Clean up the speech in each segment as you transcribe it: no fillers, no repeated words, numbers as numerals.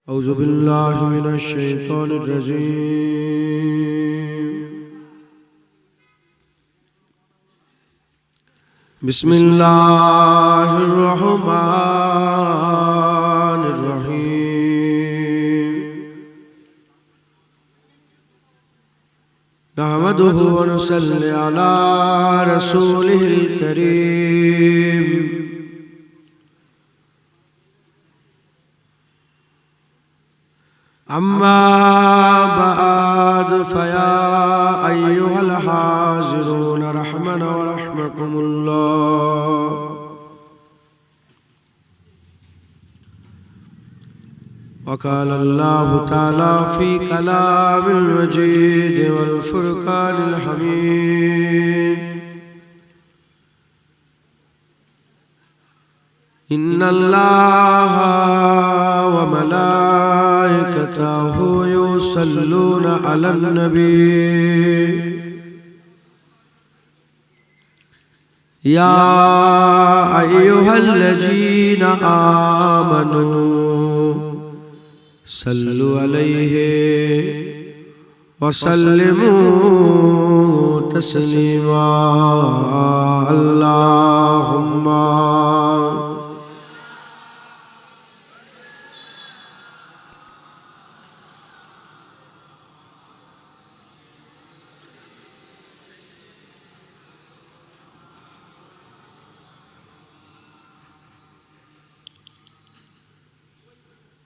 أعوذ بالله من الشيطان الرجيم بسم الله الرحمن الرحيم نحمده ونصلي على رسوله الكريم أما بعد فيا أيها الحاضرون رحمنا ورحمكم الله وقال الله تعالى في كلام المجيد والفرقان الحميد إن الله وملائكته يصلون على النبي يا أيها الذين آمنوا صلوا عليه وسلموا تسليما اللهم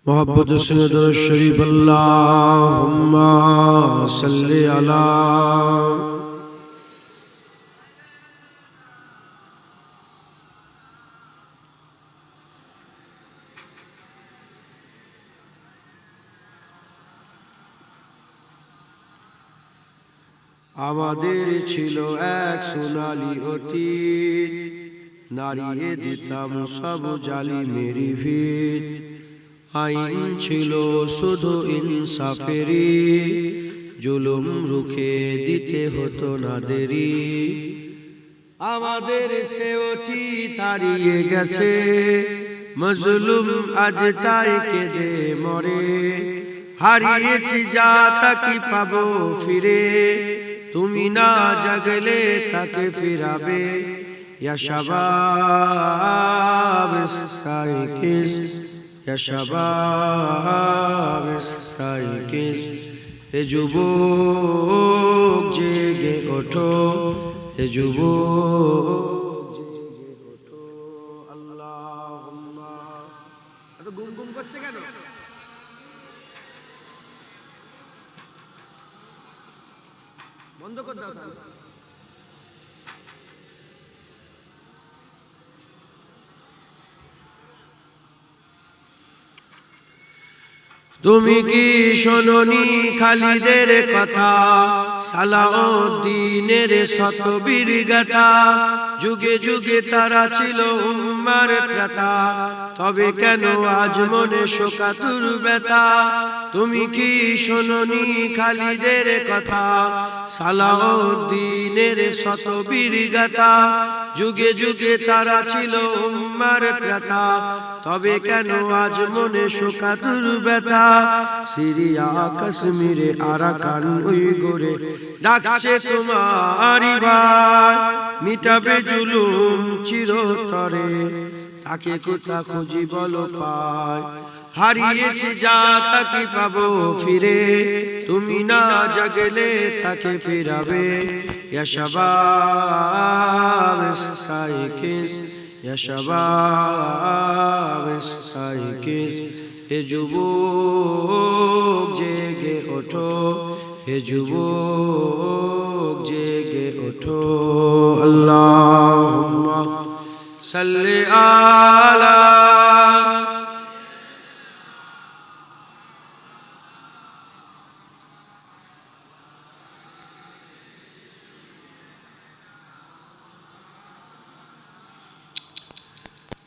मोहब्बत से दरूद शरीफ अल्लाहुम्मा सल्ली अला আমাদের ছিল এক সোনালী অতীত নাড়িয়ে দিতাম সব জালি মেরি ভিত আইন ছিল শুধু ইনসাফেরি জুলুম রুখে দিতে হতো না দেরি আমাদের সে অতীত হারিয়ে গেছে মজলুম আজ তাই কেঁদে মরে হারিয়েছি যা তাকে পাবো ফিরে তুমি না জাগলে তাকে ফিরাবে ইয়া শাবাব সাইকিস يا شباب استيقظ হে যুবক জেগে ওঠো হে যুবক জেগে ওঠো আল্লাহুম্মা এত গুম গুম করছে কেন বন্ধ কর দাও তাহলে তুমি কি শোনোনি খালিদের কথা সালাউদ্দিনের শতবীর গাথা যুগে যুগে তারা ছিল উম্মার ত্রাতা তবে কেন আজ মনে শোকাতুর ব্যথা তুমি কি শোনোনি খালিদের কথা সালাউদ্দিনের শতবীর গাথা যুগে যুগে তারা ছিল উম্মার ত্রাতা তবে কেন আজ মনে শোকাতুর ব্যথা সিরিয়া কাশ্মীরে আরাকান উইগুরে ডাকছে তোমারই ভাই মিটাবে জুলুম চিরতরে তাকে কোথা খুঁজি বলো পায় হারিয়েছে যা তাকে পাবো ফিরে তুমি না জাগলে তাকে ফিরাবে ইয়া শাবাব ইস্তাইকিজ ইয়া শাবাব ইস্তাইকিজ হে যুবক জেগে ওঠো হে যুবক জেগে ওঠো আল্লাহুম্মা সাল্লি আলা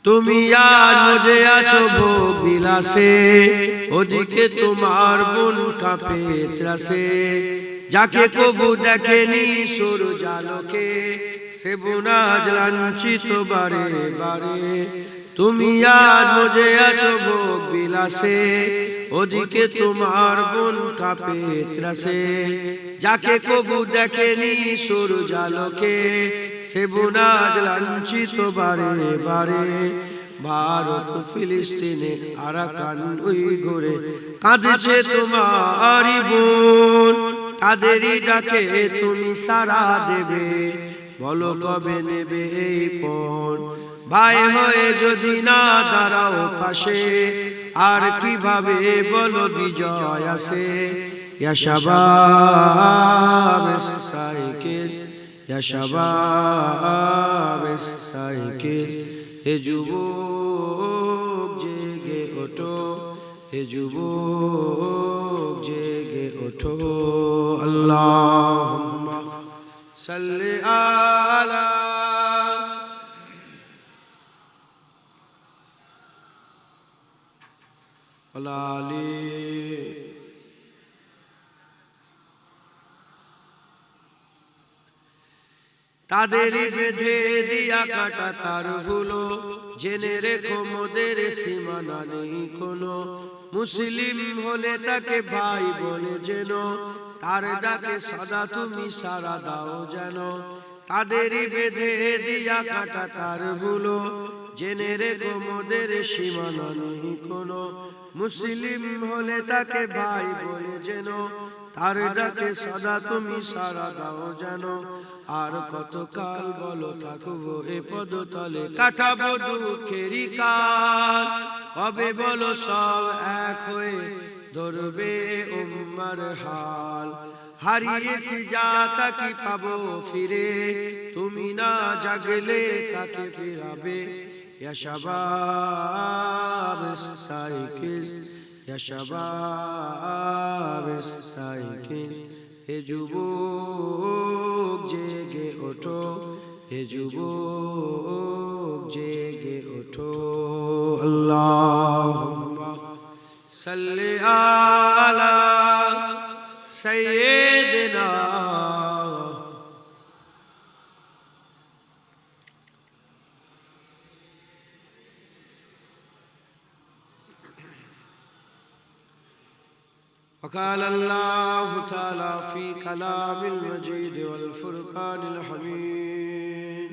তুমি আজ মজে আছো ভোগ বিলাসে ওদিকে তোমার বোন কাঁপে ত্রাসে যাকে কবু দেখেনি সূরজ আলোকে সে বোন আজ লাঞ্ছিত বারে বারে তুমি আজ মজে আছো ভোগ বিলাসে ওদিকে তোমার বোন কাঁপে ত্রাসে, যাকে কবু দেখেনি সূর্যালোকে, সে বোন আজ লাঞ্ছিত বারে বারে। ভারত ফিলিস্তিনে আরাকান উইঘুরে কাঁদছে তোমারই বোন, তাদেরই ডাকে তুমি সাড়া দেবে, বলো কবে নেবে এই পণ। ভাই হয়ে যদি না দাঁড়াও পাশে, আর কিভাবে বলো বিজয় আসে। ইয়া শাবাব ইস্তাইকিজ, ইয়া শাবাব ইস্তাইকিজ, হে যুবক জেগে ওঠো, হে যুবক জেগে ওঠো। আল্লাহুম্মা সাল্লি আলা আলি। তাদের বেঁধে দিয়া কাটা তার হলো, জেনে রেখো মোদের সীমানা নেই কোনো। মুসলিম হলে তাকে ভাই বলে যেন, তার ডাকে সদা তুমি সাড়া দাও যেন। তাদের বেঁধে দিয়া কাটা তার হলো, জেনে রেখো মোদের সীমানা নেই কোনো। মুসলিম হলে তাকে ভাই বলে যেন, তার ডাকে সদা তুমি সাড়া দাও যেন। আর কতকাল বলো থাকবো এ পদতলে, কাটাবো দুঃখেরই কাল, কবে বলো সব এক হয়ে ধরবে উম্মার হাল। হারিয়েছি যা তাকে পাবো ফিরে, তুমি না জাগলে তাকে ফিরাবে। ইয়া শাবাব ইস্তাইকিজ, ইয়া শাবাব ইস্তাইকিজ, হে যুবক জেগে ওঠো, হে যুবক জেগে ওঠো। আল্লাহুম্মা সাল্লি আলা সাইয়্যিদিনা وقال الله تعالى في كلام المجيد والفرقان الحميد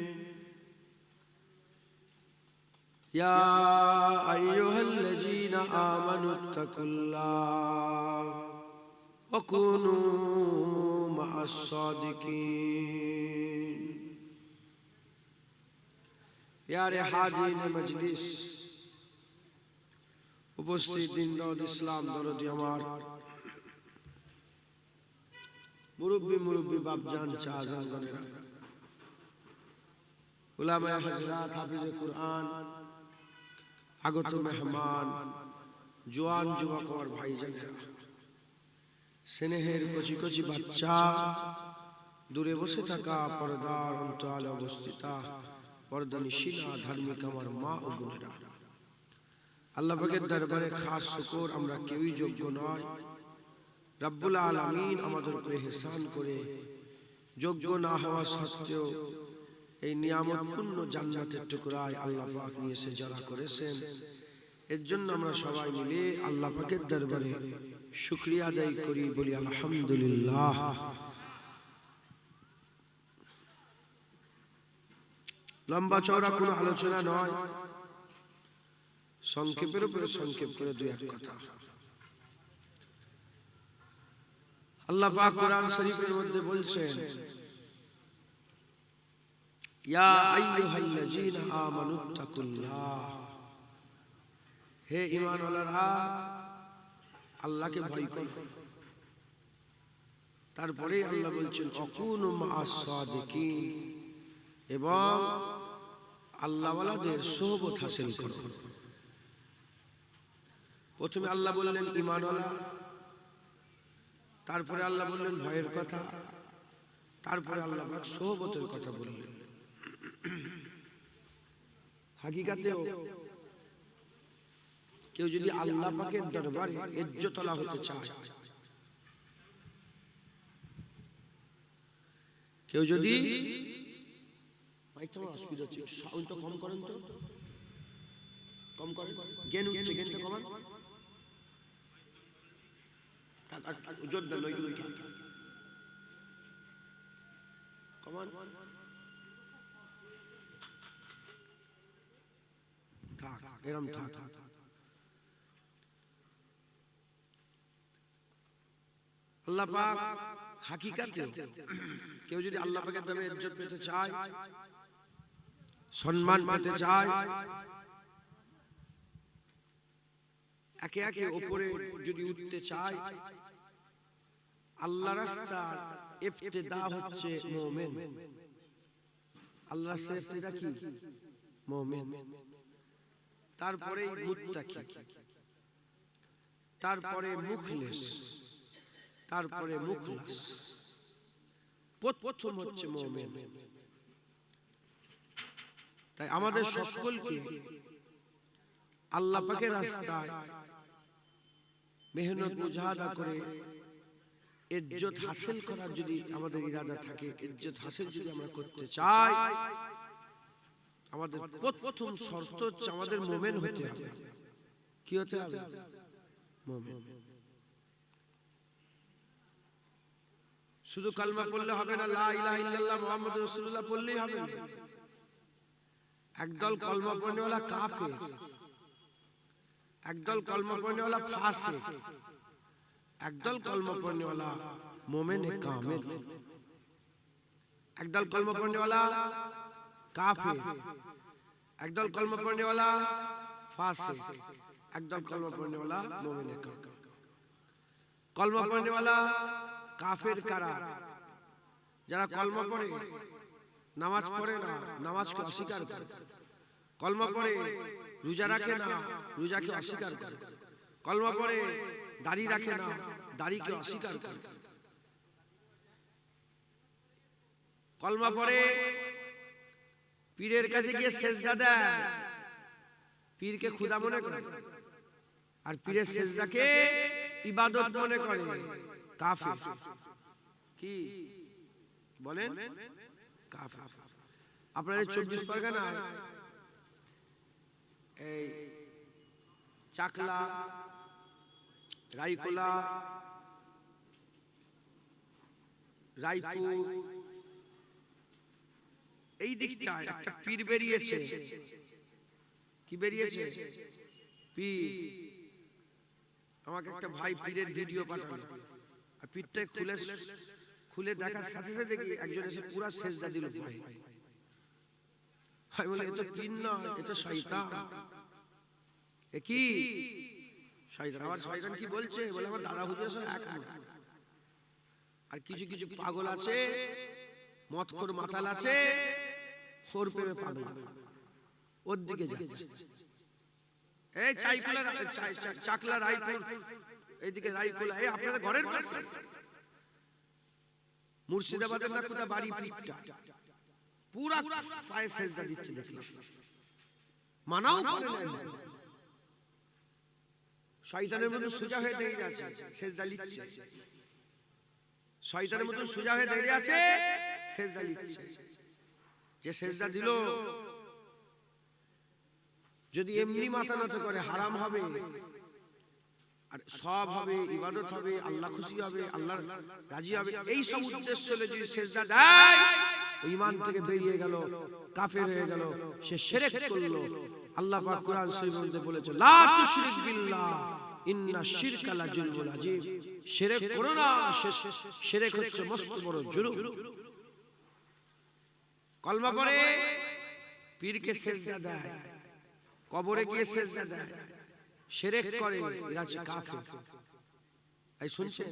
يا أيها الذين آمنوا اتقوا الله وكونوا مع الصادقين প্যারে হাজির মজলিস, উপস্থিত দিনদার ইসলাম দরদি আমার মুরব্বী বাপজান চাচাজান জানেরা, উলামায়ে হযরত, হাফিজে কুরআন, আগত মেহমান, জওয়ান যুবক আর ভাইজানেরা, স্নেহের কচি কচি বাচ্চা, দূরে বসে থাকা পর্দার অন্তরালে অবস্থিতা পর্দানিশীলা ধার্মিক আমার মা ও বোনেরা, আল্লাহ পাকের দরবারে খাস শুকর, আমরা কেউই যোগ্য নয়। রব্বুল আলামিন আমাদের উপরে ইহসান করে যোগ্য না হওয়া সত্ত্বেও এই নিয়ামতপূর্ণ জান্নাতের টুকরায় আল্লাহ পাক নিয়ে এসে যারা করেছেন, এর জন্য আমরা সবাই মিলে আল্লাহ পাকের দরবারে শুকরিয়া আদায় করি, বলি আলহামদুলিল্লাহ। লম্বা চওড়া কোনো আলোচনা নয়, সংক্ষেপের উপরে সংক্ষেপ করে দুই এক কথা। আল্লাহ পাক কোরআন শরীফের মধ্যে বলছেন, ইয়া আইয়ুহাল্লাযীনা আমানুত্তাকুল্লাহ, হে ঈমানওয়ালারা আল্লাহকে ভয় করো। তারপরে আল্লাহ বলছেন ওয়াকুনু মা'আস সাদিকিন, এবং আল্লাহওয়ালাদের সোহবত হাসিল করো। প্রথমে আল্লাহ বললেন ঈমানওয়ালা, তারপরে আল্লাহ বললেন ভয়ের কথা, তারপরে আল্লাহ পাক সোহবতের কথা বললেন। হাকিকাতেও কেউ যদি আল্লাহ পাকের দরবারে ইজ্জতওয়ালা হতে চায়, কেউ যদি সাউন্ড তো কম করেন, তো কম করেন, জ্ঞান উঠছে, জ্ঞানটা কমান। জোরদার নয় গুলো কমান থাক এরকম থাক। আল্লাহ পাক হাকিকাতে কেউ যদি আল্লাহ পাকের নামে ইজ্জত পেতে চায়, সম্মান পেতে চায়, একে একে উপরে যদি উঠতে চায়, আল্লাহ রাস্তার ইফতিদা হচ্ছে মুমিন। আল্লাহ রাস্তার ইফতিদা কি? মুমিন। তারপরে মুত্তাকি, তারপরে মুখলিস, তারপরে মুখলাস, প্রথম হচ্ছে মুমিন। তাই আমাদের সকলকে আল্লাহ পাকের রাস্তায় মেহনত মুজাহাদা করে ইজ্জত হাসিল করার যদি আমাদের ইরাদা থাকে, ইজ্জত হাসিল যদি আমরা করতে চাই, আমাদের প্রথম শর্ত হচ্ছে আমাদের মুমিন হতে হবে। কি হতে হবে? মুমিন। শুধু কালমা পড়লে হবে না, লা ইলাহা ইল্লাল্লাহ মুহাম্মাদুর রাসূলুল্লাহ পড়লেই হবে না। একদল কলমা পড়নেওয়ালা কাফের, একদল কলমা পড়নেওয়ালা ফাসিক, একদল কলমা পড়নেওয়ালা মুমিনে কামিল। একদল কলমা পড়নেওয়ালা কাফের, একদল কলমা পড়নেওয়ালা ফাসিক, একদল কলমা পড়নেওয়ালা মুমিনে কামিল। কলমা পড়নেওয়ালা কাফের কারা? যারা কলমা পড়ে নামাজ পড়ে না, নামাজকে অস্বীকার করে। কলমা পড়ে রোজা রাখে না, রোজাকে অস্বীকার করে। কলমা পড়ে দাড়ি রাখে না, দাড়িকে অস্বীকার করে। কলমা পড়ে পীরের কাছে গিয়ে সেজদা দেয়, পীরকে খোদা মনে করে, আর পীরের সেজদাকে ইবাদত মনে করে। কাফের। কি বলেন? কাফের। আপনাদের 24 পরগনা এই চাকলা, রায়কোলা, রায়পুর এই দিকটায় একটা পীর বেরিয়েছে। কি বেরিয়েছে? পীর। আমাকে একটা ভাই পীরের ভিডিও পাঠালো, আর পীরটা খুলে দেখার সাথে সাথে দেখি একজন এসে পুরা সেজদা দিল। ভাই ভাই বলে, এটা পীর না, এটা শয়তান। এ কি? শয়তান। আবার শয়তান কি বলছে? বলে আমার দাদা হুজুরের সঙ্গে এক না। আর কিছু কিছু পাগল আছে, মতখোর মাতাল আছে, ওর প্রেমে পাগল, ওর দিকে যাচ্ছে। এই চাকলা, রায়পুর, এইদিকে রায়কোলা, এই আপনাদের ঘরের পাশে মুর্শিদাবাদের না কোথা বাড়ি পীরটা পুরা পায়ে সেজদা দিচ্ছে, দেখলাম। মানাও করে না। শয়তানের মতো সোজা হয়ে দাঁড়িয়ে আছে, সেজদা দিচ্ছে। শয়তানের মতো সোজা হয়ে দাঁড়িয়ে আছে, সেজদা দিচ্ছে। যে সেজদা দিল, যদি এমনি মাথা নত করে হারাম হবে, আর সব হবে, ইবাদত হবে, আল্লাহ খুশি হবে, আল্লাহ রাজি হবে, এই সব উদ্দেশ্য হলে যদি সেজদা দেয়, ঈমান থেকে বেরিয়ে গেল, কাফের হয়ে গেল, সে শিরক করলো। আল্লাহ পাক কোরআন শরীফের মধ্যে বলেছে, লা তুশরিক বিল্লাহ ইন্না শিরকা লাযুলমুন আযীম। শিরক করো না, শিরক হচ্ছে মস্ত বড় জুলুম। কলমা পড়ে পীরকে সেজদা দেয়, কবরে গিয়ে সেজদা দেয়, শিরক করে, এরা হচ্ছে কাফের। এই শুনছেন?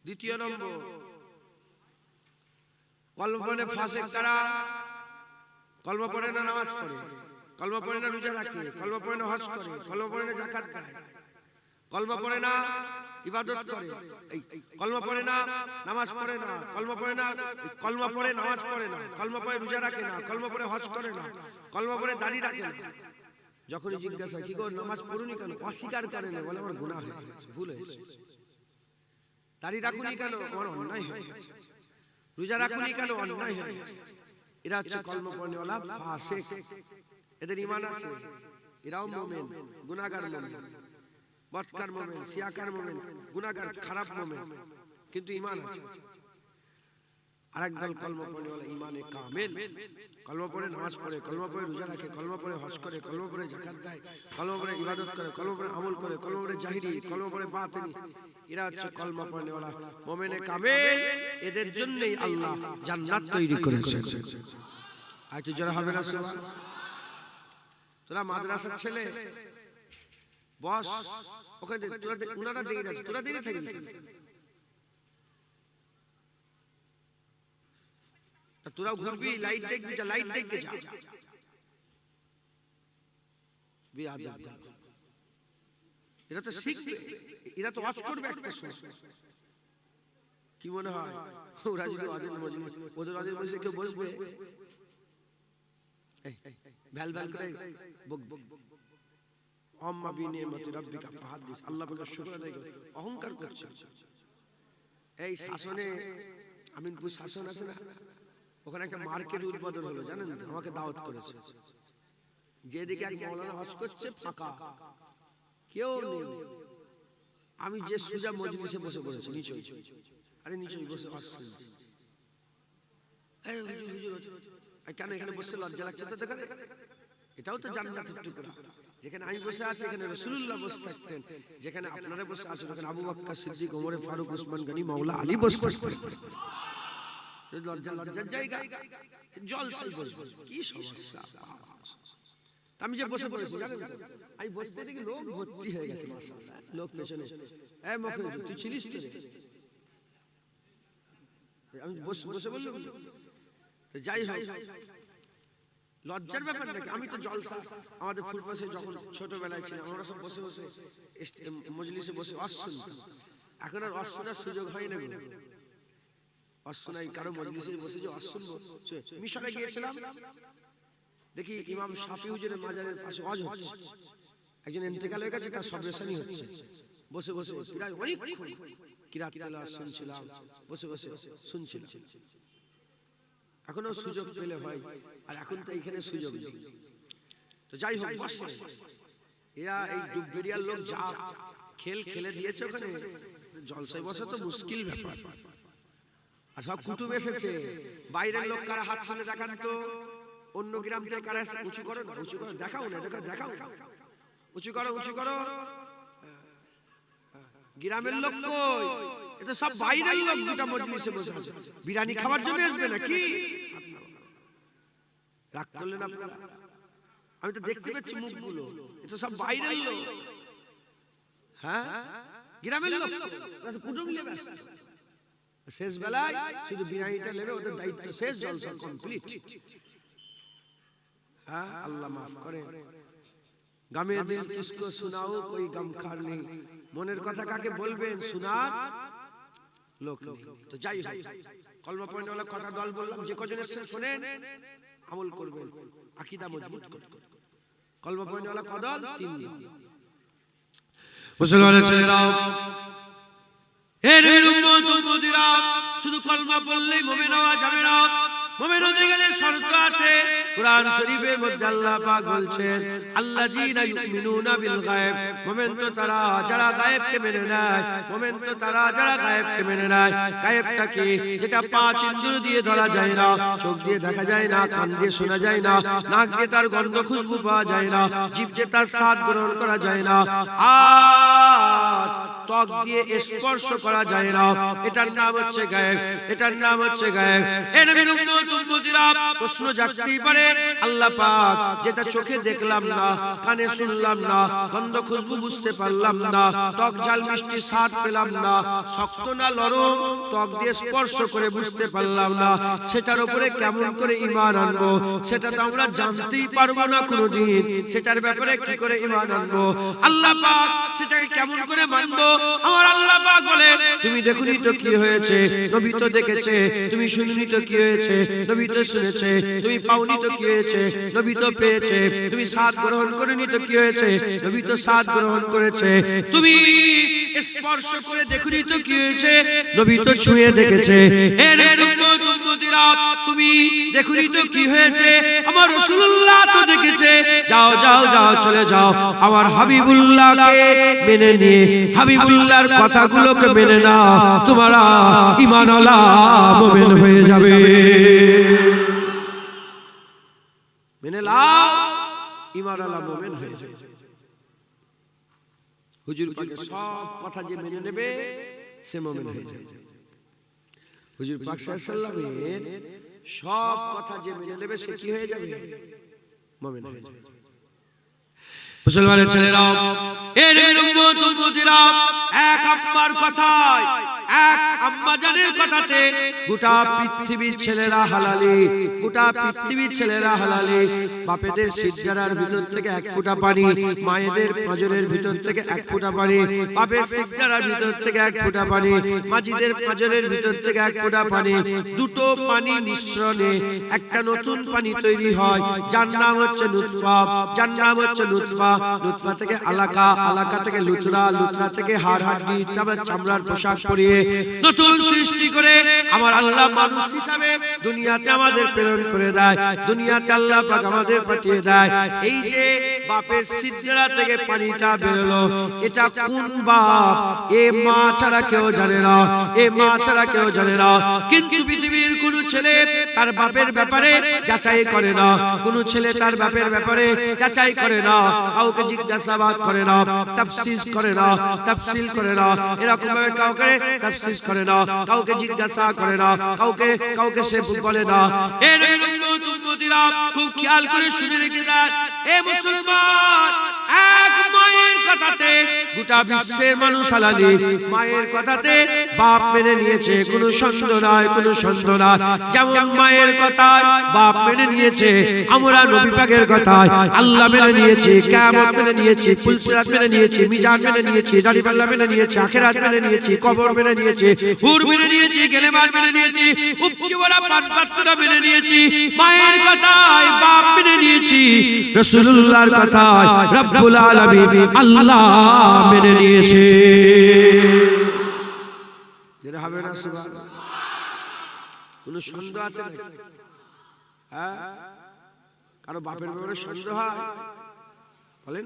দ্বিতীয় নম্বর, কলমা পড়ে ফাসিক কারা? কলমা পড়ে না নামাজ পড়ে, কলমা পড়ে না রোজা রাখে, কলমা পড়ে না হজ করে, কলমা পড়ে না যাকাত দেয়, কলমা পড়ে না ইবাদত করে, কলমা পড়ে না নামাজ পড়ে না, কলমা পড়ে না, কলমা পড়ে নামাজ পড়ে না, কলমা পড়ে রোজা রাখে না, কলমা পড়ে হজ করে না, কলমা পড়ে দাড়ি রাখে না। যখনই জিজ্ঞাসা কি গো নামাজ পড়ুনি কেন? অস্বীকার করে না, বলে আমার গুনাহ হয়ে গেছে, ভুল হয়েছে। দাড়ি রাখুনি কেন? আমার অন্যায় হয়ে গেছে। রোজা রাখুনি কেন? অন্যায় হয়ে গেছে। এরা হচ্ছে কলমা পড়নেওয়ালা ফাসিক। এদের ঈমান আছে, এরাও মুমিন, গুনাহগার মুমিন। বদকার মুমিন, সিয়াকার মুমিন, গুনাহগার, খারাপ মুমিন, কিন্তু ঈমান আছে। আরেক দল কলমা পড়নেওয়ালা ঈমানে কামিল, কলমা পড়ে, নামাজ পড়ে, কলমা পড়ে, রোজা রাখে, কলমা পড়ে হজ করে, কলমা পড়ে যাকাত দেয়, কলমা পড়ে ইবাদত করে, কলমা পড়ে আমল করে, কলমা পড়ে জাহিরি, কলমা পড়ে বাতিনি। এরা হচ্ছে কলমা পড়নেওয়ালা মুমিনে কামিল। এদের জন্যই আল্লাহ জান্নাত তৈরি করেছেন। আর একটু জোরে হবে না সুবহানাল্লাহ? তোরা মাদ্রাসার ছেলে, বস ওখানে, তোরা উনারা দেরি আছে, তোরা দেরি থাকবি। তোরাও ঘুরবি, লাইট দেখবি, যা লাইট দেখবে যা। এরা তো শিখবে, এরা তো ওয়াজ করবে একটা সময়। কি মনে হয় ওরা যদি ওয়াজের মজলিস, ওদের ওয়াজের মজলিসে কেউ বসবে? ভ্যাল ভ্যাল করে আম্মা বিনিয়ামতি রাব্বিকা ফাহাদিস, আল্লাহ পাকের শুকর আদায় করে অহংকার করছে। এই শাসনে, আমিনপুর শাসন আছে না, ওখানে একটা মার্কেট উদ্বোধন হলো, জানেন তো? আমাকে দাওয়াত করেছে। যেদিকে এক মাওলানা হজ করছে, ফাঁকা, কেউ নেই। আমি যে সুজা মজলিসে বসে পড়েছি নিচে, আরে নিচে বসে আসছেন, এই হুজুর হুজুর, কেন এখানে বসতে লজ্জা লাগছে তো? দেখেন, এটাও তো জান্নাতের টুকরা। যেখানে আমি বসে আছি, এখানে রাসূলুল্লাহ বসে থাকতেন। যেখানে আপনারা বসে আছেন, ওখানে আবু বকর সিদ্দিক, ওমর ফারুক, ওসমান গনি, মাওলা আলী বসে থাকতেন। লজ্জার জায়গা, জলসাই বসবো, কি সমস্যা? আমি যে বসে পড়েছি, জানেন তো, আমি বসতে দেখি লোক ভর্তি হয়ে গেছে, মাশাআল্লাহ। লোক পেছনে, এই মখরে তুই ছিলিস তো? আমি বসে বললাম তো, যাই হোক, লজ্জার ব্যাপার নাকি? আমি তো জলসা, আমাদের ফুরপাশে যখন ছোটবেলায় ছিলাম, আমরা সব বসে বসে মজলিসে বসে ওয়াজ শুনতাম। এখন আর ওয়াজ শোনার সুযোগ হয় না। ওয়াজ শোনাই কারো মজলিসে বসে যে ওয়াজ শুনবো? মিশরে গিয়েছিলাম, দেখি ইমাম শাফি হুজুরের মাজারের পাশে ওয়াজ হচ্ছে। একজন ইন্তেকালের কাছে তার সবরেশানি হচ্ছে। বসে বসে প্রায় অনেকক্ষণ কিরাত তেলাওয়াত শুনছিলাম, বসে বসে শুনছিলাম। এখনো সুযোগ পেলে হয়, আর এখন তো এইখানে সুযোগ নেই। তো যাই হোক, বসে এরা এই ডুববেরিয়ার লোক যা খেল খেলে দিয়েছে ওখানে, জলসায় বসা তো মুশকিল ব্যাপার। আর সব কুটুম এসেছে, বাইরের লোক কারা হাত তুলে দেখান তো, অন্য গ্রাম থেকে কারা এসে, উঁচু করো না, উঁচু করো, দেখাও না, দেখাও, উঁচু করো, উঁচু করো। গ্রামের লোক কই? এটা সব বাইরের লোক, দুটা মজলিসে বসে আছে। বিরিয়ানি খাওয়ার জন্য আসবে নাকি? রাগ করলেন আপনারা? আমি তো দেখতে পাচ্ছি মুখগুলো, এটা সব বাইরের লোক। হ্যাঁ, গ্রামের লোক কুটুম নিয়ে ব্যস্ত। শেষ বেলায় শুধু বিরিয়ানিটা নেবে, ওদের দায়িত্ব শেষ, জলসা কমপ্লিট। হ্যাঁ, আল্লাহ মাফ করে। গামে দিল কিসকো সুনাও, কোই গমখার নেই। মনের কথা কাকে বলবেন, শোনার লোক নেই। তো যাই হোক, কলমা পড়নেওয়ালা কটা দল বললাম, যে কজন এসেছেন শোনেন, আমল করবেন, আকীদা মজবুত করবেন। কলমা পড়নেওয়ালা কদল, 3 দল। মুসলমানের ছেলেরা, হে নবীর উম্মত উম্মতিরা, শুধু কলমা পড়লেই মুমিন হওয়া যাবে না। মুমিন হতে গেলে শর্ত আছে। কুরআন শরীফের মধ্যে আল্লাহ পাক বলছেন, আল্লাযীনা ইউমিনুনা বিল গায়ব, মুমিন তো তারা যারা গায়েবকে মেনে নেয়। মুমিন তো তারা যারা গায়েবকে মেনে নেয়। গায়েবটা কি? যেটা 5 ইন্দ্রিয় দিয়ে ধরা যায় না, চোখ দিয়ে দেখা যায় না, কান দিয়ে শোনা যায় না, নাক দিয়ে তার গন্ধ খুশবু পাওয়া যায় না, জিভ দিয়ে তার স্বাদ গ্রহণ করা যায় না, আর ত্বক দিয়ে স্পর্শ করা যায় না। এটার নাম হচ্ছে গায়েব, এটার নাম হচ্ছে গায়েব। এ নবীর উম্মত উম্মতিরা, প্রশ্ন জাগতেই পারে, আল্লাহ পাক যেটা চোখে দেখলাম না, কানে শুনলাম না, গন্ধ খুশবু বুঝতে পারলাম না, ত্বক ঝাল মিষ্টি স্বাদ পেলাম না, শক্ত না নরম ত্বক দিয়ে স্পর্শ করে বুঝতে পারলাম না, সেটার উপরে কেমন করে ঈমান আনবো? সেটা তো আমরা জানতেই পারবো না কোনোদিন। সেটার ব্যাপারে কি করে ঈমান আনবো? আল্লাহ পাক সেটাকে কেমন করে মানবো? আমার আল্লাহ পাক বলে, তুমি দেখুনি তো কি হয়েছে, নবী তো দেখেছে। তুমি শুনুনি তো কি হয়েছে, নবী তো শুনেছে। তুমি পাওনি তো কি হয়েছে, নবী তো পেয়েছে। তুমি স্বাদ গ্রহণ করেনি তো কি হয়েছে, নবী তো স্বাদ গ্রহণ করেছে। তুমি স্পর্শ করে দেখুনি তো কি হয়েছে, নবী তো ছুঁয়ে দেখেছে। এর উম্মত উম্মতিরা তুমি দেখুনি তো কি হয়েছে, আমার রাসূলুল্লাহ তো দেখেছে, যাও যাও যাও চলে যাও আমার হাবিবুল্লাহকে মেনে নিয়ে হাবিবুল্লাহর কথাগুলোকে মেনে নাও, তোমরা ঈমানওয়ালা মুমিন হয়ে যাবে। মেনে নাও, ঈমানওয়ালা মুমিন হয়ে যাবে। হুজুর পাকের সব কথা যে মেনে নেবে সে মুমিন হয়ে যাবে। হুজুর পাক সাল্লাল্লাহু আলাইহি ওয়াসাল্লামের সব কথা যে মেনে নেবে সে কি হয়ে যাবে? মুমিন হয়ে যাবে। মুসলমানের ছেলেরা, এর উম্মত উম্মতিরা, এক আম্মার কথায়, এক আম্মা জানের কথাতে গোটা পৃথিবীর ছেলেরা হালালি, গোটা পৃথিবীর ছেলেরা হালালি। বাপেদের সিজদার ভিতর থেকে এক ফোঁটা পানি, মায়েদের পাঁজরের ভিতর থেকে এক ফোঁটা পানি, বাপের সিজদার ভিতর থেকে এক ফোঁটা পানি, মাজিদের পাঁজরের ভিতর থেকে এক ফোঁটা পানি, দুটো পানি মিশ্রণে একটা নতুন পানি তৈরি হয়, যার নাম হচ্ছে নুতফা, যার নাম হচ্ছে নুতফা। নুতফা থেকে আলাকা, আলাকা থেকে লুতরা, লুতরা থেকে হাড় হাড্ডি চামড়ার পোশাক পরিয়ে নতুন সৃষ্টি করে আমার আল্লাহ মানুষ হিসাবে দুনিয়াতে আমাদের প্রেরণ করে দেয়, দুনিয়াতে আল্লাহ পাক আমাদের পাঠিয়ে দেয়। এই যে বাপের সিজদা থেকে পানিটা বেরোলো, এটা কোন বাপ? এ মা ছাড়া কেউ জানে না, এ মা ছাড়া কেউ জানে না। কিন্তু পৃথিবীর কোন ছেলে তার বাপের ব্যাপারে যাচাই করে না, কোন ছেলে তার বাপের ব্যাপারে যাচাই করে না, কাউকে জিজ্ঞাসাবাদ করে না, তাফসীস করে না, তাফসীল করে না, এরকম ভাবে কাউকে তাফসীস করে না, কাউকে জিজ্ঞাসা করে না, কাউকে সে বলে না। এর উম্মত উম্মতিরা খুব খেয়াল করে শুনে রেখে দেন, এ মুসলমান, এক মায়ের কথাতে গোটা বিশ্বের মানুষ হালালি, মায়ের কথাতে বাপ মেনে নিয়েছে, কোনো সন্দেহ নাই, কোনো সন্দেহ নাই। যেমন মায়ের কথায় বাপ মেনে নিয়েছে, আমরা নবী পাকের কথায় আল্লাহ মেনে নিয়েছি, কিয়ামত মেনে নিয়েছি, ফুলসিরাত মেনে নিয়েছি, মিজান মেনে নিয়েছি, দাড়িপাল্লা মেনে নিয়েছি, আখিরাত মেনে নিয়েছি, কবর মেনে নিয়েছি, হুর মেনে নিয়েছি, গেলেমার মেনে নিয়েছি, উপচিওয়ালা পানপাত্রটা মেনে নিয়েছি। মায়ের কথায় বাপ মেনে নিয়েছি, রাসূলুল্লাহর কথায় রব্বুল আলামিন আল্লাহ মেনে নিয়েছে। যেটা হবে না সুবহানাল্লাহ, কোন সন্দেহ আছে নাকি? হ্যাঁ, কারো বাপের ব্যাপারে সন্দেহ হয়? বলেন,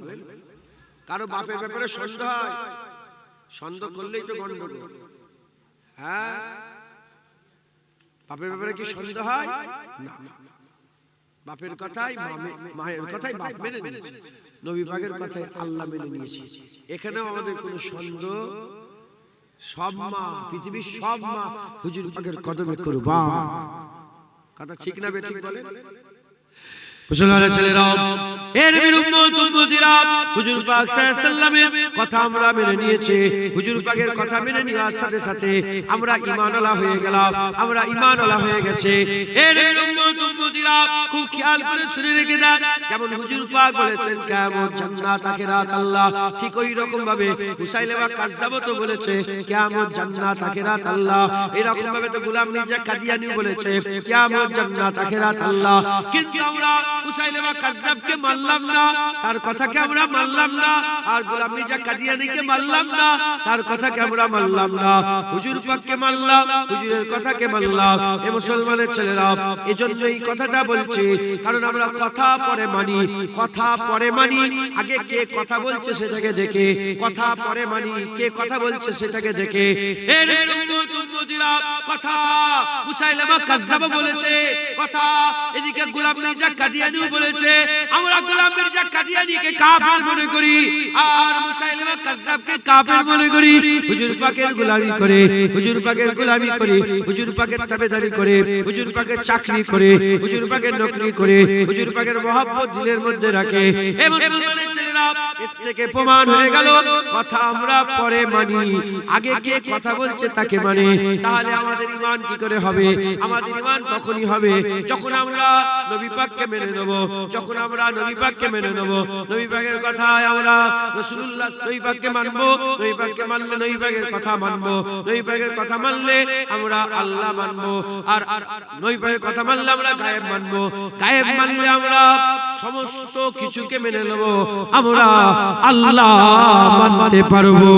কারো বাপের ব্যাপারে সন্দেহ হয়? সন্দেহ করলেই তো গন্ডগোল। হ্যাঁ, বাপের ব্যাপারে কি সন্দেহ হয়? না, বাপের কথাই মায়ের কথাই বাপ মেনে নিয়েছে, নবী পাকের কথাই আল্লাহ মেনে নিয়েছে। এখানেও আমাদের কোনো সন্দেহ, সব মা, পৃথিবীর সব মা হুজুর পাকের কদমে কুরবান। কথা ঠিক না বেঠিক বলেন? মুসলমানের ছেলেরা, এর উম্মত উম্মতিরা, হুজুর পাক সাল্লাল্লাহু আলাইহি ওয়াসাল্লামের কথা আমরা মেনে নিয়েছি। হুজুর পাকের কথা মেনে নেওয়ার সাথে সাথে আমরা ঈমানওয়ালা হয়ে গেলাম, আমরা ঈমানওয়ালা হয়ে গেছে। এর উম্মত উম্মতিরা খুব খেয়াল করে শুনে রেখে দেন, যেমন হুজুর পাক বলেছেন কিয়ামত, জান্নাত, আখিরাত আল্লাহ, ঠিক ওই রকম ভাবে মুসাইলিমা কাজ্জাবও তো বলেছে কিয়ামত, জান্নাত, আখিরাত আল্লাহ। এরকম ভাবে তো গোলাম মির্জা কাদিয়ানিও বলেছে কিয়ামত, জান্নাত, আখিরাত আল্লাহ। কিন্তু আমরা মুসাইলিমা কাজ্জাবকে মানলাম না, তার কথাকে আমরা মানলাম না, আর গোলাম মির্জা কাদিয়ানীকে মানলাম না, তার কথাকে আমরা মানলাম না। হুজুর পাককে মানলাম, হুজুরের কথাকে মানলাম। এ মুসলমানের ছেলেরা, এজন্য এই কথাটা বলছি, কারণ আমরা কথা পরে মানি, কথা পরে মানি। আগে কে কথা বলছে সেটাকে দেখে, কথা পরে মানি, কে কথা বলছে সেটাকে দেখে। এর উম্মত উম্মতিরা, কথা মুসাইলিমা কাজ্জাব বলেছে, কথা এদিকে গোলাম মির্জা কাদিয়ানী বলেছে। আমরা গোলাম মির্জা কাদিয়ানীকে কাফের মনে করি, আর মুসাইলিমা কাজ্জাবকে কাফের মনে করি। হুজুর পাকের গোলামি করে, হুজুর পাকের গোলামি করে, হুজুর পাকের তাবেদারি করে, হুজুর পাকের চাকরি করে, হুজুর পাকের নকরি করে, হুজুর পাকের মহব্বত দিলের মধ্যে রাখে। এ মুসলমানের ছেলেরা, এর থেকে প্রমাণ হয়ে গেল কথা আমরা পরে মানি, আগে কে কথা বলছে তাকে মানে। তাহলে আমাদের ঈমান কি করে হবে? আমাদের ঈমান তখনই হবে যখন আমরা নবী পাককে মেনে নেব, যখন আমরা নবী পাককে মেনে নেব। নবী পাকের কথায় আমরা রাসূলুল্লাহ, নবী পাককে মানবো, নবী পাককে মানলে নবী পাকের কথা মানবো, নবী পাকের কথা মানলে আমরা আল্লাহ মানবো, আর নবী পাকের কথা মানলে আমরা গায়েব মানবো, গায়েব মানলে আমরা সমস্ত কিছুকে মেনে নেব, আমরা আল্লাহ মানতে পারবো।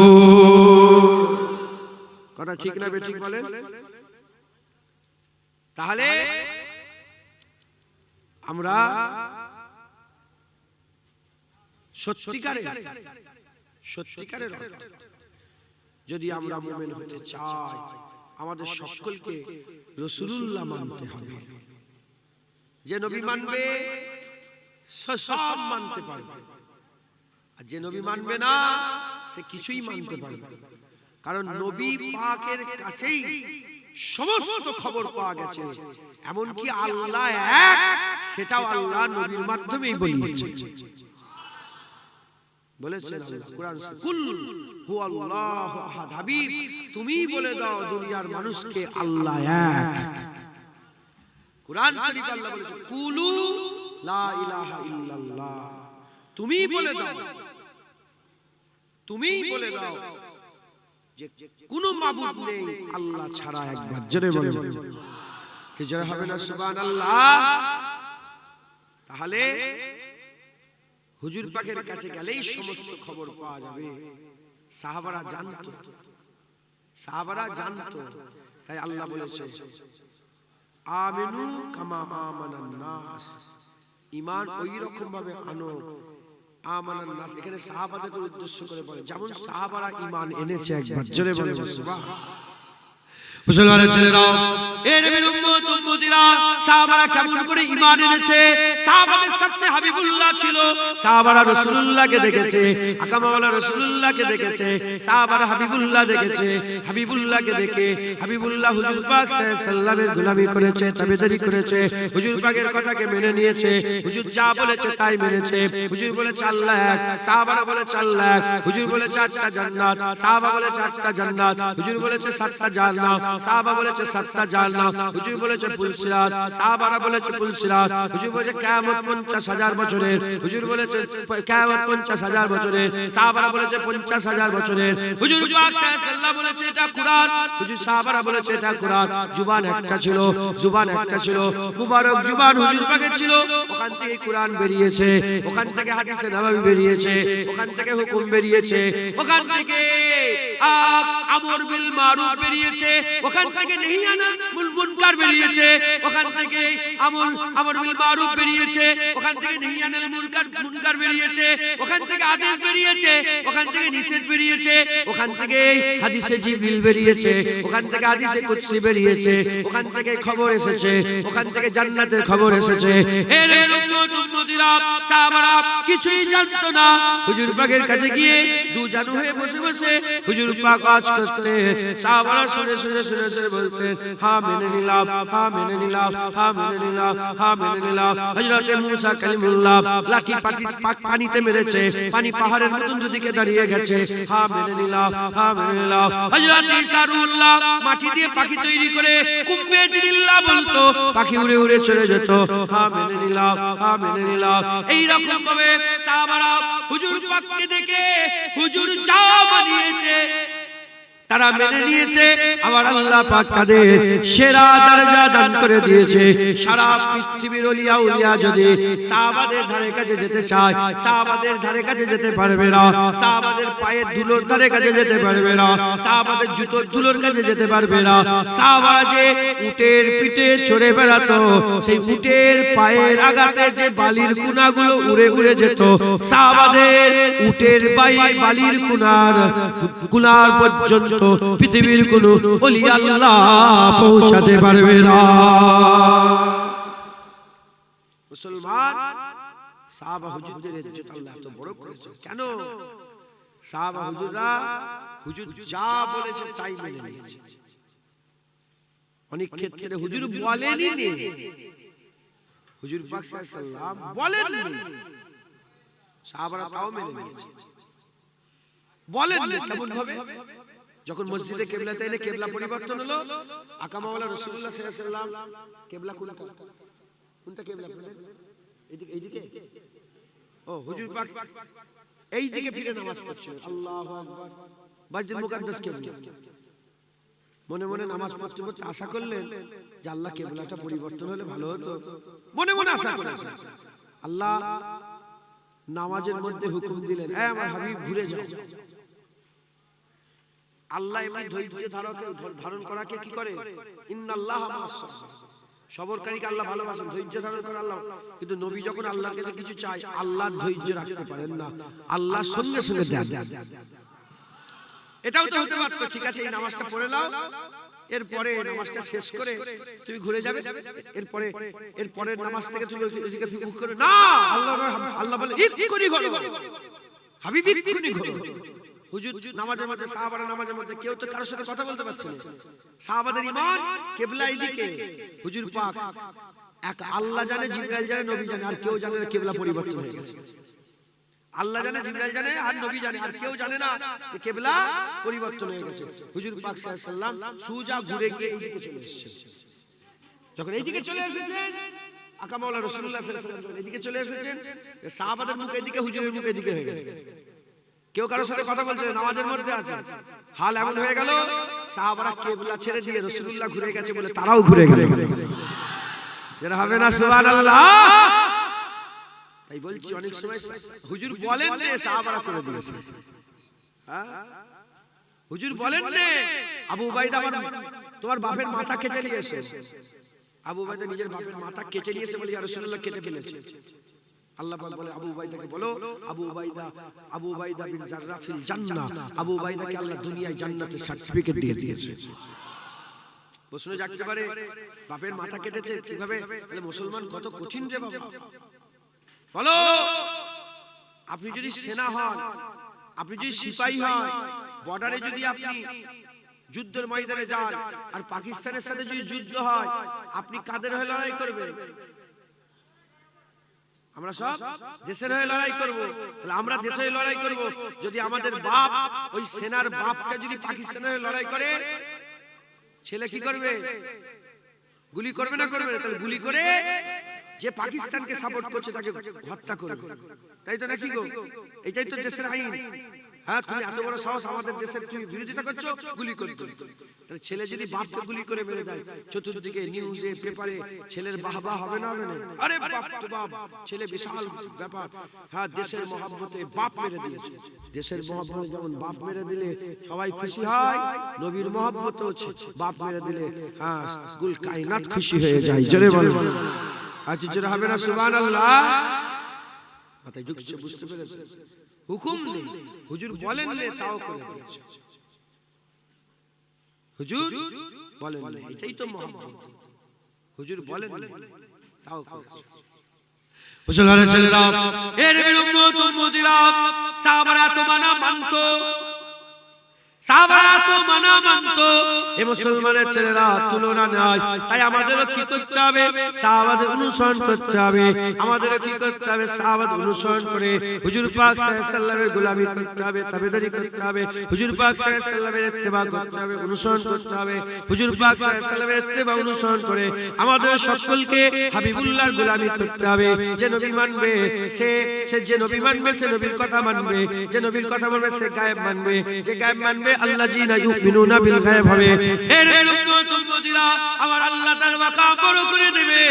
কথা ঠিক না বেঠিক বলেন? তাহলে আমরা সত্যিকারের যদি আমরা মুমিন হতে চাই, আমাদের সকলকে রাসূলুল্লাহ মানতে হবে। যে নবী মানবে সব মানতে পারবে, আর যে নবী মানবে না সে কিছুই মানতে পারবে না। কারণ নবী পাকের কাছেই সমস্ত খবর পাওয়া গেছে, এমনকি আল্লাহ এক সেটাও আল্লাহ নবীর মাধ্যমেই বলিয়েছেন। বলেছেন আল্লাহ কোরআনে, কুল হুয়াল্লাহু আহাদ, হাবিব তুমি বলে দাও দুনিয়ার মানুষকে আল্লাহ এক। কোরআন শরীফ আল্লাহ বলেছেন কুলু লা ইলাহা ইল্লাল্লাহ, তুমি বলে দাও, তুমি বলে দাও যে কোনো মাবুদ নেই আল্লাহ ছাড়া একবার। জোরে বলেন, কি জোরে হবে না সুবহানাল্লাহ? তাহলে হুজুর পাকের কাছে গেলেই সমস্ত খবর পাওয়া যাবে। সাহাবারা জানতো, তাই আল্লাহ বলেছে আমিনু কামা আমানান নাস, ঈমান ওই রকম ভাবে আনো আমানান নাস। এখানে সাহাবাদেরকে উদ্দেশ্য করে বলে, যেমন সাহাবারা ঈমান এনেছে একবার। জোরে বলেন সুবহানাল্লাহ। মুসলমানের ছেলেরা, এ নবীর উম্মত উম্মতিরা, সাহাবারা কেমন করে ঈমান এনেছে? সাহাবাদের সাথে হাবিবুল্লাহ ছিল, সাহাবারা রাসূলুল্লাহকে দেখেছে, আকামাওয়ালা রাসূলুল্লাহকে দেখেছে, সাহাবারা হাবিবুল্লাহ দেখেছে। হাবিবুল্লাহকে দেখে হাবিবুল্লাহ হুজুর পাক সাল্লাল্লাহু আলাইহি ওয়াসাল্লামের গোলামি করেছে, তাবেদারি করেছে, হুজুর পাকের কথাকে মেনে নিয়েছে, হুজুর যা বলেছে তাই মেনেছে। হুজুর বলেছে আল্লাহ এক, সাহাবারা বলেছে আল্লাহ এক। হুজুর বলেছে 8টা জান্নাত, সাহাবা বলেছে 8টা জান্নাত। হুজুর বলেছে 7টা জান্নাত, সাহাবা বলেছে 7টা জান্নাত। হুজুর বলেছে পুলসিরাত, সাহাবারা বলেছে পুলসিরাত। হুজুর বলেছে কিয়ামত 50,000 বছরের, হুজুর বলেছে কিয়ামত 50,000 বছরের, সাহাবারা বলেছে 50,000 বছরের। হুজুর পাক সাল্লাল্লাহু আলাইহি ওয়াসাল্লাম বলেছে এটা কুরআন, হুজুর সাহাবারা বলেছে এটা কুরআন। জুবান একটা ছিল, মুবারক জুবান হুজুর পাকের ছিল, ওখান থেকে কুরআন বেরিয়েছে, ওখান থেকে হাদিসে নববী বেরিয়েছে, ওখান থেকে হুকুম বেরিয়েছে, ওখান থেকে আমর বিল মারুফ বেরিয়েছে, ওখান থেকে নহি আনিল মুনকার বেরিয়েছে, ওখান থেকে আমর বিল মারুফ বেরিয়েছে, ওখান থেকে নহি আনিল মুনকার বেরিয়েছে, ওখান থেকে আদেশ বেরিয়েছে, ওখান থেকে নিষেধ বেরিয়েছে, ওখান থেকে হাদিসে জিবরিল বেরিয়েছে, ওখান থেকে হাদিসে কুদসি বেরিয়েছে, ওখান থেকে খবর এসেছে, ওখান থেকে জান্নাতের খবর এসেছে। এর উম্মত উম্মতিরা, সাহাবারা কিছুই জানতো না। হুজুর পাকের কাছে গিয়ে দুজানু হয়ে বসে বসে হুজুর পাক কাজ করতে, সাহাবারা শুনে বলতেন হ্যাঁ মেনে নিলাম, হ্যাঁ মেনে নিলাম, হ্যাঁ মেনে নিলাম, হ্যাঁ মেনে নিলাম। হযরত মুসা কালিমুল্লাহ লাঠি পানিতে মেরেছে, পানি পাহাড়ের মতন দুদিকে দাঁড়িয়ে গেছে, হ্যাঁ মেনে নিলাম, হ্যাঁ মেনে নিলাম। হযরত ঈসা রুহুল্লাহ মাটি দিয়ে পাখি তৈরি করে কুম্বে জিল্লাহ বলতো, পাখি উড়ে উড়ে চলে যেত, হ্যাঁ মেনে নিলাম, হ্যাঁ মেনে নিলাম। এই রকম ভাবে সাহাবারা হুজুর পাককে দেখে হুজুর যা বানিয়েছে তারা মেনে নিয়েছে। আবার আল্লাহ পাক তাদের সেরা দরজা দান করে দিয়েছে। সারা পৃথিবীর ওলিয়া উলিয়া যদি সাহাবাদের ধারে কাছে যেতে চায়, সাহাবাদের ধারে কাছে যেতে পারবে না, সাহাবাদের পায়ের ধুলোর ধারে কাছে যেতে পারবে না, সাহাবাদের জুতোর ধুলোর কাছে যেতে পারবে না। সাহাবারা যে উটের পিঠে চড়ে বেড়াতো, সেই উটের পায়ের আঘাতে যে বালির কুনাগুলো উড়ে উড়ে যেত, সাহাবাদের উটের বালির কুনার পর্যন্ত পৃথিবীর কোন ওলি আল্লাহ পৌঁছাতে পারবে না। মুসলমান, সাহাবা হুজুরদের ইজ্জত আল্লাহ এত বড় করেছে কেন? সাহাবা হুজুররা হুজুর যা বলেছে তাই মেনে নিয়েছে। অনেক ক্ষেত্রে হুজুর বলেনই নে, হুজুর পাক সাল্লাল্লাহু আলাইহি ওয়াসাল্লাম বলেননি, সাহাবারা তাও মেনে নিয়েছে। বলেননি কেমন ভাবে? যখন মসজিদে কিবলাতে এনে কিবলা পরিবর্তন হলো, আকামাওয়ালা রাসূলুল্লাহ সাল্লাল্লাহু আলাইহি ওয়াসাল্লাম কিবলা কোনটা কিবলা বলেন? এইদিকে ও হুজুর পাক এইদিকে ফিরে নামাজ পড়ছেন, আল্লাহু আকবার, বাইতুল মুকাদ্দাস কিবলা। মনে মনে নামাজ পড়তে পড়তে আশা করলেন যে আল্লাহ কিবলাটা পরিবর্তন হলে ভালো হতো, মনে মনে আশা করেছেন। আল্লাহ নামাজের মধ্যে হুকুম দিলেন, হে আমার হাবিব ঘুরে যাও। আল্লাহ এমনি ধৈর্য ধারণ করাকে কি করে? ইন্নাল্লাহা মা'আস সাবিরিন, সবরকারীকে আল্লাহ ভালোবাসেন, ধৈর্য ধারণ করে আল্লাহ। কিন্তু নবী যখন আল্লাহর কাছে কিছু চায়, আল্লাহর ধৈর্য রাখতে পারেন না, আল্লাহ সঙ্গে সঙ্গে দেন। এটাও তো হতে পারতো, ঠিক আছে এই নামাজটা পড়ে নাও, এরপরে নামাজটা শেষ করে তুমি ঘুরে যাবে, এরপরে নামাজ থেকে তুমি ওইদিকে মুখ করে না, আল্লাহ বলে ইক্ষুনি ঘোরো হাবিব, ইক্ষুনি ঘোরো। হুজুর নামাজের মধ্যে, সাহাবারা নামাজের মধ্যে কেউ তো কারোর সাথে কথা বলতে পারছে না। সাহাবাদের ঈমান কিবলা এদিকে, হুজুর পাক এক আল্লাহ জানে, জিবরাইল জানে, নবী জানে, আর কেউ জানে না কিবলা পরিবর্তন হয়ে গেছে। আল্লাহ জানে, জিবরাইল জানে, আর নবী জানে, আর কেউ জানে না যে কিবলা পরিবর্তন হয়ে গেছে। হুজুর পাক সাল্লাল্লাহু আলাইহি ওয়াসাল্লাম সুজা ঘুরে গিয়ে এইদিকে চলে এসেছেন। যখন এইদিকে চলে এসেছেন, আকা মাওলানা রাসূলুল্লাহ সাল্লাল্লাহু আলাইহি ওয়াসাল্লাম এদিকে চলে এসেছেন, সাহাবাদের মুখ এদিকে, হুজুরের মুখ এদিকে হয়ে গেছে। কেউ কারোর সাথে কথা বলছে, নামাজের মধ্যে আছে। হাল এমন হয়ে গেল, সাহাবারা কিবলা ছেড়ে দিয়ে রাসূলুল্লাহ ঘুরে গেছে বলে তারাও ঘুরে গেল। যারা হবে না সুবহানাল্লাহ। তাই বলছি অনেক সময় হুজুর বলেন না, সাহাবারা করে দিয়েছে। হ্যাঁ, হুজুর বলেন না আবু উবাইদা তোমার বাপের মাথা কেটে নিয়েছে। আবু উবাইদা নিজের বাপের মাথা কেটে নিয়েছে বলে ইয়া রাসূলুল্লাহ কেটে ফেলেছে। আল্লাহ পাক বলে আবু উবাইদাকে বলো, আবু উবাইদা বিন জাররা ফিল জান্নাহ। আবু উবাইদাকে আল্লাহ দুনিয়ায় জান্নাতের সার্টিফিকেট দিয়ে দিয়েছে। প্রশ্ন জাগতে পারে, বাপের মাথা কেটেছে কিভাবে? তাহলে মুসলমান কত কঠিন রে বাবা। বলো, আপনি যদি সেনা হন, আপনি যদি সিপাহী হন, বর্ডারে যদি আপনি যুদ্ধের ময়দানে যান, আর পাকিস্তানের সাথে যদি যুদ্ধ হয়, আপনি কাদের হয়ে লড়াই করবেন? আমরা সব দেশের হয়ে লড়াই করব। তাহলে আমরা দেশের হয়ে লড়াই করব। যদি আমাদের বাপ, ওই সেনার বাপটা যদি পাকিস্তানের হয়ে লড়াই করে, ছেলে কি করবে? গুলি করবে না করবে না? তাহলে গুলি করে যে পাকিস্তানকে সাপোর্ট করছে তাকে হত্যা করবে, তাই তো নাকি গো? এটাই তো দেশের আইন। হ্যাঁ, তুমি এত বড় সাহস, আমাদের দেশের তুমি বিরোধিতা করছো, গুলি করতে। তাহলে ছেলে যদি বাপকে গুলি করে মেরে দেয়, চতুর্দিকে নিউজে পেপারে ছেলের বাহবা হবে না হবে না? আরে বাপ তো বাপ, ছেলে বিশাল ব্যাপার। হ্যাঁ, দেশের মহব্বতে বাপ মেরে দিয়েছে। দেশের মহব্বতে যেমন বাপ মেরে দিলে সবাই খুশি হয়, নবীর মহব্বতে বাপ মেরে দিলে হ্যাঁ কুল কায়নাত খুশি হয়ে যায়। জোরে বলো, আজ জোরে হবে না সুবহানাল্লাহ। মাথায় ঢুকছে, বুঝতে পেরেছেন? হুকুম নেই, হুজুর বলেন নে তাও করে দিয়েছে। হুজুর বলেন নে, এটাই তো মহব্বত। হুজুর বলেন নে তাও করেছে। মুসলমানের ছেলেরা, এর উম্মত উম্মতিরা, সাহাবারা তো মানা মানতো, সাহাবারা তো মানা মানতো। এই মুসলমানের ছেলেরা তুলনা নয়। তাই আমাদেরও কি করতে হবে? সাহাবাদের অনুসরণ করতে হবে। আমাদেরও কি করতে হবে? সাহাবাদের অনুসরণ করে হুজুর পাক সাল্লাল্লাহু আলাইহি ওয়াসাল্লামের গোলামি করতে হবে, তাবেদারি করতে হবে। হুজুর পাক সাল্লাল্লাহু আলাইহি ওয়াসাল্লামের ইত্তেবা করতে হবে, অনুসরণ করতে হবে। হুজুর পাক সাল্লাল্লাহু আলাইহি ওয়াসাল্লামের ইত্তেবা অনুসরণ করে আমাদের সকলকে হাবিবুল্লাহর গোলামি করতে হবে। যে নবী মানবে সে যে নবী মানবে সে নবীর কথা মানবে, যে নবীর কথা মানবে সে গায়েব মানবে, যে গায়েব মানবে আল্লাযীনা ইউমিনুনা বিল গায়ব হবে। এর উম্মত উম্মতিরা, আমার আল্লাহ তার মাকাম বড় করে দেবে,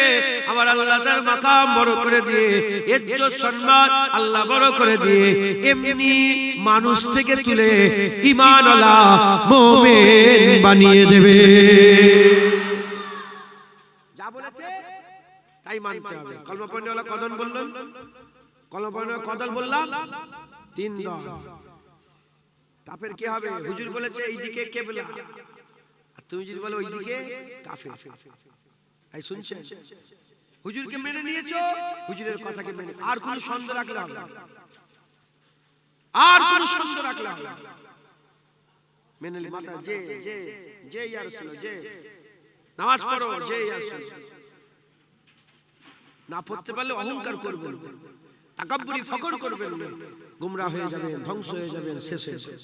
আমার আল্লাহ তার মাকাম বড় করে দিয়ে ইজ্জত সম্মান আল্লাহ বড় করে দিয়ে এমনি মানুষ থেকে তুলে ঈমানওয়ালা মুমিন বানিয়ে দেবে। যা বলেছে তাই মানতে হবে। কলমা পড়নেওয়ালা কদন বললাম, কলমা পড়নেওয়ালা কদল বললাম, তিন দল। কাফের কি হবে? হুজুর বলেছে এইদিকে কিবলা, আর তুমি যদি বলো ওইদিকে, কাফের। এই শুনছেন? হুজুরকে মেনে নিয়েছো, হুজুরের কথাকে মেনে, আর কোনো সন্দেহ রাখলে হবে না, আর কোনো সন্দেহ রাখলে হবে না। মেনে নি মাতা, যে যে যে ইয়া রাসূল, যে নামাজ পড়ো, যে ইয়া রাসূল। না পড়তে পারলে অহংকার করবেন, তাকাব্বুরি ফখর করবেন না, গোমরাহ হয়ে যাবেন, ধ্বংস হয়ে যাবেন, শেষ হয়ে যাবেন।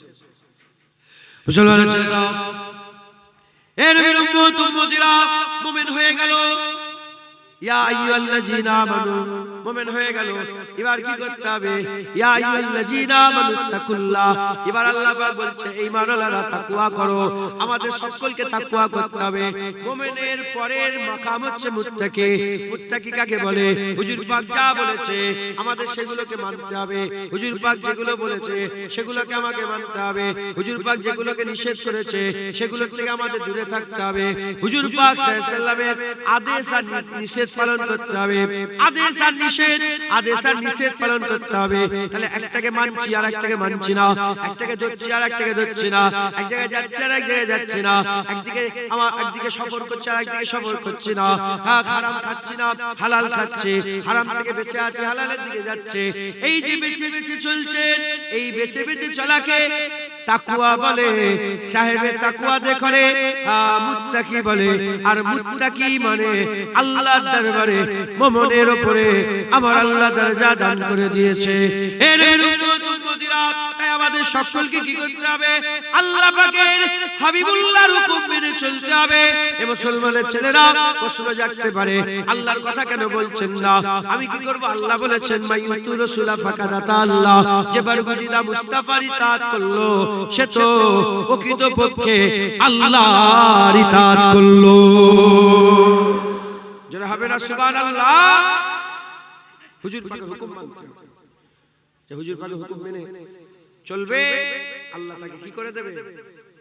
মুসলমানের ছেলেরা, এর উম্মত উম্মতিরা মুমিন হয়ে গেল। ইয়া আইয়ুহাল্লাযীনা আমানু মুমিন হয়ে গেল। এবার কি করতে হবে? ইয়া আইয়ুহাল্লাযীনা আমানুত্তাকুল্লাহ, এবার আল্লাহ পাক বলছে এই ঈমানওয়ালারা তাকওয়া করো। আমাদের সকলকে তাকওয়া করতে হবে। মুমিনের পরের মাকাম হচ্ছে মুত্তাকি। মুত্তাকি কাকে বলে? হুজুর পাক যা বলেছে আমাদের সেগুলোকে মানতে হবে। হুজুর পাক যেগুলো বলেছে সেগুলোকে আমাকে মানতে হবে। হুজুর পাক যেগুলোকে নিষেধ করেছে সেগুলো থেকে আমাদের দূরে থাকতে হবে। হুজুর পাক সাল্লাল্লাহু আলাইহি ওয়াসাল্লামের আদেশ আর নিষেধ পালন করতে হবে। আদেশ আর নিষেধ পালন করতে হবে। তাহলে একটাকে মানছি আর একটাকে মানছি না, একটাকে ধরছি আর একটাকে ধরছি না, এক জায়গায় যাচ্ছি আর এক জায়গায় যাচ্ছি না, একদিকে সফর করছি আর একদিকে সফর করছি না, হারাম খাচ্ছি না হালাল খাচ্ছে, হারাম থেকে বেঁচে আছে হালালের দিকে যাচ্ছে। এই যে বেঁচে বেঁচে চলছেন, এই বেঁচে বেঁচে চলাকে তাকওয়া বলে। সাহেবে তাকওয়া দেখরে মুত্তাকি বলে। আর মুত্তাকি মানে আল্লাহর দরবারে মুমিনের উপরে আমার আল্লাহ দরজা দান করে দিয়েছে। এর উম্মতিরা, তাই আমাদের সকলকে কি করতে হবে? আল্লাহ পাকের হাবিবুল্লাহর হুকুম মেনে চলতে হবে। এ মুসলমানের ছেলেরা প্রশ্ন জাগতে পারে, আল্লাহর কথা কেন বলছেন না? আমি কি করব? আল্লাহ বলেছেন মাইয়ুতু রাসূলা ফাকাদাতা আল্লাহ, যে বারগুজিদা মুস্তাফার ইতাআত করলো সে তো প্রকৃতপক্ষে আল্লাহর ইতাআত করলো। যারা হবে না সুবহানাল্লাহ। হুজুর পাকের হুকুম মানতে হবে। যে হুজুর পাকের হুকুম মেনে চলবে, আল্লাহ তাকে কি করে দেবে?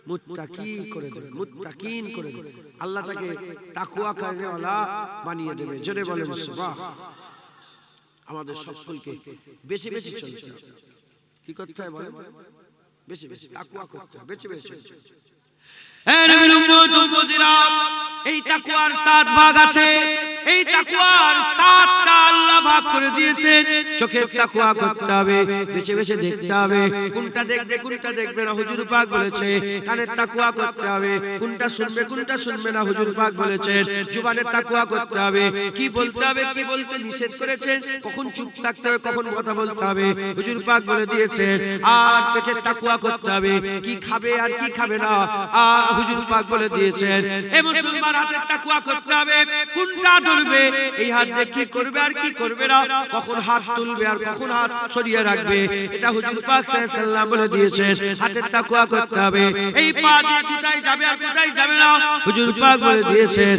মুত্তাকি করে দেবে, মুত্তাকিন করে দেবে। আল্লাহ তাকে তাকওয়া করেওয়ালা বানিয়ে দেবে। জোরে বলেন সুবহান। আমাদের সকলকে বেশি বেশি চলতে হবে। কি করতে হবে বলেন? বেশি বেশি তাকওয়া করতে হবে, বেশি বেশি চলতে হবে। এই তাকওয়ার 7 ভাগ আছে। এই তাকওয়ার 7টা আল্লাহ ভাগ করে দিয়েছে। চোখের তাকওয়া করতে হবে, বেশি বেশি দেখতে হবে। কোনটা দেখবে কোনটা দেখবে না হুজুর পাক বলেছে। কানের তাকওয়া করতে হবে, কোনটা শুনবে কোনটা শুনবে না হুজুর পাক বলেছেন। জবানের তাকওয়া করতে হবে, কি বলতে হবে কি বলতে নিষেধ করেছেন, কখন চুপ থাকতে হবে কখন কথা বলতে হবে হুজুর পাক বলে দিয়েছেন। আর পেটের তাকওয়া করতে হবে, কি খাবে আর কি খাবে না হুজুর পাক বলে দিয়েছেন। এই মুসলমান হাতের তাকওয়া করতে হবে, কোনটা ধরবে, এই হাত দিয়ে কি করবে আর কি করবে না, কখন হাত তুলবে আর কখন হাত সরিয়ে রাখবে, এটা হুজুর পাক সাল্লাল্লাহু আলাইহি ওয়াসাল্লাম বলে দিয়েছেন। হাতের তাকওয়া করতে হবে। এই পা দিয়ে কোথায় যাবে আর কোথায় যাবে না হুজুর পাক বলে দিয়েছেন।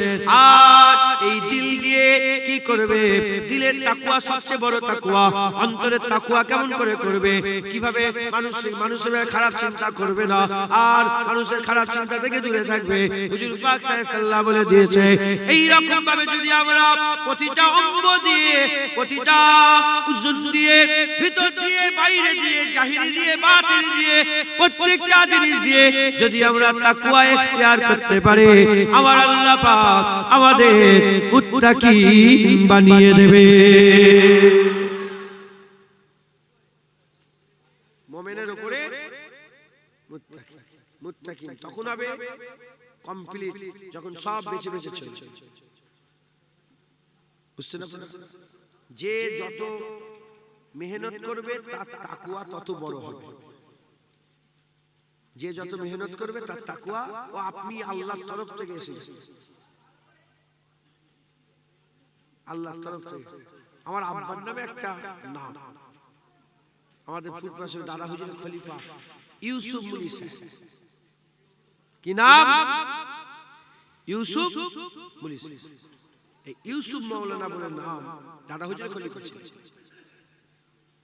আর এই দিল দিয়ে কি করবে, দিলের তাকওয়া সবচেয়ে বড় তাকওয়া। অন্তরের তাকওয়া কেমন করে করবে, কিভাবে মানুষের খারাপ চিন্তা করবে না আর মানুষের খারাপ চিন্তা থেকে দূরে থাকবে হুজুর পাক সাল্লাল্লাহু আলাইহি ওয়াসাল্লাম বলে দিয়েছে। এই রকম ভাবে যদি আমরা প্রতিটা অঙ্গ দিয়ে, প্রতিটা উজুন দিয়ে, ভিতর দিয়ে, বাইরে দিয়ে, জাহিরি দিয়ে, বাতিনি দিয়ে, প্রত্যেকটা জিনিস দিয়ে যদি আমরা তাকওয়া ইখতিয়ার করতে পারি, আমার আল্লাহ পাক আমাদের মুত্তাকি বানিয়ে দেবে। মুমিনের উপরে মুত্তাকি, মুত্তাকি তখন হবে কমপ্লিট যখন সব বেঁচে বেঁচে চলছে। বুঝছেন আপনারা? যে যত মেহনত করবে তার তাকওয়া তত বড় হবে। যে যত মেহনত করবে তার তাকওয়া ও আপনি আল্লাহর তরফ থেকে এসেছে, আল্লাহর তরফ থেকে। আমার আব্বার নামে একটা নাম, আমাদের ফুটপাশে দাদা হুজুরের খলিফা ইউসুফ মুলিসা। কি নাম? ইউসুফ মুলিসা। এই ইউসুফ মাওলানা বলে নাম দাদা হুজুরের খলিফা ছিলেন।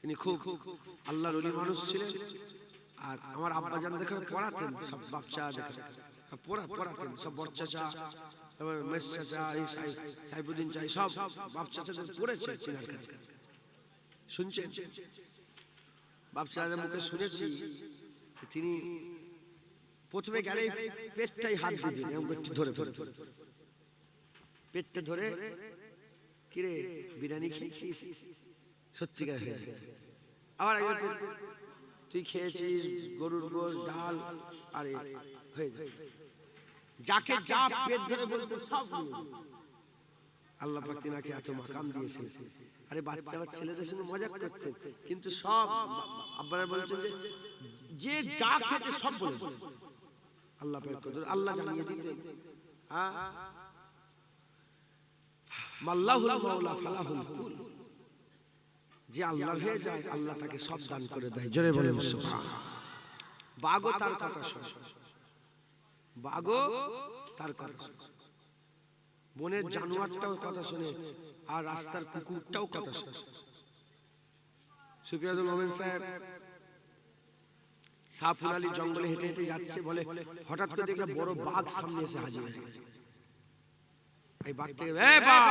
তিনি খুব আল্লাহর ওলি মানুষ ছিলেন। আর আমার আব্বা জান দেখে পড়াতেন, সব বাচ্চা দেখে পড়াতেন, সব বড় চাচা, মেস চাচা, এই সাইফুদ্দিন চাই, সব বাপ চাচাদের পড়েছে চিনার কাছে। শুনছেন? বাপ চাচাদের মুখে শুনেছি তিনি প্রথমে গেলে পেটটাই হাত দিয়ে দিন, একটু ধরে পেটটা ধরে, কিরে বিরিয়ানি খেয়েছিস? সত্যিকার হয়ে যায়। আবার তুই খেয়েছিস গরুর গোশত, ডাল, আরে হয়ে যায়। যাকে যা পেট ধরে বলতো সব আল্লাহ পাক তিনাকে এত মাকাম দিয়েছেন। আরে বাচ্চা ছেলেদের সঙ্গে মজা করতেন, কিন্তু সব আব্বারা বলছেন যে যা খেতে সব বলে আল্লাহ পাক আল্লাহ জানিয়ে দিতেন। হ্যাঁ, মাল্লাহুল মাওলা ফালাহুল কুল, যে আল্লাহ হয়ে যায় আল্লাহ তাকে সব দান করে দেয়। জোরে বলেন সুবহানাল্লাহ। বাঘও তার কথা শোনে, বাঘও তার কথা শোনে, বনের জানোয়ারটাও কথা শোনে, আর রাস্তার কুকুরটাও কথা শোনে। সুফিয়ানুল মোমেন সাহেব সাফুল আলী জঙ্গলে হেঁটে হেঁটে যাচ্ছে, বলে হঠাৎ করে দেখলাম বড় বাঘ সামনে এসে হাজির হয়ে গেছে। এই বাঘটাকে, এই বাঘ,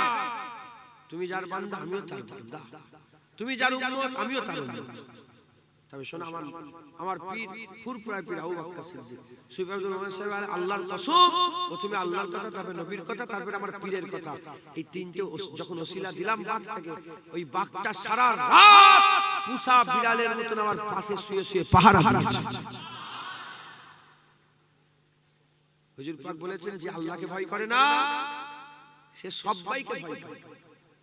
তুমি যার বান্দা আমিও তার বান্দা, তুমি যার উম্মত আমিও তার উম্মত। তবে শোনো, আমার পীর ফুরফুরা পীর আবু বকর সিদ্দিক সুফিয়ানুল মোমেন সাহেব আল্লাহর কসম, প্রথমে আল্লাহর কথা, তারপরে নবীর কথা, তারপরে আমার পীরের কথা, এই তিনটে যখন ওসিলা দিলাম বাঘটাকে, ওই বাঘটা সারা রাত পুষা বিড়ালের মতন আমার পাশে শুয়ে শুয়ে পাহারা দিয়েছে। হুজুর পাক বলেছেন, যে আল্লাহকে ভয় করে না সে সবাইকে ভয় করে,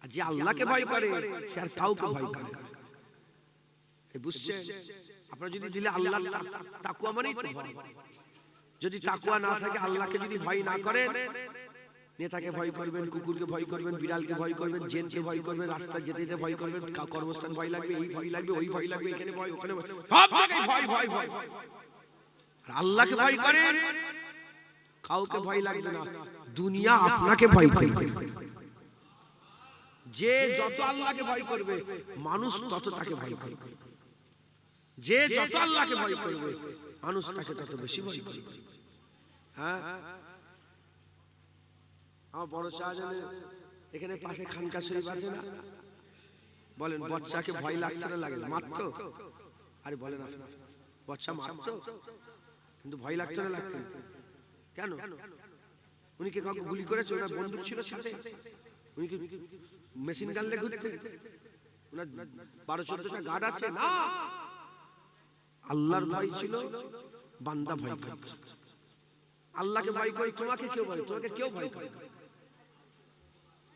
আর যে আল্লাহকে ভয় করে সে আর কাউকে ভয় করে না। বুঝছেন? আপনারা যদি দিলে আল্লাহর তাকওয়া মানেই তো ভয়। যদি তাকওয়া না থাকে, আল্লাহকে যদি ভয় না করেন, নেতাকে ভয় করবেন, কুকুরকে ভয় করবেন, বিড়ালকে ভয় করবেন, জেনকে ভয় করবেন, রাস্তা যেতে যেতে ভয় করবেন, কর্মস্থান ভয় লাগবে, এই ভয় লাগবে, ওই ভয় লাগবে, এখানে ভয়, ওখানে ভয়, সব জায়গায় ভয় ভয় ভয়। আর আল্লাহকে ভয় করেন, কাউকে ভয় লাগবে না, দুনিয়া আপনাকে ভয় করবে। যে যত আল্লাহকে ভয় করবে মানুষ তত তাকে ভয় করবে, যে যত আল্লাহকে ভয় করবে মানুষ তাকে তত বেশি ভয় করবে। হ্যাঁ, আমার বড় শাহজাহানে এখানে পাশে খানকা শরীফ আছে না, বলেন বাচ্চাকে ভয় লাগছে না লাগে? মারতো? আরে বলেন, বাচ্চা মারতো কিন্তু ভয় লাগছে না লাগছে কেন? উনি কি কাউকে গুলি করেছে? ওনার বন্দুক ছিল সাথে? উনি কি মেশিন গান নিয়ে ঘুরতেন? ওনার 12-14টা গার্ড আছে না? আল্লাহর ভয় ছিল, বান্দা ভয় করছে। আল্লাহকে ভয় করে, তোমাকে কেউ ভয়, তোমাকে কেউ ভয় করে?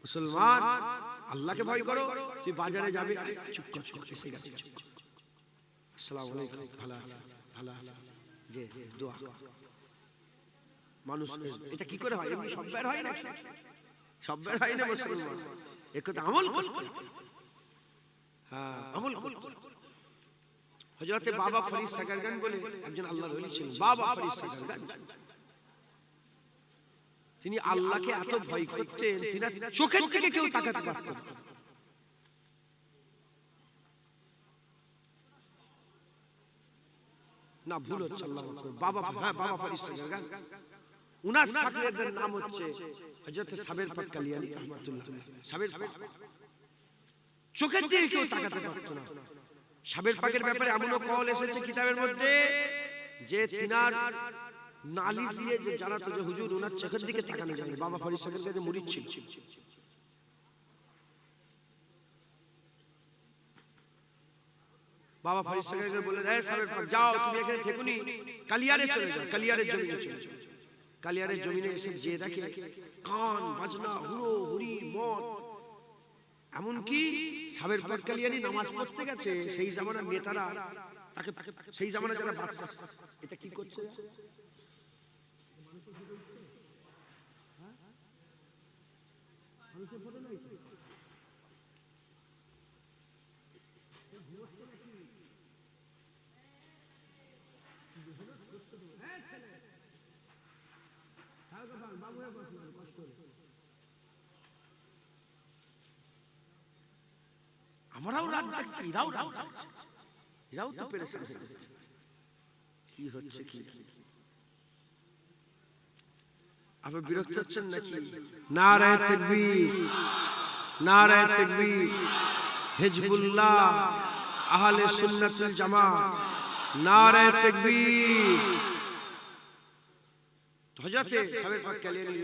মুসলমান, আল্লাহকে ভয় করো। তুই বাজারে যাবে, চুপ কর, এসে গেছে, আসসালামু আলাইকুম, ভালো আছে, ভালো আছে, জি জি, দোয়া কর। মানুষ এটা কি করে হয়? এমনি সব বের হয় না, সব বের হয় না মুসলমান, একথা আমল করতে। হ্যাঁ, আমল করতে। হযরতে বাবা ফরিদ সাগরগঞ্জ বলে একজন আল্লাহর ওলি ছিলেন, বাবা ফরিদ সাগরগঞ্জ। তিনি আল্লাহকে এত ভয় করতেন, তিনি চোখের থেকে কেউ তাকাতে পারতেন না। ভুল হচ্ছে, আল্লাহ বাবা, হ্যাঁ বাবা ফরিদ সাগরগঞ্জ। উনার শাগিরদের নাম হচ্ছে হযরত সাবের পাক কালিয়ানী রাহমাতুল্লাহ। সাবের পাক চোখের দিকে কেউ তাকাতে পারতো না। সাবের পাকের ব্যাপারে এমনও কল এসেছে কিতাবের মধ্যে যে তিনার নালিশ দিয়ে যে জানাতো যে হুজুর উনার চোখের দিকে তাকানো যায় না। বাবা ফরিদ সাগরের কাছে মুরিদ ছিল। বাবা ফরিদ সাগরকে বললেন, এই সাবের পাক যাও, তুমি এখানে থেকুনি, কালিয়ারে চলে যাও, কালিয়ারের জমিনে চলে যাও। কালিয়ারের জমিনে এসে যে দেখে গান বাজনা, হুড়ো হুড়ি, মদ, এমনকি সাবের পাক কালিয়ানি নামাজ পড়তে গেছে, সেই জামানার নেতারা তাকে, সেই জামানার যারা বাদশা, এটা কি করছে? আমরাও রাত জাগছি, এরাও রাত জাগছে, এরাও তো পেরেশান হয়ে যাচ্ছে। কি হচ্ছে কি? আপনি বিরক্ত হচ্ছেন নাকি? নারায়ে তাকবীর, নারায়ে তাকবীর, হিজবুল্লাহ, আহলে সুন্নাতুল জামাত, নারায়ে তাকবীর। হযরতে সাবের পাক কালিয়ানী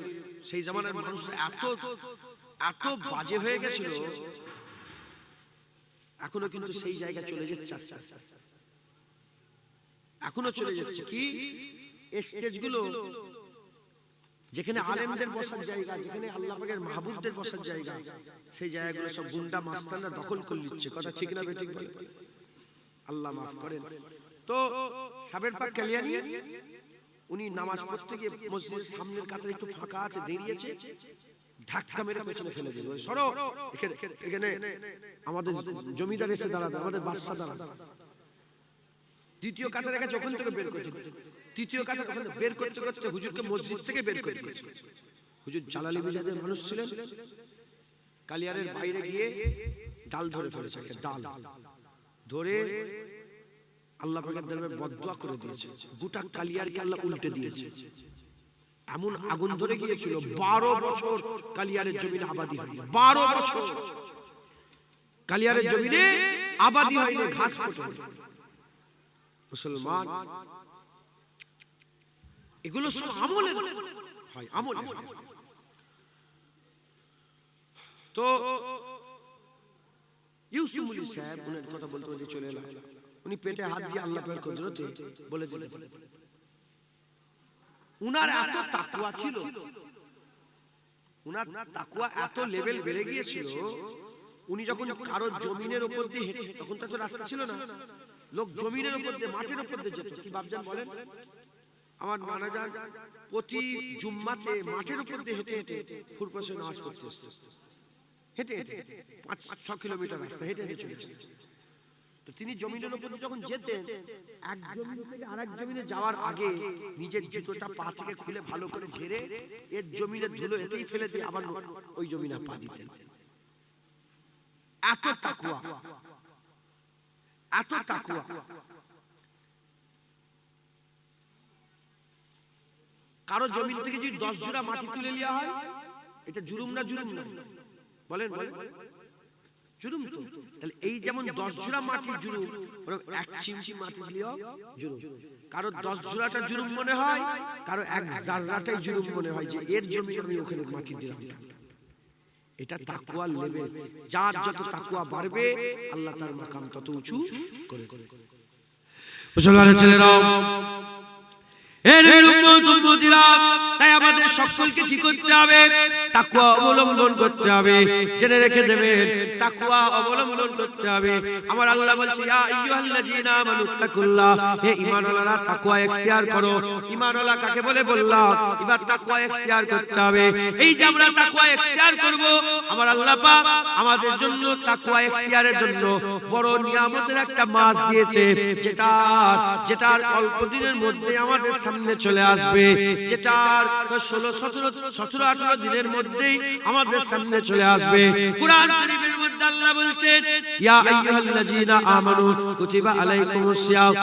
সেই জামানার মানুষ এত এত বাজে হয়ে গেছিল, এখনো কিন্তু সেই জায়গা চলে যাচ্ছে আস্তে আস্তে, এখনো চলে যাচ্ছে। কি স্টেজগুলো যেখানে আলেমদের বসার জায়গা, যেখানে আল্লাহ পাকের মাহবুবদের বসার জায়গা, সেই জায়গাগুলো সব গুন্ডা মাস্তানরা দখল করে নিচ্ছে। কথা ঠিক না বেঠিক বলে? আল্লাহ মাফ করেন। তো সাবের পাক কালিয়ানী উনি নামাজ পড়তে গিয়ে মসজিদের সামনের কাতারে একটু ফাঁকা আছে, দাঁড়িয়েছে, ধাক্কা মেরে পেছনে ফেলে দিয়ে বলে সরো, এখানে আমাদের জমিদার এসে দাঁড়াবে, আমাদের বাদশা দাঁড়াবে। দ্বিতীয় কাতারের কাছে ওখান থেকে বের করছে, তৃতীয় কাতার ওখানে বের করতে করতে হুজুরকে মসজিদ থেকে বের করে দিয়েছে। হুজুর জালালি মিজাজের মানুষ ছিলেন, কালিয়ারের বাইরে গিয়ে ডাল ধরে ফেলেছে, একটা ডাল ধরে আল্লাহ পাকের দরবারে বদদুয়া করে দিয়েছে, গোটা কালিয়ারকে আল্লাহ উল্টে দিয়েছে। এমন আগুন ধরে গিয়েছিল 12 বছর কালিয়ারের জমিনে আবাদি হয়নি, 12 বছর কালিয়ারের জমিনে আবাদি হয়নি, ঘাস ফোটেনি। মুসলমান, এগুলো সব আমলে হয়, আমলে। তো ইউসুফ আলী সাহেব উনার কথা বলতে বলতে চলে এলেন, উনি পেটে হাত দিয়ে আল্লাহ পাকের কুদরতে বলে দিলেন। উনার এত তাকওয়া ছিল, উনার তাকওয়া এত লেভেল বেড়ে গিয়েছিল, উনি যখন কারো জমিনের উপর দিয়ে হেঁটে, তখন তো রাস্তা ছিল না, লোক জমিনের উপর দিয়ে, মাটির উপর দিয়ে যেত। কি বাপজান বলেন? আমার নানা যান প্রতি জুম্মাতে মাঠের উপর দিয়ে হেঁটে হেঁটে ফুরপাশে নামাজ পড়তে আসতো, হেঁটে হেঁটে 5-6 কিলোমিটার রাস্তা হেঁটে হেঁটে চলে আসতো। তো তিনি জমিনের উপর যখন যেতেন, এক জমিন থেকে আরেক জমিনে যাওয়ার আগে নিজের জুতোটা পা থেকে খুলে ভালো করে ঝেড়ে এর জমিনের ধুলো এতেই ফেলে দিয়ে আবার ওই জমিনে পা দিতেন। এত তাকওয়া, এত তাকওয়া। কারো জমিন থেকে যদি 10 জোড়া মাটি তুলে নেওয়া হয়, এটা জুলুম না? জুলুম না? বলেন বলেন, জুলুম তো। তাহলে এই যেমন 10 জোড়া মাটি জুলুম, এক চিমটি মাটি দিলেও জুলুম। কারো 10 জোড়াটা জুলুম মনে হয়, কারো এক জাররাটাই জুলুম মনে হয়, যে এর জমি আমি ওখানে মাটি দিলাম। এটা তাকওয়ার লেভেল। যার যত তাকওয়া বাড়বে, আল্লাহ তার মাকাম তত উঁচু করে করে। মুসলমানের ছেলেরা, তাই আমাদের সকলকে কি করতে হবে? তাকওয়া অবলম্বন করতে হবে। জেনে রেখে দেবেন, তাকওয়া অবলম্বন করতে হবে। আমার আল্লাহ বলছে, ইয়া আইয়ুহাল্লাযীনা আমানুত্তাকুল্লাহ, হে ঈমানওয়ালারা তাকওয়া ইখতিয়ার করো। ঈমানওয়ালা কাকে বলে বললাম? এবার তাকওয়া ইখতিয়ার করতে হবে। এই যে আমরা তাকওয়া ইখতিয়ার করব, আমার আল্লাহ পাক আমাদের জন্য তাকওয়া ইখতিয়ারের জন্য বড় নিয়ামতের একটা মাস দিয়েছে, যেটার অল্প দিনের মধ্যে আমাদের সামনে চলে আসবে, যেটার 16-17-18 দিনের মধ্যেই আমাদের সামনে চলে আসবে। কুরআন শরীফের মধ্যে আল্লাহ বলছেন, ইয়া আইয়ুহাল্লাযীনা আমানু কুতিবা আলাইকুমুস সিয়াম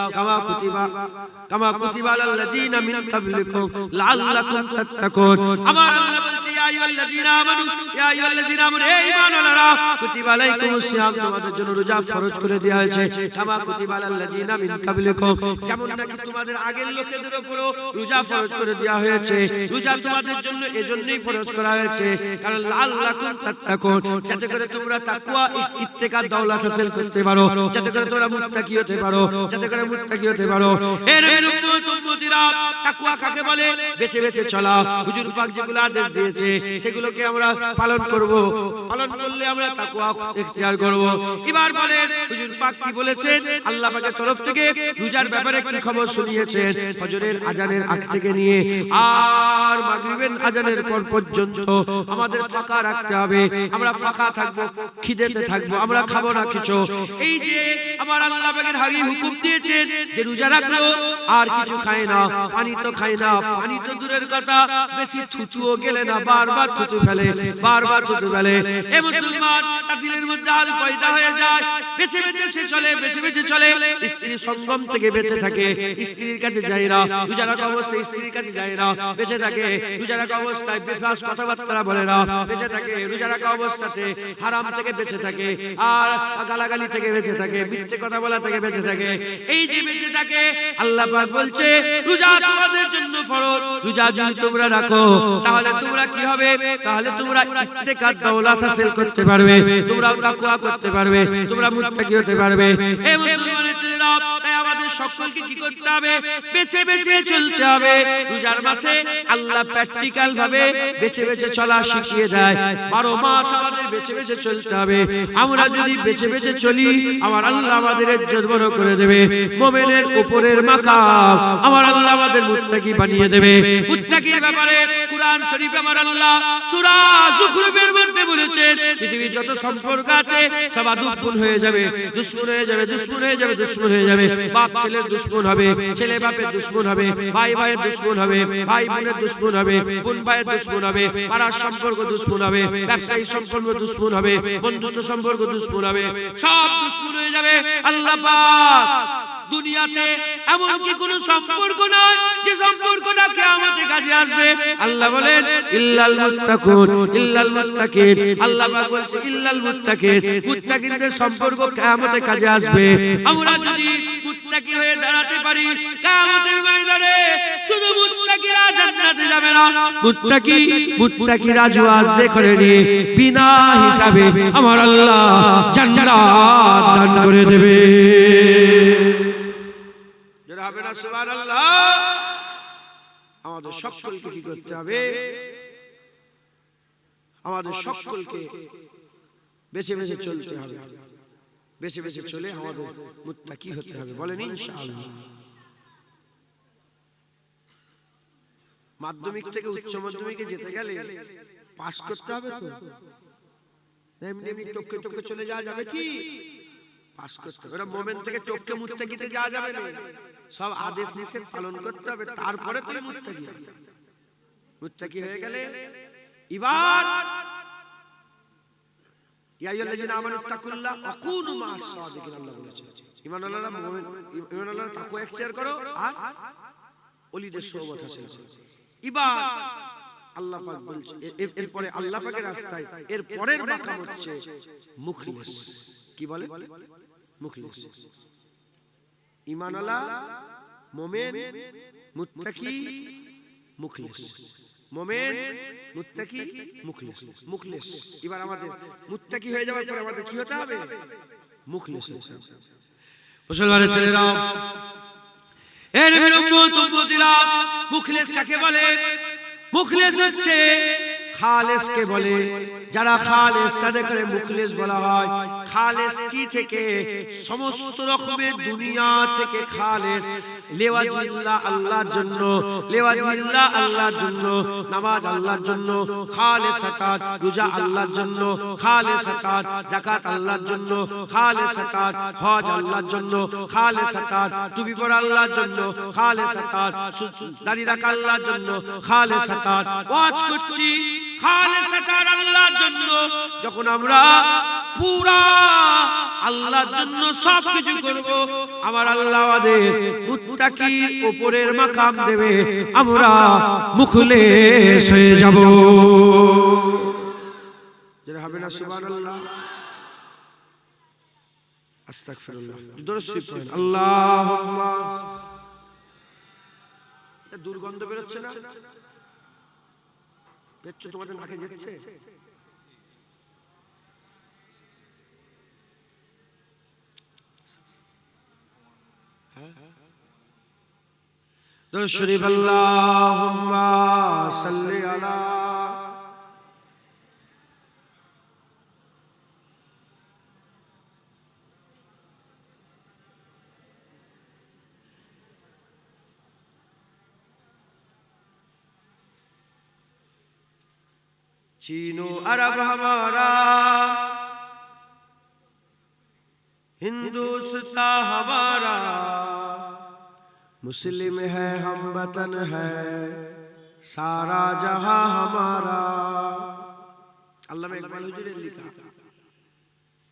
কামা কুতিবা আলাল্লাযীনা মিন ক্বাবলিকুম লাআল্লাকুম তাত্তাকুন। আমার আল্লাহ বলছে, ইয়া আইয়ুহাল্লাযীনা আমানু, ইয়া আইয়ুহাল্লাযীনা আমানু, হে ঈমানওয়ালারা, কুতিবা আলাইকুমুস সিয়াম, তোমাদের জন্য রোজা ফরজ করে দেয়া হয়েছে, কামা কুতিবা আলাল্লাযীনা মিন ক্বাবলিকুম, যেমন নাকি তোমাদের আগের লোকেদের উপরও রোজা ফরজ করে দেয়া হয়েছে। রোজা তোমাদের জন্য এজন্যই ফরজ করা হয়েছে, কারণ লাআল্লাকুম তাত্তাকুন, যাতে করে তোমরা তাকওয়া ইত্তেকার দৌলত হাসিল করতে পারো, যাতে করে তোমরা মুত্তাকি হতে পারো, যাতে করে মুত্তাকি হতে পারো। এর উম্মতিরা, তাকওয়া কাকে বলে? বেঁচে বেঁচে চলা। হুজুর পাক যেগুলো আদেশ দিয়েছে সেগুলোকে আমরা পালন করব, পালন করলে আমরা তাকওয়া ইখতিয়ার করব। এবার বলেন, হুজুর পাক কি বলেছেন? আল্লাহ পাকের তরফ থেকে রোজার ব্যাপারে কি খবর শুনিয়েছেন? ফজরের আজানের আগ থেকে নিয়ে আর মাগরিবের আজানের পর পর্যন্ত আমাদের ফাঁকা রাখতে হবে। আমরা ফাঁকা থাকবো, খিদেতে থাকবো, আমরা খাবো না কিছু। এই যে আমার আল্লাহ পাকের হাবিব হুকুম দিয়েছেন যে রোজা রাখলো আর কিছু খায় না, পানি তো খায় না, পানি তো দূরের কথা, বেশি থুতুও গেলে না, বারবার থুতু ফেলে, বারবার থুতু ফেলে। এ মুসলমান, তার দিলের মধ্যে হাল পয়দা হয়ে যায়, বেঁচে বেঁচে সে চলে, বেঁচে বেঁচে চলে, স্ত্রী সঙ্গম থেকে বেঁচে থাকে, স্ত্রীর কাছে যায় না, রোজা রাখা অবস্থায় স্ত্রীর কাছে যায় না, বেঁচে থাকে, রোজা রাখা অবস্থায় বেফাস কথাবার্তা বলে না, বেঁচে থাকে, রোজা রাখা অবস্থাতে হারাম থেকে বেঁচে থাকে, আর গালাগালি থেকে বেঁচে থাকে, মিথ্যে কথা বলা থেকে বেঁচে থাকে। এই যে বেঁচে থাকে, আল্লাহ পাক বলছে রোজা তোমাদের জন্য ফরজ। রোজা যদি তোমরা রাখো, তাহলে তোমরা কি হবে? তাহলে তোমরা ইত্তেকার দৌলত হাসিল করতে পারবে, তোমরা তাকওয়া করতে পারবে, তোমরা মুত্তাকি হতে পারবে। এই মুসলমানের ছেলেরা, তাই আমাদের আমাদের সকলকে কি করতে হবে? বেঁচে বেঁচে চলতে হবে। রোজার মাসে আল্লাহ প্র্যাকটিক্যাল ভাবে বেঁচে বেঁচে চলা শিখিয়ে দেয়। 12 মাস আমাদের বেঁচে বেঁচে চলতে হবে। আমরা যদি বেঁচে বেঁচে চলি, আমার আল্লাহ আমাদের ইজ্জত বড় করে দেবে। মুমিনের উপরের মাকাম আমার আল্লাহ আমাদের মুত্তাকি বানিয়ে দেবে। মুত্তাকির ব্যাপারে কুরআন শরীফে আমার আল্লাহ সূরা যুখরুফের মধ্যে বলেছেন, পৃথিবীর যত সম্পর্ক আছে সব দুশ্মন হয়ে যাবে, দুশ্মন হয়ে যাবে, দুশ্মন হয়ে যাবে, দুশ্মন হয়ে যাবে। বাপ ছেলের দুশ্মন হবে, ছেলে বাপের দুশ্মন হবে, ভাই ভাইয়ের দুশ্মন হবে, ভাই বোনের দুশ্মন হবে, বোন ভাইয়ের দুশ্মন হবে, পাড়ার সম্পর্ক দুশ্মন হবে, ব্যবসায়িক সম্পর্ক দুশ্মন হবে, বন্ধুত্ব সম্পর্ক দুশ্মন হবে, সব দুশ্মন হয়ে যাবে। আল্লাহ পাক দুনিয়াতে এমন কি কোনো সম্পর্ক নয় যে সম্পর্কটা কিয়ামতের কাছে আসবে। আল্লাহ বলেন ইল্লাল মুত্তাকুন, ইল্লাল মুত্তাকিন। আল্লাহ পাক বলছে ইল্লাল মুত্তাকিন, মুত্তাকিনদের সম্পর্ক কিয়ামতের কাছে আসবে। আমরা যদি মুত্তাকি হয়ে দাঁড়াতে পারি কিয়ামতের ময়দানে, শুধু মুত্তাকিরা জান্নাতে যাবে না, মুত্তাকিরা ওয়াজদে করে নিয়ে বিনা হিসাবে আমার আল্লাহ জান্নাত দান করে দেবে। হবে না? সুবহানাল্লাহ। আমাদের সকলকে কি করতে হবে? আমাদের সকলকে বেঁচে বেঁচে চলতে হবে। বেঁচে বেঁচে চলে আমাদের মুত্তাকি হতে হবে। বলেন ইনশাআল্লাহ। মাধ্যমিক থেকে উচ্চ মাধ্যমিকে যেতে গেলে পাস করতে হবে তো, এমনি এমনি টপকে টপকে চলে যাওয়া যাবে কি? পাস করতে হবে। মোমেন থেকে টপকে মুত্তাকিতে যাওয়া যাবে না। সব আদেশ নিষেধ পালন করতে হবে, তারপরে তুমি মুত্তাকি হবে। মুত্তাকি হয়ে গেলে এবার ইয়া আইয়ুহাল্লাযিনা আমানু তাকুল্লাহ ওয়া কুনু মা'আস সাদিকিন, আল্লাহ বলেছেন ঈমানওয়ালারা মুমিন, ঈমানওয়ালারা তাকওয়া ইখতিয়ার করো আর ওলিদের সোহবত হাসিল করো। এবার আল্লাহ পাক বলছে, এরপরে আল্লাহ পাকের রাস্তায় এর পরের মাকাম হচ্ছে মুখলিস। কি বলে? মুখলিস। ঈমানওয়ালা, মুমিন, মুত্তাকি, মুখলিস। মুমিন, মুত্তাকি, মুখলিস। মুখলিস। এবার আমাদের মুত্তাকি হয়ে যাওয়ার পরে আমাদের কি হতে হবে? মুখলিস হতে হবে। মুসলমানের ছেলেরা, এর নবীর উম্মতিরা, মুখলিস কাকে বলে? মুখলিস হচ্ছে খালেসকে বলে। যারা খালেস তাদেরকে মুখলিস বলা হয়। খালেস কি থেকে? সমস্ত রকমের দুনিয়া থেকে খালেস, লিওয়াজিল্লাহ আল্লাহর জন্য, লিওয়াজিল্লাহ আল্লাহর জন্য, নামাজ আল্লাহর জন্য, খালেস সাকাত, রোজা আল্লাহর জন্য, খালেস সাকাত, যাকাত আল্লাহর জন্য, খালেস সাকাত, হজ আল্লাহর জন্য, খালেস সাকাত, টুপি পরা আল্লাহর জন্য, খালেস সাকাত, দাড়ি রাখা আল্লাহর জন্য, খালেস সাকাত, ওয়াজ করছি খালেস সাকাত আল্লাহর জন্য। যখন আমরা পুরা আল্লাহর জন্য সবকিছু করব, আমার আল্লাহ আমাদের মুত্তাকির উপরের মাকাম দেবে, আমরা মুখলিস হয়ে যাব। যারা হবে না সুবহানাল্লাহ, আস্তাগফিরুল্লাহ, দরুদ শরীফ পড়েন। আল্লাহুম্মা, এটা দুর্গন্ধ বের হচ্ছে না? পেচ্ছ তোমাদের নাকে যাচ্ছে? দরুদ শরীফ। আল্লাহুম্মা সাল্লি আলা चीनो अरब हमारा, हिंदुस्तान हमारा, मुस्लिम है हम वतन है सारा जहां हमारा। अल्लामा इकबाल हुजूर ने लिखा,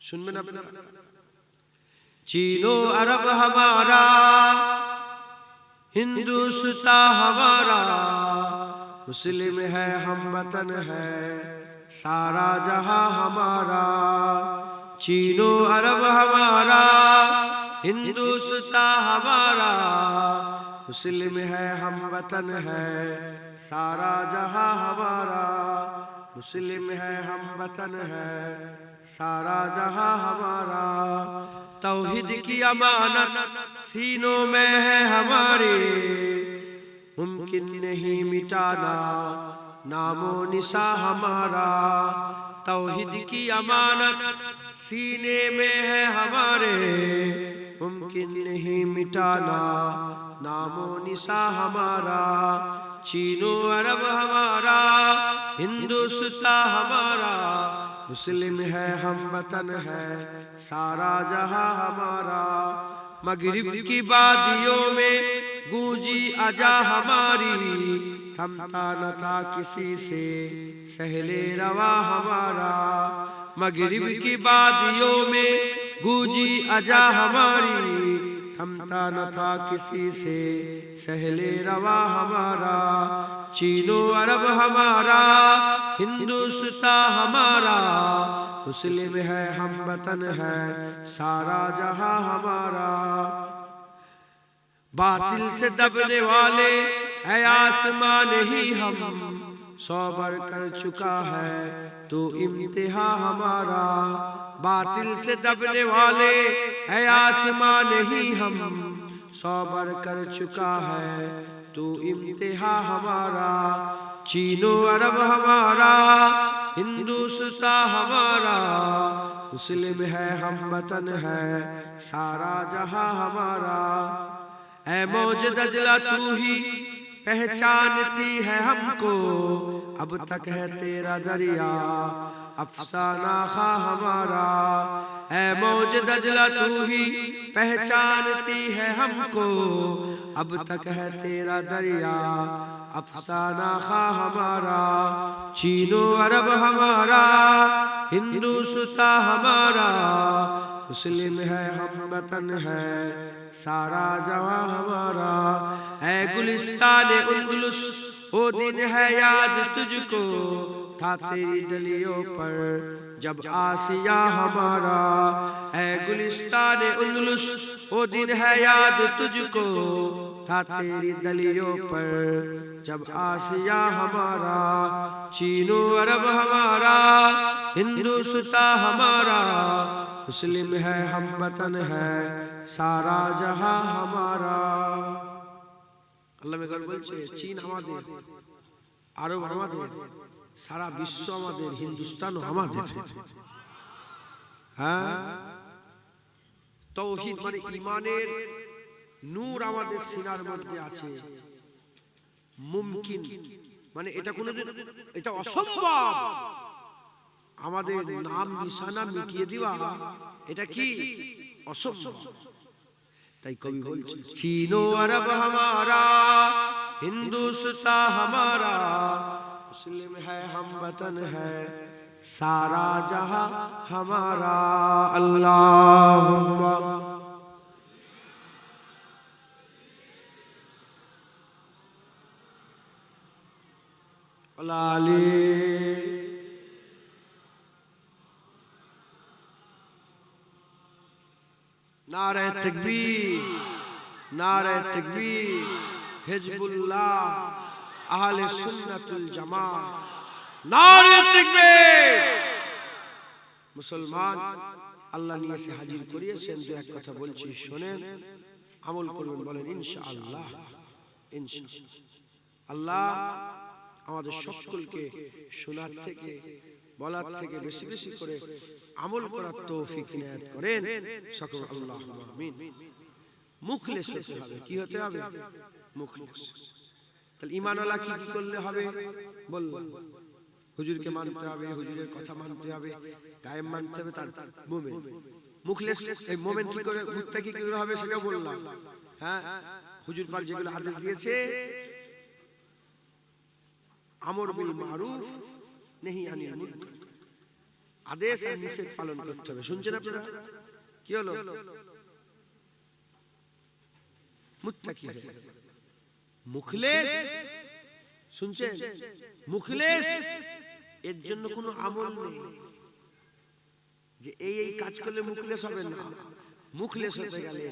सुनবেন আপনারা। चीनो अरब हमारा, हिंदुस्तान हमारा, मुस्लिम है हम वतन है सारा जहां हमारा। चीनो अरब हमारा, हिंदुस्तान हमारा, मुस्लिम है हम वतन है सारा जहां हमारा, मुस्लिम है हम वतन है सारा जहां हमारा। तौहीद की अमानत सीनों में है हमारे, मुमकिन नहीं मिटाना नामो निशा हमारा। तौहीद की अमानत सीने में है हमारे, मुमकिन नहीं मिटाना नामो निशा हमारा। चीनो अरब हमारा, हिंदुस्तान हमारा, मुस्लिम है हम वतन है सारा जहां हमारा। मगरिब की वादियों में गूंजी अजा हमारी, थमता न था किसी से सहले रवा हमारा। मगरिब की वादियों में गूंजी अजा हमारी, थमता न था किसी से सहले रवा हमारा। चीनो अरब हमारा, हिंदुस्तान हमारा, मुस्लिम है हम वतन है सारा जहां हमारा। बातिल से दबने वाले है आसमान ही हम, सौबर कर चुका है तो इम्तिहा हमारा। बातिल से दबने वाले है आसमान ही हम, सौबर कर चुका है तो इम्तिहा हमारा। चीनो अरब हमारा, हिंदुस्तान हमारा, मुस्लिम है हम वतन है सारा जहां हमारा। ऐ मौज दजला तू ही पहचानती है हमको, अब तक है तेरा दरिया अफसाना खा हमारा। ऐ मौज दजला तू ही पहचानती है हमको, अब तक है तेरा दरिया अफसाना खा हमारा। चीनो अरब हमारा, हिंदुस्तान हमारा, मुस्लिम है हम वतन है सारा जहां हमारा। ऐ गुलिस्तान उंदुलुस वो दिन है याद तुझको, था तेरी डलियों पर जब आसिया हमारा। ऐ गुलिस्तान उंदुलुस वो दिन है याद तुझको, था तेरी डलियों पर जब आसिया हमारा। चीनो अरब हमारा, हिंदुस्तान हमारा, मुस्लिम है हम वतन है सारा जहां हमारा। আল্লাহ মেঘর বলছে চীন আমাদের, আরব আমাদের, সারা বিশ্ব আমাদের, হিন্দুস্তানও আমাদের। হ্যাঁ, তাওহীদ মানে ঈমানের নূর আমাদের সিনার মধ্যে আছে। মুমকিন মানে এটা কোনোদিন, এটা অসম্ভব আমাদের নাম নিশানা মিটিয়ে দেওয়া, এটা কি অসম্ভব। তাই কবি বলছে চীনো আরব हमारा, हिंदुस्तान हमारा, मुस्लिम है हम वतन है सारा जहां हमारा। अल्लाहुम्मा अलाली। नारे तकबीर, नारे तकबीर, हिजबुल्लाह, अहले सुन्नतुल जमात, नारे तकबीर। मुसलमान আল্লাহ নিয়ে এসে হাজির করিয়েছেন, দু এক কথা বলছি শুনেন, আমল করবেন, বলেন ইনশাআল্লাহ। ইনশাআল্লাহ আল্লাহ আমাদের সকলকে শোনার থেকে বলার থেকে বেশি বেশি করে আমল করার তৌফিক ইনায়াত করেন সকল, আল্লাহুম্মা আমিন। মুখলেস হতে হবে, কি হতে হবে? মুখলেস। তাহলে ঈমানওয়ালা কি কি করলে হবে বললাম, হুজুরকে মানতে হবে, হুজুরের কথা মানতে হবে, কায়েম মানতে হবে, তার মুমিন। মুখলেস এই মুমিন কি করে, মুত্তাকি কি করে হবে সেটাও বললাম। হ্যাঁ, হুজুর পাক যেগুলো আদেশ দিয়েছে, আমর বিল মারুফ নেহি আনিল মুনকার, আদেশ আর নিষেধ পালন করতে হবে। শুনছেন আপনারা? কি হলো? মুত্তাকি হয়ে গেল। মুখলেস, শুনছেন? মুখলেস এর জন্য কোনো আমল নেই যে এই এই কাজ করলে মুখলেস হবে না। মুখলেস হতে গেলে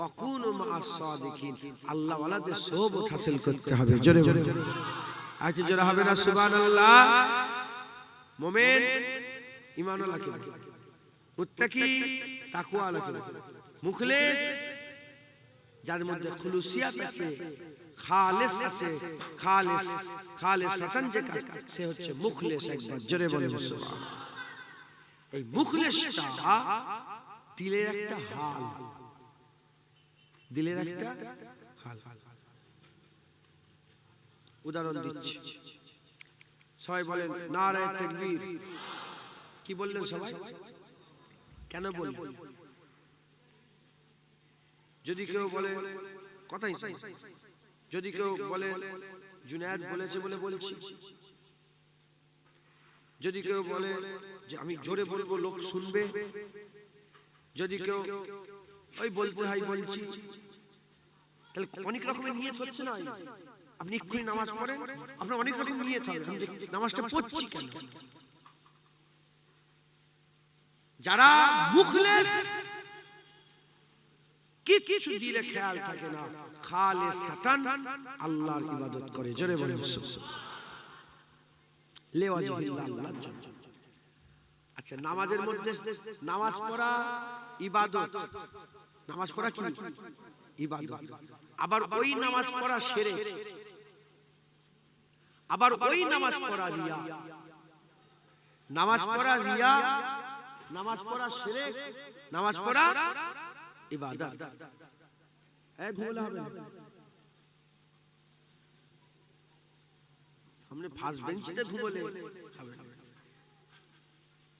অকুনু মা'আস সাদিকিন, আল্লাহ ওয়ালাদের সোহবত হাসিল করতে হবে। জোরে বলে আজ জোরে হবে না সুবহানাল্লাহ। মুমিন ঈমানওয়ালা কি? মুত্তাকি তাকওয়া আলা, মুখলেস যার মধ্যে খুলুসিয়াত আছে, খালিস আছে, খালিসাতান যে কাজ সে হচ্ছে মুখলেস। একবার জোরে বলেন সুবহানাল্লাহ। এই মুখলেসটা দিলের একটা হাল, দিলের একটা হাল। উদাহরণ দিচ্ছি, সবাই বলেন নারায়ে তাকবীর। কি বললেন সবাই? কেন বললেন? যদি কেউ বলে কথাই, যদি কেউ বলে জুনায়েদ বলেছে বলে বলছি, যদি কেউ বলে যে আমি জোরে বলবো লোক শুনবে, যদি কেউ ওই বলতে হয় বলছি, তাহলে অনেক রকমের নিয়ত হচ্ছে না। আপনি এক্ষুনি নামাজ পড়েন, আপনার অনেক রকম নিয়ত হবে, নামাজটা পড়ছি কেন? যারা মুখলেস, কিছু দিলে খেয়াল থাকে না, খালিসাতান আল্লাহর ইবাদত করে। জোরে বলেন সুবহানাল্লাহ। লিওয়াজহিল্লাহ, আল্লাহর জন্য। আচ্ছা, নামাজের মধ্যে নামাজ পড়া ইবাদত, নামাজ পড়া কি ইবাদত। আবার ওই নামাজ পড়া শিরক, আবার ওই নামাজ পড়া রিয়া। নামাজ পড়া রিয়া, নামাজ পড়া শিরক, নামাজ পড়া ইবাদত। ঘুমলে হবে না, সামনে ফার্স্ট বেঞ্চিতে ঘুমলে হবে না।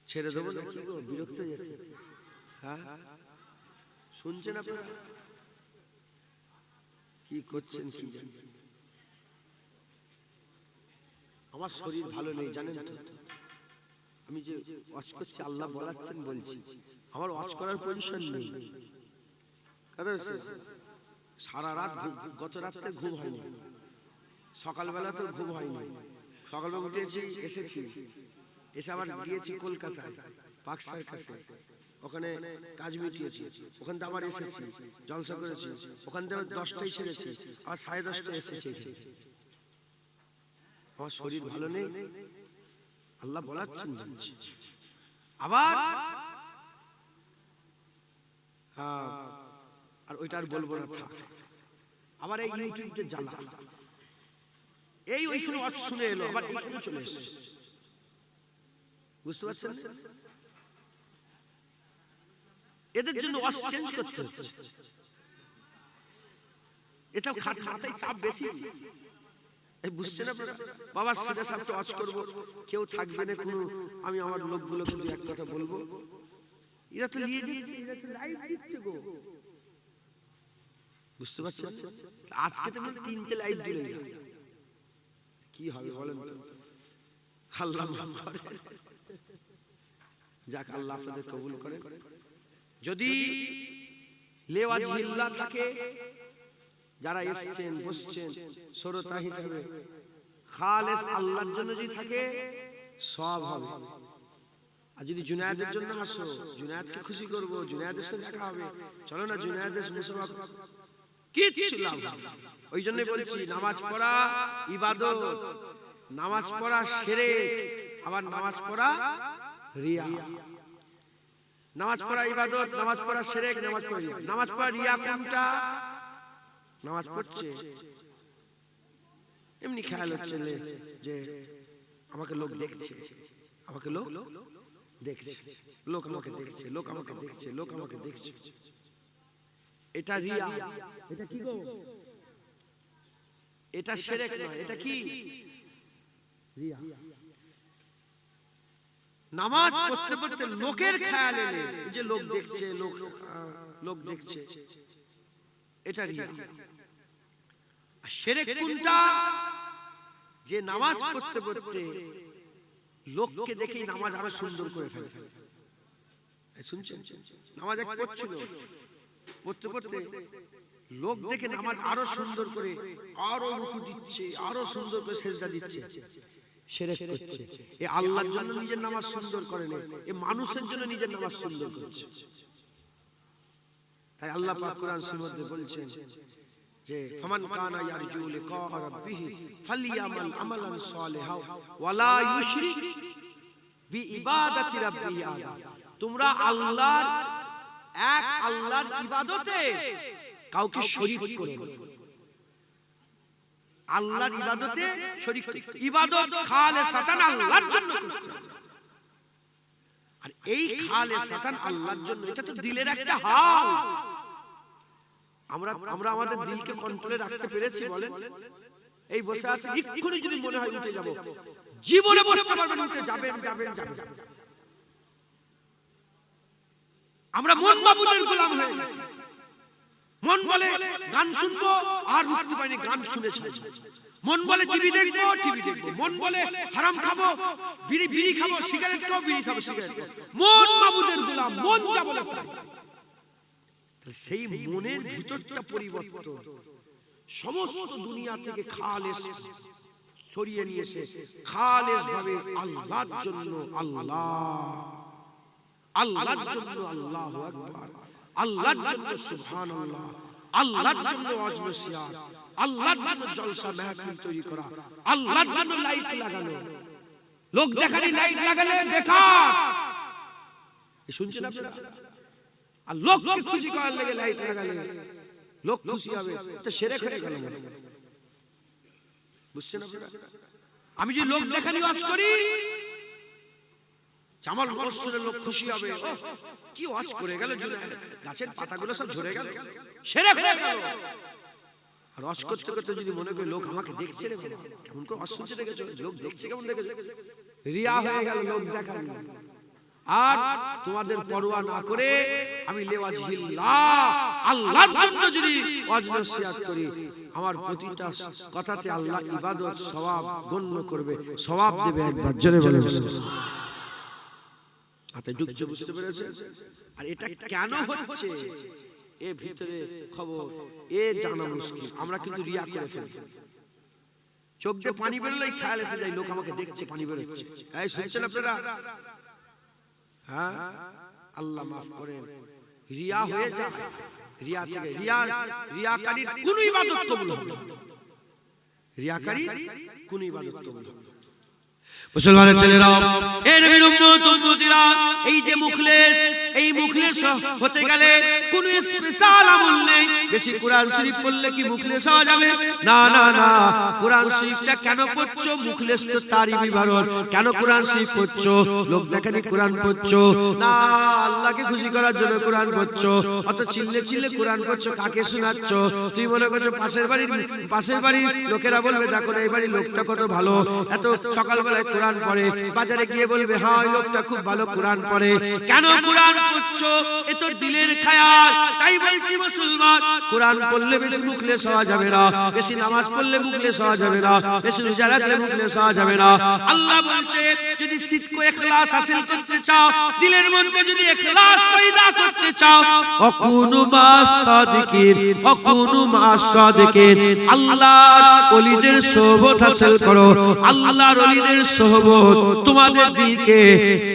ছেড়ে দেবো না কি গো, বিরক্ত হয়ে যাচ্ছে। হ্যাঁ শুনছেন আপনারা কি করছেন কি জানেন? আমার শরীর ভালো নেই জানেন তো। আমি যে ওয়াজ করছি আল্লাহ বলাচ্ছেন বলছি, আমার ওয়াজ করার পজিশন নেই। সারা রাত গত রাত্রে ঘুম হয়নি, সকালবেলা তো ঘুম হয়নি। সকালবেলা উঠেছি, এসেছি, এসে আবার গিয়েছি কলকাতায় পাকসার কাছে, ওখানে কাজ মিটিয়েছি, ওখান থেকে আবার এসেছি, জলসা করেছি, ওখান থেকে 10টায় ছেড়েছি, আবার 10:30টায় এসেছি। আমার শরীর ভালো নেই, আল্লাহ বলাচ্ছেন বলছি। আবার আর ওইটা আর বলবো না, থাক। আবার এই ইউটিউবটা জ্বালা, এই ওইখানে ওয়াজ শুনে এলো, আবার এইখানে চলে এসেছে। বুঝতে পারছেন? এদের জন্য ওয়াজ চেঞ্জ করতে হচ্ছে। এটা মাথায় চাপ বেশি। এই বুঝছেন আপনারা? বাবা সিধা সাহেবকে ওয়াজ করব, কেউ থাকবে না কোনো, আমি আমার লোকগুলো শুধু এক কথা বলবো। এরা তো নিয়ে দিচ্ছে, এরা তো লাইভ দিচ্ছে গো। বুঝতে পারছেন? আজকে তো 3টে লাইভ দিল, কি হবে বলেন তো? আল্লাহ মাফ করে, যাক আল্লাহ আপনাদের কবুল করে। যদি লিওয়াজহিল্লাহ থাকে, যারা এসেছেন বসছেন শ্রোতা হিসেবে, খালেস আল্লাহর জন্য যদি থাকে সব হবে। আর যদি জুনায়েদের জন্য আসো, জুনায়েদকে খুশি করবো, জুনায়েদের সাথে দেখা হবে, চলো না জুনায়েদের মুসাফা, কিচ্ছু লাভ হবে। ওই জন্যই বলছি নামাজ পড়া ইবাদত, নামাজ পড়া শিরক, আবার নামাজ পড়া রিয়া। নামাজ পড়া ইবাদত, নামাজ পড়া শিরক, নামাজ পড়া রিয়া। নামাজ পড়া রিয়া কোনটা? নামাজ পড়ছে এমনি খেয়াল হচ্ছে যে আমাকে লোক দেখছে, আমাকে লোক দেখছে, লোক আমাকে দেখছে, লোক আমাকে দেখছে, লোক আমাকে দেখছে, এটা রিয়া। এটা কি গো? এটা শিরক নয়, এটা কি? রিয়া। নামাজ পড়তে পড়তে লোকের খেয়াল এলে, যে লোক দেখছে, লোক দেখছে, এটা রিয়া। আর শিরক কোনটা? যে নামাজ পড়তে পড়তে লোককে দেখেই নামাজ আরো সুন্দর করে ফেলে। শুনছেন? নামাজ এক পড়ছিল, পড়তে পড়তে লোক দেখে নামাজ আরো সুন্দর করে, আরো রুকু দিচ্ছে, আরো সুন্দর করে সেজদা দিচ্ছে, শিরক করছে। এ আল্লাহর জন্য নিজের নামাজ সুন্দর করে না, এ মানুষের জন্য নিজের নামাজ সুন্দর করছে। তাই আল্লাহ পাক কোরআনের মধ্যে বলছেন যে ফামান কানা ইয়ারজু লিকা রাব্বিহি ফালইয়ামাল আমালান সালিহা ওয়া লা ইউশরিক বিইবাদাতি রাব্বিহি আহাদা। তোমরা আল্লাহর এক আল্লাহর ইবাদতে কাউকে শরীক করো না। আল্লাহর ইবাদতে শরীক, ইবাদত খালেসাতান আল্লাহর জন্য করতে হবে। আর এই খালেসাতান আল্লাহর জন্য, এটা তো দিলের একটা হাল। আমরা আমাদের দিলকে কন্ট্রোলে রাখতে পেরেছি বলেন? এই বসে আছে, এক্ষুনি যদি মনে হয় উঠে যাব, জীবনে বসতে পারবেন, উঠে যাবেন যাবেন যাবেন। আমরা মন মাবুদের গোলাম হয়ে গেছি। মন বলে গান শুনবো, আর মুক্তি পাইনি, গান শুনে ছাড়ছি। মন বলে টিভি দেখবো, টিভি দেখবো। মন বলে হারাম খাবো, বিড়ি খাবো, সিগারেট খাবো, বিড়ি খাবো, সিগারেট খাবো। মন মাবুদের গোলাম, মন যা বলে তাই। সেই মনের ভিতরটা পরিবর্তন, সমস্ত দুনিয়া থেকে খালেস সরিয়ে নিয়ে এসে খালেস ভাবে আল্লাহর জন্য, আল্লাহর জন্য আল্লাহু আকবার, আল্লাহর জন্য সুবহানাল্লাহ, আল্লাহর জন্য ওয়াজ নসিহত, আল্লাহর জন্য জলসা মাহফিল তৈরি করা, আল্লাহর জন্য লাইট লাগানো। লোক দেখানি লাইট লাগালে বেকার, শুনছেন আপনারা? আর লোককে খুশি করার লেগে লাইট লাগালে লোক খুশি হবে, তো শিরক হয়ে গেল। বুঝছেন আপনারা? আমি যে লোক দেখানি ওয়াজ করি, জামাল মসজিদের লোক খুশি হবে, কি ওয়াজ করে গেল, গাছের পাতাগুলো সব ঝরে গেল, শিরক হয়ে গেল। আর ওয়াজ করতে করতে যদি মনে করি লোক আমাকে দেখছে রে, কেমন করে ওয়াজ শুনছে দেখেছো, লোক দেখছে কেমন দেখেছো, রিয়া হয়ে গেল, লোক দেখানি। আর তোমাদের পরোয়া না করে আমি লিওয়াজহিল্লাহ, আল্লাহর জন্য যদি ওয়াজ নসিহত করি, আমার প্রতিটা কথাতে আল্লাহ ইবাদত সওয়াব গণ্য করবে, সওয়াব দেবে। একবার জোরে বলেন সুবহানাল্লাহ। আচ্ছা, ঢুকছে, বুঝতে পেরেছেন? আর এটা কেন হচ্ছে, এর ভিতরে খবর, এ জানা মুশকিল। আমরা কিন্তু রিয়া করে ফেলি। চোখ দিয়ে পানি বেরোলেই খেয়াল এসে যায়, লোক আমাকে দেখছে, পানি বেরোচ্ছে। এই শুনছেন আপনারা? হ্যাঁ, আল্লাহ মাফ করেন, রিয়া হয়ে যায়। রিয়া থেকে রিয়াকারীর কোন ইবাদত কবুল হবে না। রিয়াকারী কোন ইবাদত কবুল হবে না। মুসলমানের ছেলেরা, এই নবীর উম্মত উম্মতিরা, এই যে মুখলেস, এই মুখলেস হতে গেলে কোন স্পেশাল আমল নেই। বেশি কোরআন শরীফ পড়লে কি মুখলেস হওয়া যাবে? না না না। কোরআন শরীফটা কেন পড়ছো? মুখলেস তো তারই বিবরণ। কেন কোরআন শরীফ পড়ছো? লোক দেখানি কোরআন পড়ছো না, আল্লাহকে খুশি করার জন্য কোরআন পড়ছো। অত চিল্লে চিল্লে কোরআন পড়ছো, কাকে শোনাচ্ছ? তুই মনে করছো পাশের বাড়ির লোকেরা বলবে, দেখো না এই বাড়ির লোকটা কত ভালো, এত সকালবেলায় কোরআন পড়ে। বাজারে গিয়ে বলবে, হ্যাঁ ওই লোকটা খুব ভালো কোরআন পড়ে। কেন কোরআন পড়ছো? এ তো দিলের খেয়াল। তাই বলছি মুসলমান, কোরআন পড়লে বেশি মুখলেস হওয়া যাবে না, বেশি নামাজ পড়লে মুখলেস হওয়া যাবে না, বেশি রোজা রাখলে মুখলেস হওয়া যাবে না। আল্লাহ বলছে, যদি সিদক ও ইখলাস হাসিল করতে চাও, দিলের মধ্যে যদি ইখলাস পয়দা করতে চাও, অকুনু মাস সাদিকিন, অকুনু মাস সাদিকিন, আল্লাহর ওলিদের সোহবত হাসিল করো। আল্লাহর ওলিদের সোহবত তোমাদের দিলকে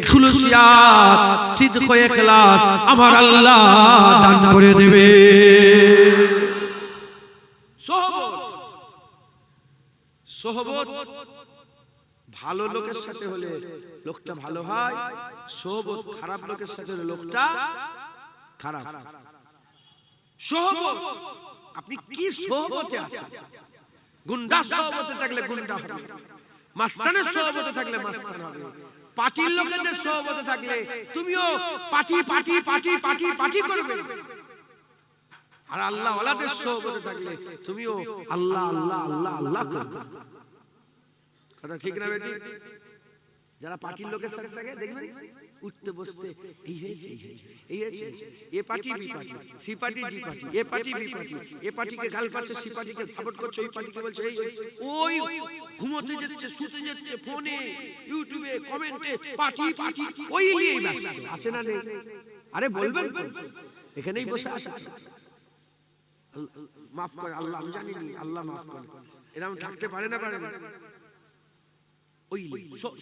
খুলুসিয়াত, সিদক ও ইখলাস আমার আল্লাহ দান করে দেবে। সোহবত ভালো লোকের সাথে হলে লোকটা ভালো হয়, সোহবত খারাপ লোকের সাথে হলে লোকটা খারাপ। সোহবত, আপনি কি সোহবতে আছেন? গুন্ডা সোহবতে থাকলে গুন্ডা হবে, মাস্তানের সোহবতে থাকলে মাস্তান হবে, পার্টির লোকেদের সোহবতে থাকলে তুমিও party party party party party করবে। আর আল্লাহ ওয়ালাদের সোহবতে থাকলে তুমিও আল্লাহ আল্লাহ আল্লাহ আল্লাহ করবে। কথা ঠিক না বেটি? যারা পার্টির লোকের সাথে থাকে দেখবেন উঠতে বসতে এই হয়েছে, এই হয়েছে, A party B party, C party D party, A party B party, A পার্টিকে গাল পাচ্ছে, সি পার্টিকে সাপোর্ট করছে, ওই পার্টিকে বলছে এই ওই, ঘুমোতে যাচ্ছে, শুতে যাচ্ছে, ফোনে ইউটিউবে কমেন্টে পার্টি পার্টি, ওই নিয়েই ব্যস্ত আছে না নেই? আরে বলবেন তো, এখানেই বসে আছে। মাফ করে আল্লাহ, আমি জানি নি, আল্লাহ মাফ করে। এরকম থাকতে পারে না, পারে না? ওই সব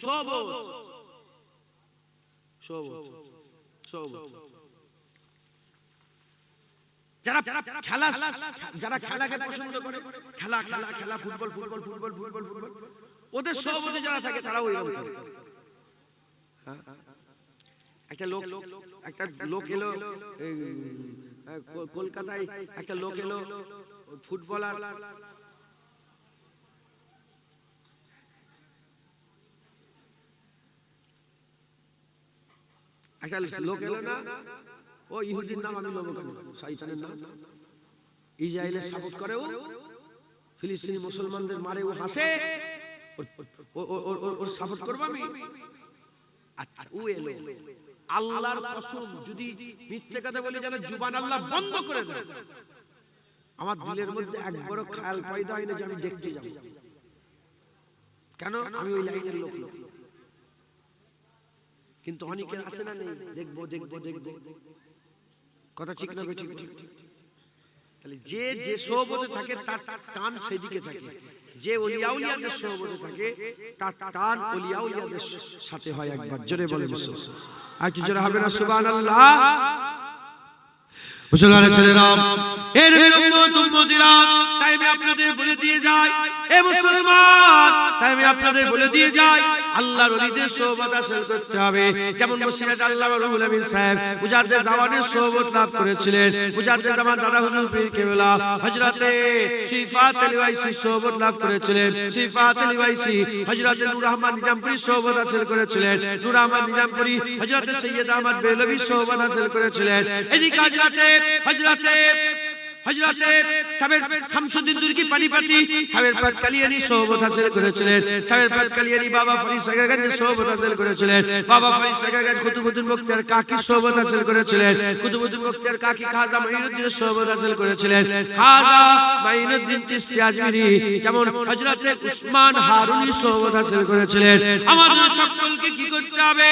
যারা খেলাকে পছন্দ করে, খেলা খেলা খেলা, football football football football football, ওদের সভাপতি যারা থাকে তারা ওইরকম করে। একটা লোক এলো কলকাতায়, একটা লোক এলো ফুটবলার, একটা লোক এলো না, ও ইহুদির নাম আমি নেবো কেন, শয়তানের নাম, ইসরায়েলের সাপোর্ট করে, ও ফিলিস্তিনি মুসলমানদের মারে, ও হাসে, ওর সাপোর্ট করবো আমি। আচ্ছা, ও এলো, আল্লাহর কসম যদি মিথ্যে কথা বলি যেন জুবান আল্লাহ বন্ধ করে দেয়, আমার দিলের মধ্যে একবারও খেয়াল পয়দা হয় না যে আমি দেখতে যাব, কেন আমি ওই লাইনের লোক। কিন্তু অনেকের আছে না, নেই, দেখবো দেখবো দেখবো, কথা ঠিক না বেঠিক? তাহলে যে যে সোহবতে থাকে তার টান সেদিকে থাকে, যে ওলিয়া উলিয়াদের সোহবতে থাকে তার টান ওলিয়া উলিয়াদের সাথে হয়। একবার জোরে বলে আর কি জোরে হবে না সুবহানাল্লাহ? মুসলমানের ছেলেরা, এর উম্মতিরা, তাই আমি আপনাদের বলে দিয়ে যাই, এ মুসলমান, তাই আমি আপনাদের বলে দিয়ে যাই, আল্লাহর ওলিদের সোহবত হাসিল করতে হবে। যেমন মুর্শিদ আল্লামা রুহুল আমিন সাহেব মুজাদ্দিদ জামানের সোহবত লাভ করেছিলেন, মুজাদ্দিদ জামান দাদা হুজুর পীর কেবলা হযরতে সিফাত আলী ওয়াইসি সোহবত লাভ করেছিলেন, সিফাত আলী ওয়াইসি হযরতে নূর আহমদ নিজামপুরি সোহবত হাসিল করেছিলেন, নূর আহমদ নিজামপুরি হযরতে সৈয়দ আহমদ বেলভী সোহবত হাসিল করেছিলেন। এদিকে হযরতে সাবের শামসুদ্দিন তুর্কি পানিপতি সাবের পাক কালিয়ানি সোহবত হাসিল করেছিলেন, সাবের পাক কালিয়ানি বাবা ফরিদ সাগারগঞ্জের সোহবত হাসিল করেছিলেন, বাবা ফরিদ সাগারগঞ্জ কুতুবউদ্দিন বখতিয়ার কাকি সোহবত হাসিল করেছিলেন, কুতুবউদ্দিন বখতিয়ার কাকি খাজা মাইনুদ্দিনের সোহবত হাসিল করেছিলেন, খাজা মাইনুদ্দিন চিশতি আজমিরি যেমন হযরতে উসমান হারুনি সোহবত হাসিল করেছিলেন। আমাদের সকলকে কি করতে হবে?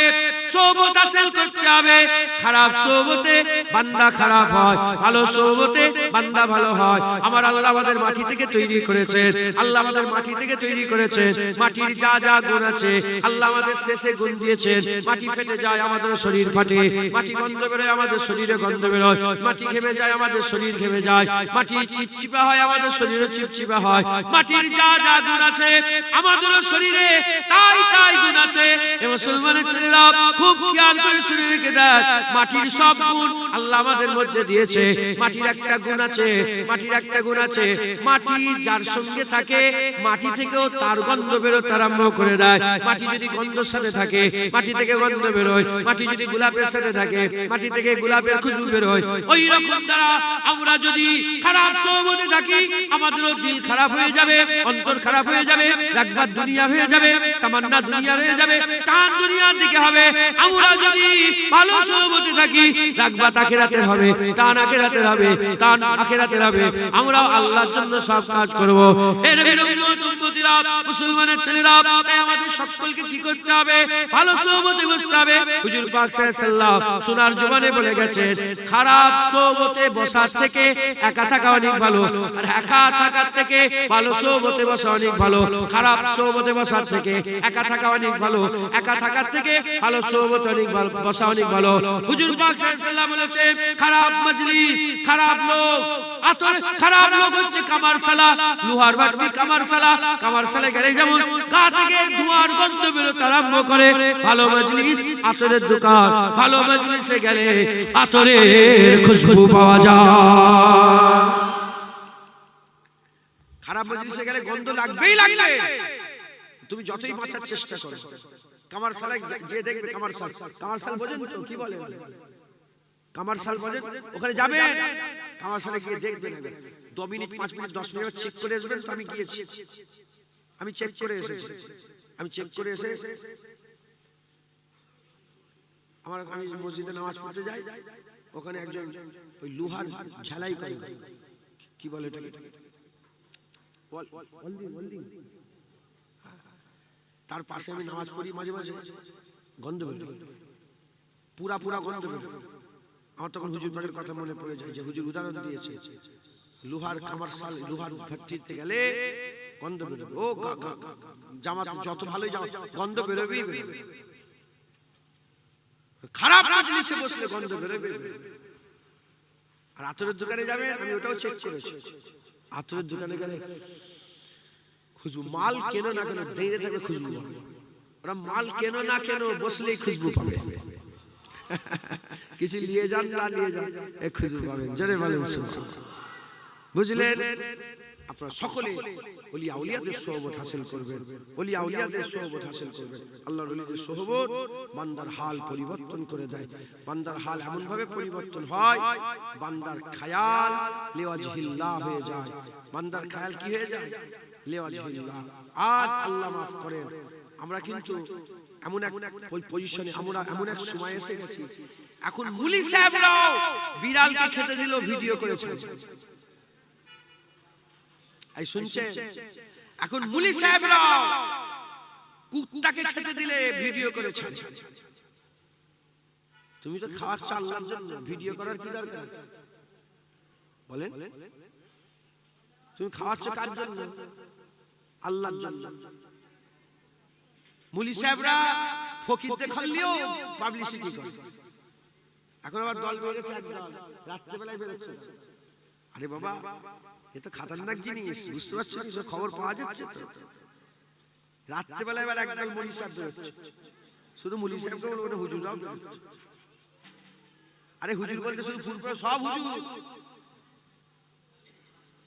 সোহবত হাসিল করতে হবে। খারাপ সোহবতে বান্দা খারাপ হয়, ভালো সোহবতে বান্দা ভালো হয়। আমার আল্লাহ আমাদের মাটি থেকে তৈরি করেছেন, আল্লাহ আমাদের মাটি থেকে তৈরি করেছেন, মাটির যা যা গুণ আছে আল্লাহ আমাদের শেষে গুণ দিয়েছেন। মাটি ফেটে যায়, আমাদের শরীর ফাটে, মাটি গন্ধ বেরোয়, আমাদের শরীরে গন্ধ বেরোয়, মাটি ঘেমে যায়, আমাদের শরীর ঘেমে যায়, মাটি চিপচিপা হয়, আমাদের শরীরে চিপচিপা হয়। মাটির যা যা গুণ আছে আমাদের শরীরে তাই তাই গুণ আছে। এ মুসলমানের ছেলেরা খুব খেয়াল করে শুনে রেখে দেয়, মাটির সব গুণ আল্লাহ আমাদের মধ্যে দিয়েছে। মাটির একটা গুণ আছে, মাটির একটা গুণ আছে, মাটি যার সঙ্গে থাকে মাটি থেকেও তার গন্ধ বেরোতে আরম্ভ করে দেয়। মাটি যদি গন্ধের সাথে থাকে মাটি থেকে গন্ধ বেরোয়, মাটি যদি গোলাপের সাথে থাকে মাটি থেকে গোলাপের খুশবু বেরোয়। ওই রকম দ্বারা আমরা যদি খারাপ সোহবতে থাকি আমাদেরও দিল খারাপ হয়ে যাবে, অন্তর খারাপ হয়ে যাবে, রাগবাদ দুনিয়া হয়ে যাবে, তামান্না দুনিয়া হয়ে যাবে, টান দুনিয়ার দিকে হবে। আমরা যদি ভালো সোহবতে থাকি রাগবাদ আখিরাতের হবে, টান আখিরাতের হবে, টান আখিরাতের হবে। আমরা আল্লাহর জন্য সব কাজ করব। এর উম্মতিরা, মুসলমানের ছেলেরা, তাই আমাদের সকলকে কি করতে হবে? ভালো সোহবতে বসতে হবে। হুজুর পাক সাল্লাল্লাহু আলাইহি ওয়াসাল্লাম সোনার জবানে বলে গেছেন, খারাপ সোহবতে বসার থেকে একা থাকা অনেক ভালো, আর একা থাকার থেকে ভালো সোহবতে বসা অনেক ভালো। খারাপ সোহবতে বসার থেকে একা থাকা অনেক ভালো, একা থাকার থেকে ভালো সোহবতে অনেক ভালো, বসা অনেক ভালো। হুজুর পাক সাল্লাল্লাহু আলাইহি ওয়াসাল্লাম বলেছেন, খারাপ মজলিস, খারাপ লোক, খারাপ লোক হচ্ছে কামারসালা, লোহার বাটি কামারসালা। কামারসালা গেলে যেমন গা থেকে ধোঁয়ার গন্ধ বেরোতে আরম্ভ করে, ভালো মজলিস আতরের দোকান, ভালো মজলিসে গেলে আতরের খুশবু পাওয়া যায়। খারাপ মজলিসে গেলে গন্ধ লাগবেই লাগবে, তুমি যতই বাঁচার চেষ্টা করো। কামারসালা যে দেখবে, কামারসাল, কামারসাল বোঝেন তো কি বলে? কামারসাল বোঝেন? ওখানে যাবেন, কামারসালে গিয়ে দেখবেন, 2 মিনিট 5 মিনিট 10 মিনিট চেক করে আসবেন। তো আমি গিয়েছি, আমি চেক করে এসেছি, আমি চেক করে এসে আমি মসজিদে নামাজ পড়তে যাই, ওখানে একজন ওই লোহার ঝালাই করে, কি বলে এটাকে, তার পাশে আমি নামাজ পড়ি, মাঝে মাঝে গন্ধ বেরোয়, পুরা পুরা গন্ধ বেরোয়। আমার তখন হুজুর পাকের কথা মনে পড়ে যায় যে হুজুর উদাহরণ দিয়েছে, লোহার কামারসাল, লোহার ফ্যাক্টরিতে গেলে গন্ধ বেরোবে। ও জামাত যত ভালোই জামাত, গন্ধ বেরোবেই বেরোবে। খারাপ মজলিসে বসলে গন্ধ বেরোবে। আর আতরের দোকানে যাবে, আমি ওটাও চেক করেছি, আতরের দোকানে গেলে খুশবু, মাল কেন না কেন দাঁড়িয়ে থাকবে খুশবু পাবে। ওরা মাল কেন না কেন বসলেই খুশবু পাবে। কিছু নিয়ে যান না নিয়ে যান এক খুঁজে পাবেন, জোরে বলেন সুবহানাল্লাহ। বুঝলেন? আপনারা সকলে ওলি আউলিয়াদের সোহবত হাসিল করবেন, ওলি আউলিয়াদের সোহবত হাসিল করবেন। আল্লাহর ওলিদের সোহবত বান্দার হাল পরিবর্তন করে দেয়। বান্দার হাল এমন ভাবে পরিবর্তন হয়, বান্দার খায়াল লিওয়াজহিল্লাহ হয়ে যায়। বান্দার খায়াল কি হয়ে যায়? লিওয়াজহিল্লাহ। আজ আল্লাহ মাফ করেন, আমরা কিন্তু এমন এক পজিশনে, আমরা এমন এক সময় এসে গেছি, এখন মুলি সাহেবরাও বিড়ালকে খেতে দিল ভিডিও করেছে। এই শুনছেন? এখন মুলি সাহেবরাও কুত্তাকে খেতে দিলে ভিডিও করেছে। তুমি তো খাওয়াচ্ছ আল্লাহর জন্য, ভিডিও করার কি দরকার আছে বলেন? তুমি খাওয়াচ্ছ কার জন্য? আল্লাহর জন্য। মুলি সাহেবরা ফকিরদের খাল্লিও পাবলিসিটি করে। এখন আবার দল বেড়ে গেছে, রাত্রে বেলায় বেরোচ্ছে। আরে বাবা, এ তো খাতারনাক জিনিস, বুঝতে পারছো? খবর পাওয়া যাচ্ছে তো। রাত্রে বেলায় এবার একদল মুলি সাহেব বেরোচ্ছে, শুধু মুলি সাহেবকে বলবো, হুজুররাও বেরোচ্ছে। আরে হুজুর বলতে শুধু ফুরফুরা সব হুজুর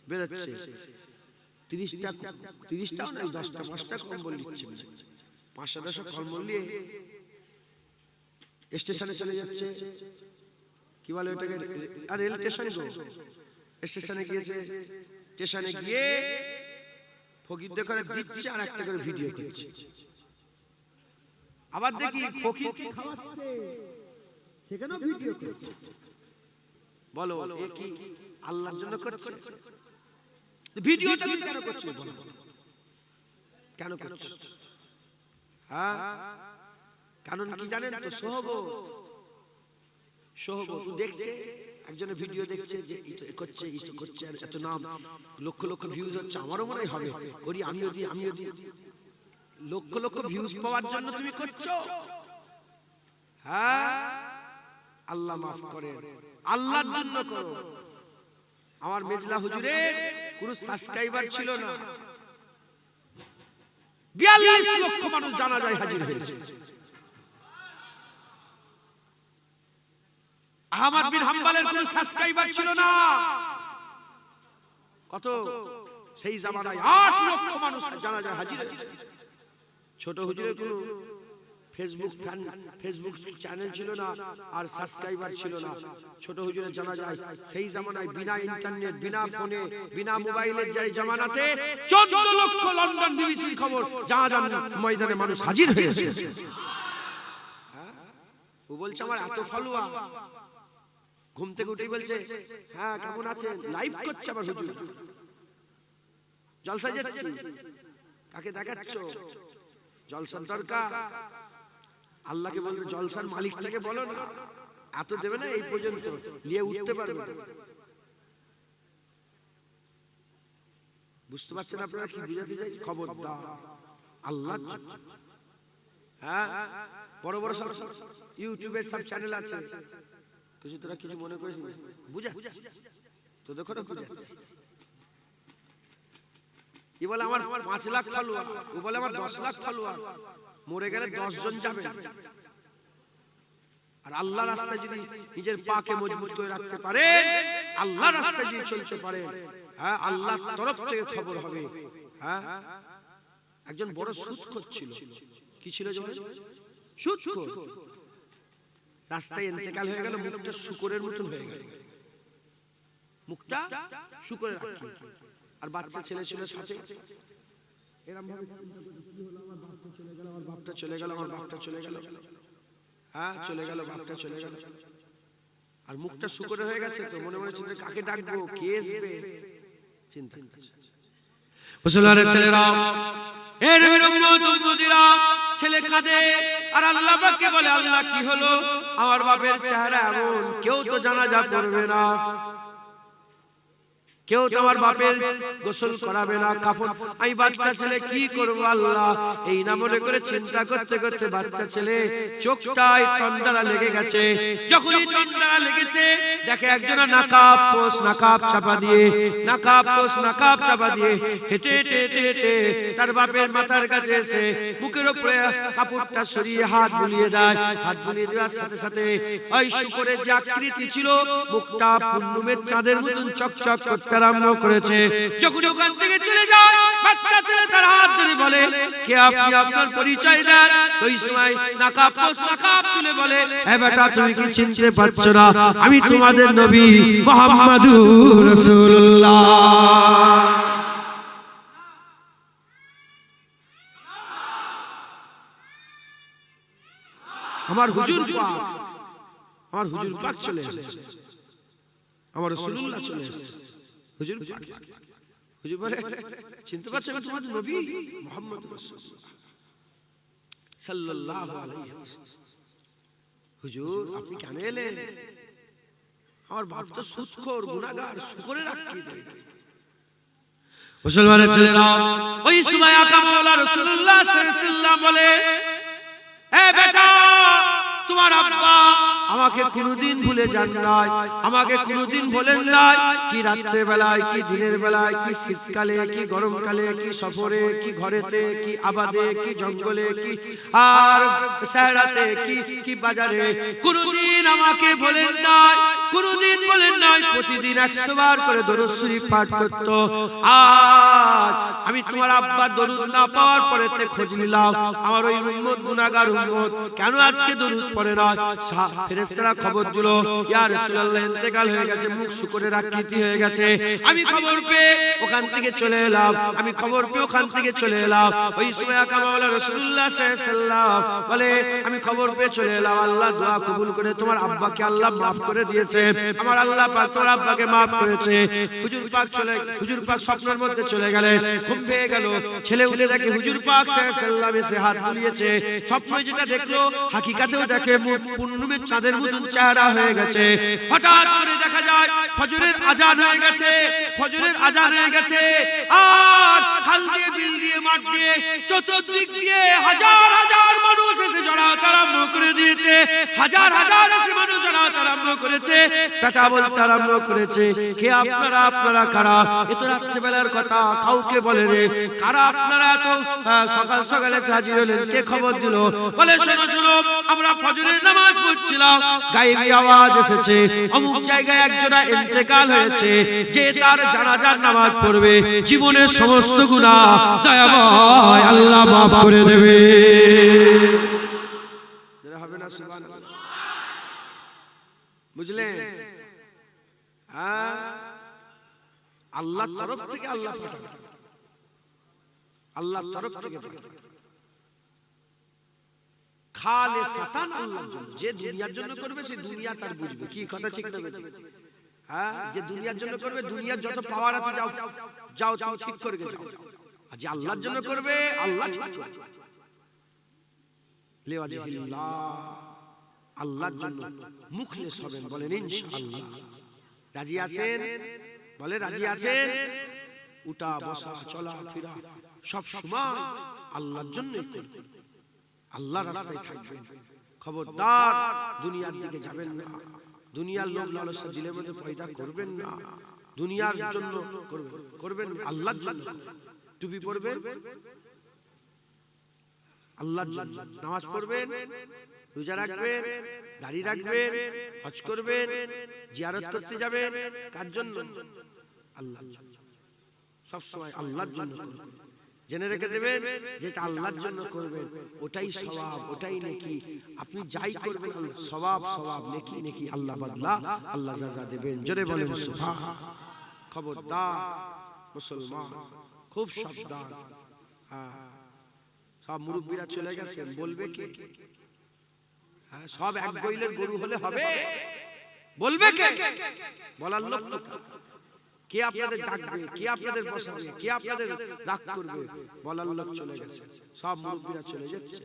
বেরোচ্ছে। 30টাও নয়, 10টা 5টা কম্বল দিচ্ছে, 500 কম্বল নিয়ে স্টেশনে চলে যাচ্ছে। কি বলে ওটাকে? আর রেল স্টেশনে গো, স্টেশনে গিয়েছে, স্টেশনে গিয়ে ফকিরদের করে দিচ্ছে আর একটা করে ভিডিও করছে। আবার দেখি ফকিরকে খাওয়াচ্ছে, সেখানেও ভিডিও করছে। বলো এ কি আল্লাহর জন্য করছে? ভিডিওটা কেন করছে? কেন করছে? হ্যাঁ, কারণ কি জানেন তো? সোহবত। সোহবত দেখছে, একজনের ভিডিও দেখছে যে এটা করছে, এটা করছে, আর এত নাম, লক্ষ লক্ষ ভিউজ হচ্ছে, আমারও মনে হবে করি, আমিও দিই। লক্ষ লক্ষ ভিউজ পাওয়ার জন্য তুমি করছো? হ্যাঁ, আল্লাহ মাফ করে, আল্লাহর জন্য করো। আমার মেজলা হুজুরের কোন সাবস্ক্রাইবার ছিল না, 42 লক্ষ মানুষ জানাজায় হাজির হয়েছে। আহমদ বিন হাম্বলের কোন সাবস্ক্রাইবার ছিল না, কত? সেই জামানায় 8 লক্ষ মানুষ জানাজায় হাজির হয়েছে। ছোট হুজুরের কোন ফেসবুক চ্যানেল ছিল না, আর সাবস্ক্রাইবার ছিল না। ছোট হুজুরের জানাজায় সেই জামানায় বিনা ইন্টারনেট, বিনা ফোনে, বিনা মোবাইলের যে জামানাতে 14 লক্ষ লন্ডন বিবিসির খবর, জানাজার ময়দানে মানুষ হাজির হয়েছে। ও বলছে আমার এত ফলোয়ার, ঘুম থেকে উঠেই বলছে হ্যাঁ কেমন আছেন, লাইভ করছে আমার হুজুর, জলসা যাচ্ছি। কাকে দেখাচ্ছ? জলসার দরকার, আল্লাহকে বলতে জলসার মালিকটাকে বলো না, এত দেবে না, এই পর্যন্ত নিয়ে উঠতে পারবে। বুঝতে পারছেন আপনারা কি বুঝাতে চাই? খবরদার, আল্লাহ। হ্যাঁ, বড় বড় সব ইউটিউবের সব চ্যানেল আছে, কিছু তোরা কিছু মনে করিস না, বুঝাচ্ছি তো, দেখো না বুঝাচ্ছি। ই বলে আমার 5 লাখ ফলোয়ার, ও বলে আমার 10 লাখ ফলোয়ার, মরে গেলে 10 জন যাবে। আর আল্লাহ রাস্তায় যদি নিজের পাকে মজবুত করে রাখতে পারে, আল্লাহ রাস্তায় যদি চলতে পারে, হ্যাঁ, আল্লাহর তরফ থেকে খবর হবে। হ্যাঁ, একজন বড় সুদখোর ছিল। কি ছিল? সুদখোর। রাস্তায় ইন্তেকাল হয়ে গেল, মুখটা শুকরের মতন হয়ে গেল, মুখটা শুকরের আঁকি। আর বাচ্চা ছেলে ছিল সাথে, এরকম ভাবে আমার বাপটা চলে গেল, আমার বাপটা চলে গেল, আমার বাপটা চলে গেল। হ্যাঁ, চলে গেল, বাপটা চলে গেল। আর মুখটা শুকরে হয়ে গেছে, তো মনে মনে চিন্তা কাকে ডাকবো, কে আসবে, চিন্তা করছে। মুসলমানের ছেলেরা, এ নবীর উম্মত উম্মতিরা, ছেলে কাঁদে আর আল্লাহ পাককে বলে আল্লাহ কি হলো, আমার বাপের চেহারা এমন, কেউ তো জানাজা পড়বে না। কেউ তোমার বাপের গোসল করাবে না, কাফন। আমি বাচ্চা ছেলে কি করব আল্লাহ, এই না মনে করে চিন্তা করতে করতে বাচ্চা ছেলে চোখটায় তন্দ্রা লেগে গেছে। যখনই তন্দ্রা লেগেছে দেখে একজনা নাকাব চাপা দিয়ে হেঁটে হেঁটে হেঁটে হেঁটে তার বাপের মাথার কাছে এসে বুকের উপরে কাপড়টা সরিয়ে হাত বুলিয়ে দেয়। হাত বুলিয়ে দেওয়ার সাথে সাথে ওই শুকরের যে আকৃতি ছিল, মুখটা পূর্ণিমের চাঁদের মতন চকচক করতে আরম্ভ করেছে। যখন ওখান থেকে চলে যায় বাচ্চা ছেলে তার হাত ধরে বলে, কে আপনি, আপনার পরিচয় দেন। ওই সময় নাকাব তুলে বলে, এ বেটা তুমি কি চিনতে পারছো না, আমি তোমাদের নবী মুহাম্মাদুর রাসূলুল্লাহ। আমার হুজুর পাক চলে এসেছে, আমার রাসূলুল্লাহ চলে এসেছে। হুজুর বলে, চিনতে পারছেন তোমাদের নবী মুহাম্মদ রাসূলুল্লাহ সাল্লাল্লাহু আলাইহি ওয়াসাল্লাম। হুজুর আপনি কেন এলেন? আমার বাপ তো সুদখোর গুনাহগার, শুকরের আকৃতি। মুসলমানের ছেলেরা ওই সময় আকা মাওলা রাসূলুল্লাহ সাল্লাল্লাহু আলাইহি ওয়াসাল্লাম বলে, এ বেটা তোমার আব্বা আমাকে কোনদিন ভুলে যান নাই, আমাকে কোনদিন বলেন নাই কি রাত্রে বেলায়, কি দিনের বেলায়, কি শীতকালে, কি গরমকালে, কি সফরে, কি ঘরেতে, কি আবাদে, কি জঙ্গলে, কি আর শহরাতে, কি বাজারে, কোনদিন আমাকে বলেন নাই, কোনদিন বলেন নাই। প্রতিদিন 100 বার করে দরুদ শরীফ পাঠ করত। আর আমি তোমার আব্বার দরুদ না পাওয়ার পরেতে খোঁজ নিলাম, আমার ওই উম্মত গুনাহগার উম্মত কেন আজকে দরুদ পড়ে না। ফেরেশতারা খবর দিল, ইয়া রাসূলুল্লাহ ইন্তেকাল হয়ে গেছে, মুখ শুকরের আকৃতি হয়ে গেছে। আমি খবর পেয়ে ওখান থেকে চলে এলাম, ওই সময় আকা মাওলা রাসূলুল্লাহ সাল্লাল্লাহু আলাইহি ওয়াসাল্লাম বলে, আমি খবর পেয়ে চলে এলাম, আল্লাহ দোয়া কবুল করে তোমার আব্বাকে আল্লাহ maaf করে দিয়েছে, আমার আল্লাহ পাক তোমার আব্বাকে maaf করেছে। হুজুর পাক স্বপ্নের মধ্যে চলে গেলেন, ঘুম ভেঙে গেল, ছেলে উঠে দেখে হুজুর পাক সাল্লাল্লাহু আলাইহি ওয়াসাল্লাম এসে হাত বুলিয়েছে। স্বপ্নে যেটা দেখলো হাকিকাতেও দেখে, মুখ পূর্ণিমের চাঁদের মতন চেহারা হয়ে গেছে। হঠাৎ করে দেখা যায় ফজরের আজান হয়ে গেছে, আর খাল দিয়ে, বিল দিয়ে, মাঠ দিয়ে, চতুর্দিক দিয়ে হাজার হাজার মানুষ এসে জড়াতে আরম্ভ করে দিয়েছে। হাজার হাজার এসে মানুষ জড়াতে আরম্ভ করেছে। বেটা বলতে আরম্ভ করেছে, কে আপনারা কারা? এ তো রাত্রিবেলার কথা, কাউকে বলে রে। কারা আপনারা এত সকাল সকালে এসে হাজির হলেন, কে খবর দিল? বলে, শোনো, আমরা ফজরের নামাজ পড়ছিলাম, গায়েবী আওয়াজ এসেছে, অমুক জায়গায় একজনা ইন্তেকাল হয়েছে, যে তার জানাজার নামাজ পড়বে জীবনের সমস্ত গুনাহ দয়াময় আল্লাহ maaf করে দেবে। হবে না? সুবহানাল্লাহ। বুঝলেন? আল্লাহর তরফ থেকে আল্লাহ পাঠাবে, আল্লাহর তরফ থেকে খালেসাতান আল্লাহর জন্য। যে দুনিয়ার জন্য করবে সে দুনিয়া তার বুঝবে। কি কথা ঠিক না? হ্যাঁ, যে দুনিয়ার জন্য করবে, দুনিয়ার যত পাওয়ার আছে যাও তুমি ঠিক করে যাও। আর যে আল্লাহর জন্য করবে, আল্লাহ ঠিক করবে। লিওয়াজহিল্লাহ, আল্লাহর জন্য মুখলেস হবেন, বলেন ইনশাআল্লাহ। রাজি আছেন? বলে রাজি আছেন? উঠা বসা চলা ফেরা সব সময় আল্লাহর জন্যই করবেন, আল্লাহর রাস্তায় থাকবেন। খবরদার দুনিয়ার দিকে যাবেন না, দুনিয়ার লোভ লালসা দিলের মধ্যে পয়দা করবেন না। দুনিয়ার জন্য করবেন, আল্লাহর জন্য। টুপি পরবেন আল্লাহর জন্য, নামাজ পড়বেন, রোজা রাখবেন, দাড়ি রাখবেন, হজ করবেন, জিয়ারত করতে যাবেন, কার জন্য? আল্লাহর জন্য। সব সময় আল্লাহর জন্য করবেন। জেনে রেখে দেবেন, যেটা আল্লাহর জন্য করবেন ওটাই সওয়াব, ওটাই নেকি। আপনি যাই করবেন সওয়াব নেকি আল্লাহ বদলা, আল্লাহ জাযা দেবেন। জোরে বলেন সুবহান। খবরদার মুসলমান, খুব সাবধান। সব মুরব্বীরা চলে গেছেন, বলবে কে? সব এক গইলের গরু হলে হবে? বলবে কে? বলার লোক কোথায়? কে আপনাদের ডাকবে, কে আপনাদের বসাবে, কে আপনাদের রাগ করবে? বলার লোক চলে গেছে, সব মুরব্বীরা চলে যাচ্ছে।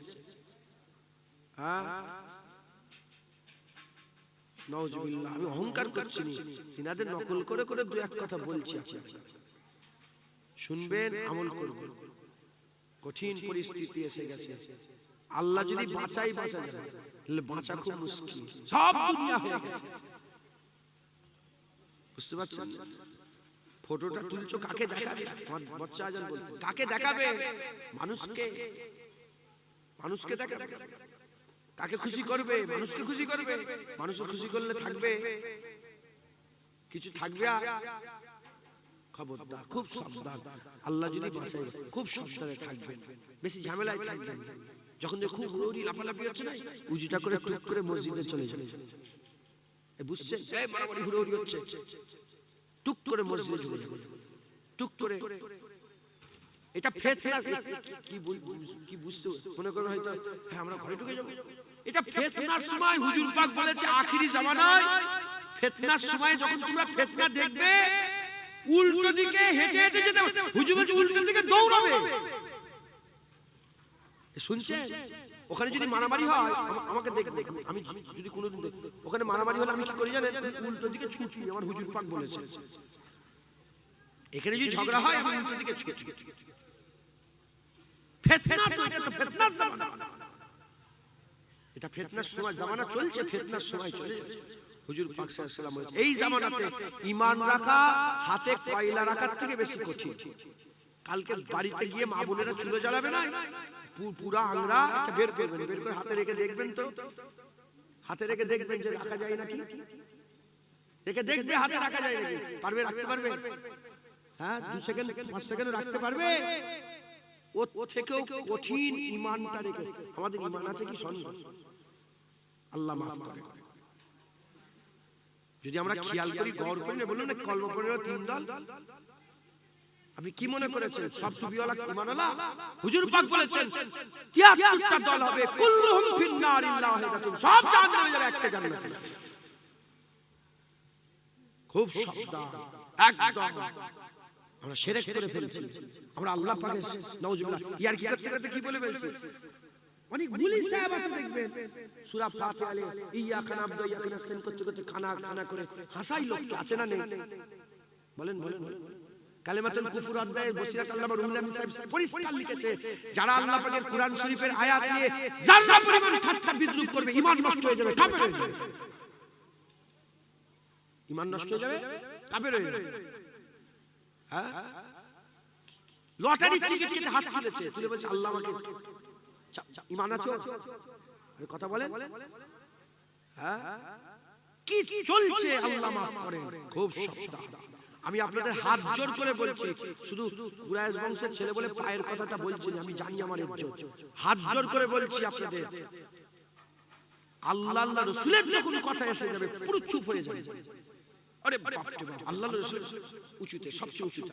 নাউজুবিল্লাহ, আমি অহংকার করছি না, তিনাদের নকল করে করে দু এক কথা বলছি, শুনবেন, আমল করবেন। কঠিন পরিস্থিতি এসে গেছে, আল্লাহ যদি বাঁচা যাবে, তাহলে বাঁচা খুব মুশকিল, সব দুনিয়া হয়ে গেছে। বুঝতে পারছেন? ফটোটা তুলছো কাকে দেখাবে? আমার বাচ্চা আজান বলতে, কাকে দেখাবে? মানুষকে, মানুষকে দেখাবে। কাকে খুশি করবে? মানুষকে খুশি করবে। মানুষকে খুশি করলে থাকবে কিছু, থাকবে? খবরদার, খুব সাবধান। আল্লাহ যদি বাঁচায়, খুব সাবধানে থাকবেন, বেশি ঝামেলায় থাকবেন। যখন খুব হুড়োহুড়ি লাফালাফি হচ্ছে না, উজুটা করে টুক করে মসজিদে চলে যাবে। বুঝছেন? এই মারামারি হুড়োহুড়ি হচ্ছে, টুক করে মসজিদে চলে যাবে, টুক করে। এটা ফিতনা। কি বুঝতে মনে করেন হয়তো হ্যাঁ আমরা ঘরে ঢুকে যাবো, এটা ফিতনার সময় হুজুর পাক বলেছে আখিরি জামানায় ফিতনার সময় যখন তোমরা ফিতনা দেখবে, উল্টো দিকে হেঁটে হেঁটে যেতে, হুজুর বলছে উল্টো দিকে দৌড়াবে। শুনছেন? ওখানে যদি মারামারি হয়, আমাকে দেখবে, আমি যদি কোনোদিন দেখি ওখানে মারামারি হলে আমি কি করি জানেন? উল্টো দিকে ছুটি, আমার হুজুর পাক বলেছে। এখানে যদি ঝগড়া হয়, আমি উল্টো দিকে ছুটি। ফিতনা তো, এটা তো ফিতনার জামানা, এটা ফিতনার সময় জামানা চলছে, ফিতনার সময় চলে যাচ্ছে। হুজুর পাক সাল্লাল্লাহু আলাইহি ওয়াসাল্লাম বলেছেন, এই জামানাতে ঈমান রাখা হাতে কয়লা রাখার থেকে বেশি কঠিন। কালকে বাড়িতে গিয়ে মা বোনেরা চুলো জ্বালাবে না, পুরা আংরা একটা বের করবেন, বের করে হাতে রেখে দেখবেন, তো হাতে রেখে দেখবেন যে রাখা যায় নাকি, রেখে দেখবে হাতে রাখা যায় নাকি। পারবে? রাখতে পারবে? হ্যাঁ, 2 সেকেন্ড 5 সেকেন্ড রাখতে পারবে? ও থেকেও কঠিন ঈমানটা রেখে। আমাদের ঈমান আছে কি সন্দেহ? আল্লাহ মাফ করে। যদি আমরা খেয়াল করি, গৌর করি না, বলুন না কলমা পড়ে 3 দল, আপনি কি মনে করেছেন সব টুপিওয়ালা ঈমানওয়ালা? হুজুর পাক বলেছেন 73টা দল হবে, কুল্লুহুম ফিন্নার ইল্লা ওয়াহিদাতুন, সব জাহান্নামে যাবে, একটা জান্নাতে যাবে। খুব সাবধান, একদম। আমরা শিরক করে ফেলছি, আমরা আল্লাহ পাকের নাউজুবিল্লাহ ইয়ার কি করতে করতে কি বলে ফেলছি। অনেক মুলি সাহেব আছে দেখবেন, সূরা ফাতিহা আলে ইয়াকা নাবদু ইয়াকা নাস্তাইন করতে করতে খানা খানা করে হাসাই লোক আছে না নেই? বলেন বলেন। কালেমাতুল কুফর অধ্যায়ে বসিরাত আল্লামা রুহুল আমিন সাহেব পরিষ্কার লিখেছে, যারা আল্লাহ পাকের কুরআন শরীফের আয়াত নিয়ে যারা পরিমাণ ঠাট্টা বিদ্রুপ করবে, ঈমান নষ্ট হয়ে যাবে, কাফের হয়ে যাবে। ঈমান নষ্ট হয়ে যাবে, কাফের হয়ে যাবে। হ্যাঁ, লটারি টিকিট কেটে হাত তুলেছে, তুলে বলছে আল্লাহ আমাকে, ঈমান আছে? আরে কথা বলেন। হ্যাঁ, কি চলছে? আল্লাহ মাফ করেন, খুব সাবধান। আমি আপনাদের হাত জোর করে বলছি, শুধু কুরাইশ বংশের ছেলে বলে পায়ের কথাটা বলছি না, আমি জানি আমার ইজ্জত, হাত জোর করে বলছি আপনাদের, আল্লাহ আল্লাহ রাসূলের যখন কথা এসে যাবে পুরো চুপ হয়ে যাবে। আরে বাপ রে বাপ, আল্লাহ রাসূল উঁচুতে, সবচেয়ে উঁচুতে।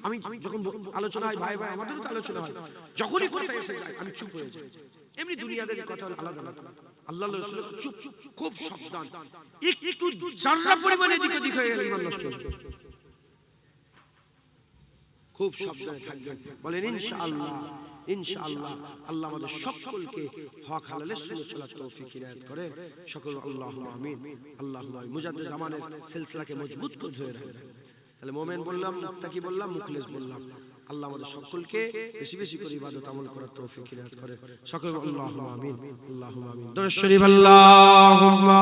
আমি যখন আলোচনা হয়, ভাই ভাই আমাদেরও তো আলোচনা হয়, যখনই কথা এসে যায় আমি চুপ হয়ে যাই। এমনি দুনিয়াদের কথা আলাদা আলাদা, আল্লাহ রাসূল চুপ, খুব সাবধান। একটু যারা পরিমাণে এদিক ওদিক হয়ে গেলে ঈমান নষ্ট হয়ে যাবে, খুব সাবধানে থাকবেন। বলেন ইনশাআল্লাহ, ইনশাআল্লাহ। আল্লাহ আমাদের সকলকে হক হালালের সুন্নাত চলার তৌফিক ইনায়াত করে। সকল আল্লাহুম্মা আমিন, আল্লাহুম্মা আমিন। মুজাদ্দিদ জামানের সিলসিলাকে মজবুত করে ধরে রাখবেন। তাহলে মুমিন বললাম, মুত্তাকি বললাম, মুখলিস বললাম। আল্লাহ আমাদের সকলকে বেশি বেশি করে ইবাদত আমল করার তৌফিক ইনায়াত করে। সকল আল্লাহুম্মা আমিন, আল্লাহুম্মা আমিন। দরুদ শরীফ আল্লাহুম্মা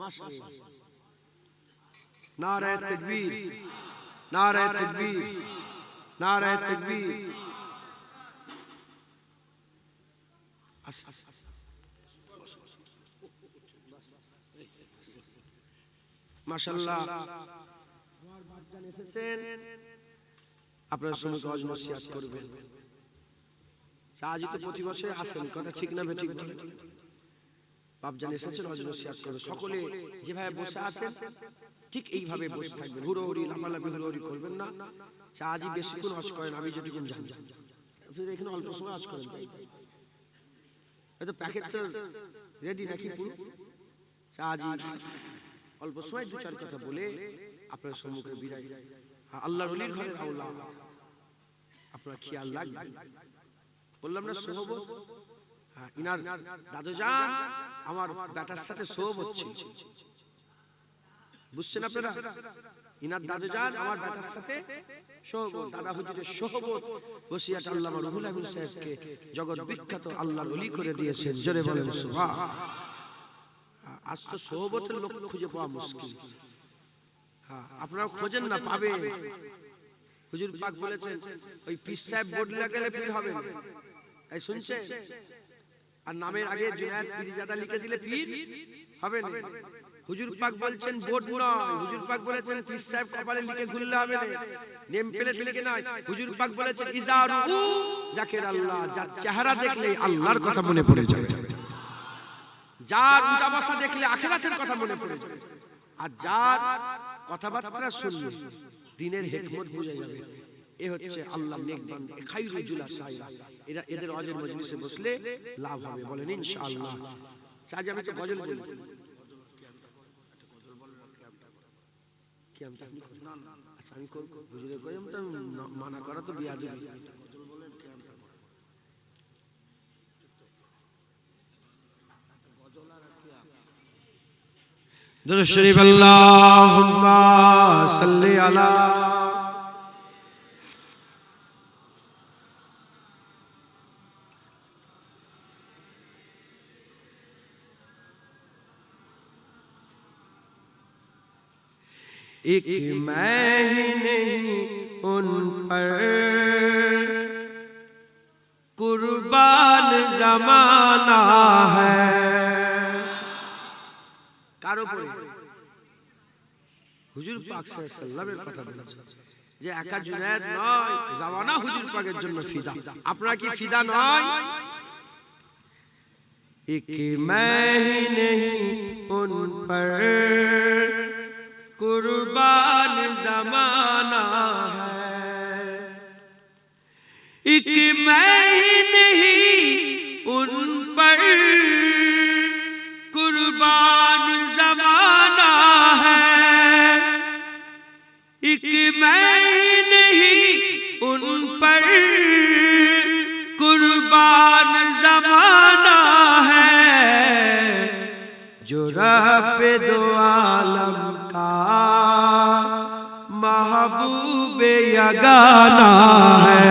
মাশাআল্লাহ। নারে তাকবীর, নারে তাকবীর, নারে তাকবীর। মাশাআল্লাহ। আমার বাচ্চা এসেছেন, আপনারা সঙ্গে ওয়াজ নসিহত করবেন। সাহায্য তো প্রতি বছর আসেন, কথা ঠিক না বেঠিক? বাপজান এসেছেন, ওয়াজ নসিহত করবেন। সকলে যেভাবে বসে আছেন ঠিক এইভাবে বসে থাকবেন, হুড়োহুড়ি লাফালাফি হুড়োহুড়ি করবেন না। চাহাজি বেশিক্ষণ ওয়াজ করেন, আমি যেটুকুন জানি, এখানে অল্প সময় ওয়াজ করেন, তাই এই তো প্যাকেট তো রেডি নাকি পুরো চাজি অল্প সময় দু চার কথা বলে আপনার সম্মুখে বিদায়। আল্লাহর ওলির ঘরের আওলাদ আপনার খেয়াল রাখবেন। বললাম না সোহবত, ইনার দাদুজান আমার বেটার সাথে সোহবত ছিল, বুঝছেন আপনারা? ইনার দাদুজান আমার বেটার সাথে সোহবত, দাদা হুজুরের সোহবত ওসিয়াত আল্লামা রুহুল আমিন সাহেবকে জগৎ বিখ্যাত আল্লাহর ওলি করে দিয়েছেন। জোরে বলেন সুবহান। আজ তো সোহবতের লোক খুঁজে পাওয়া মুশকিল। আপনারা খোঁজেন না, পাবেন। হুজুর পাক বলেছেন ওই পীর সাহেব বোর্ড লাগালে পীর হবে না, এই শুনছেন? আর নামের আগে জুনায়েদ পীরজাদা লিখে দিলে পীর হবে না। হুজুর পাক বলছেন বোর্ড নয়, হুজুর পাক বলেছেন পীর সাহেব কপালে লিখে ঘুরলে হবে না, নেম প্লেট লিখে নয়। হুজুর পাক বলেছেন ইজারু জাকির আল্লাহ, যার চেহারা দেখলে আল্লাহর কথা মনে পড়ে যাবে, যার উঠা বসা দেখলে আখিরাতের কথা মনে পড়ে যাবে, আর যার কথাবার্তা শুনলে দিনের হিকমত বুঝে যাবে। এ হচ্ছে আল্লাহ নেক বান্দা খায়রুল জুলাসাইরা। এরা এদের ওয়াজের মজলিসে বসলে লাভ হবে, বলেন ইনশাআল্লাহ। চাচা আমি তো গজল বলি, কি আমি আপনি না না আচ্ছা আমি করব, হুজুরে কই আমি তো মানা করা তো বিয়াদবি। গজল বলেন কি আমি গজল আর কি দুরূদ শরীফ আল্লাহুম্মা সাল্লি আলা एक मैं ही नहीं उन पर कुर्बान जमाना है। কার উপরে? হুজুর পাক সাল্লাল্লাহু আলাইহি ওয়াসাল্লামের কথা বলছেন যে একা জুনায়েদ নয়, জামানা হুজুর পাকের জন্য ফিদা। আপনারা কি ফিদা নয়? एक मैं ही नहीं उन पर कुर्बान जमाना है, एक मैं ही नहीं उन पर कुर्बान जमाना है, एक मैं ही नहीं उन पर कुर्बान जमाना है, जो रब दो आलम का महबूब यगाना है,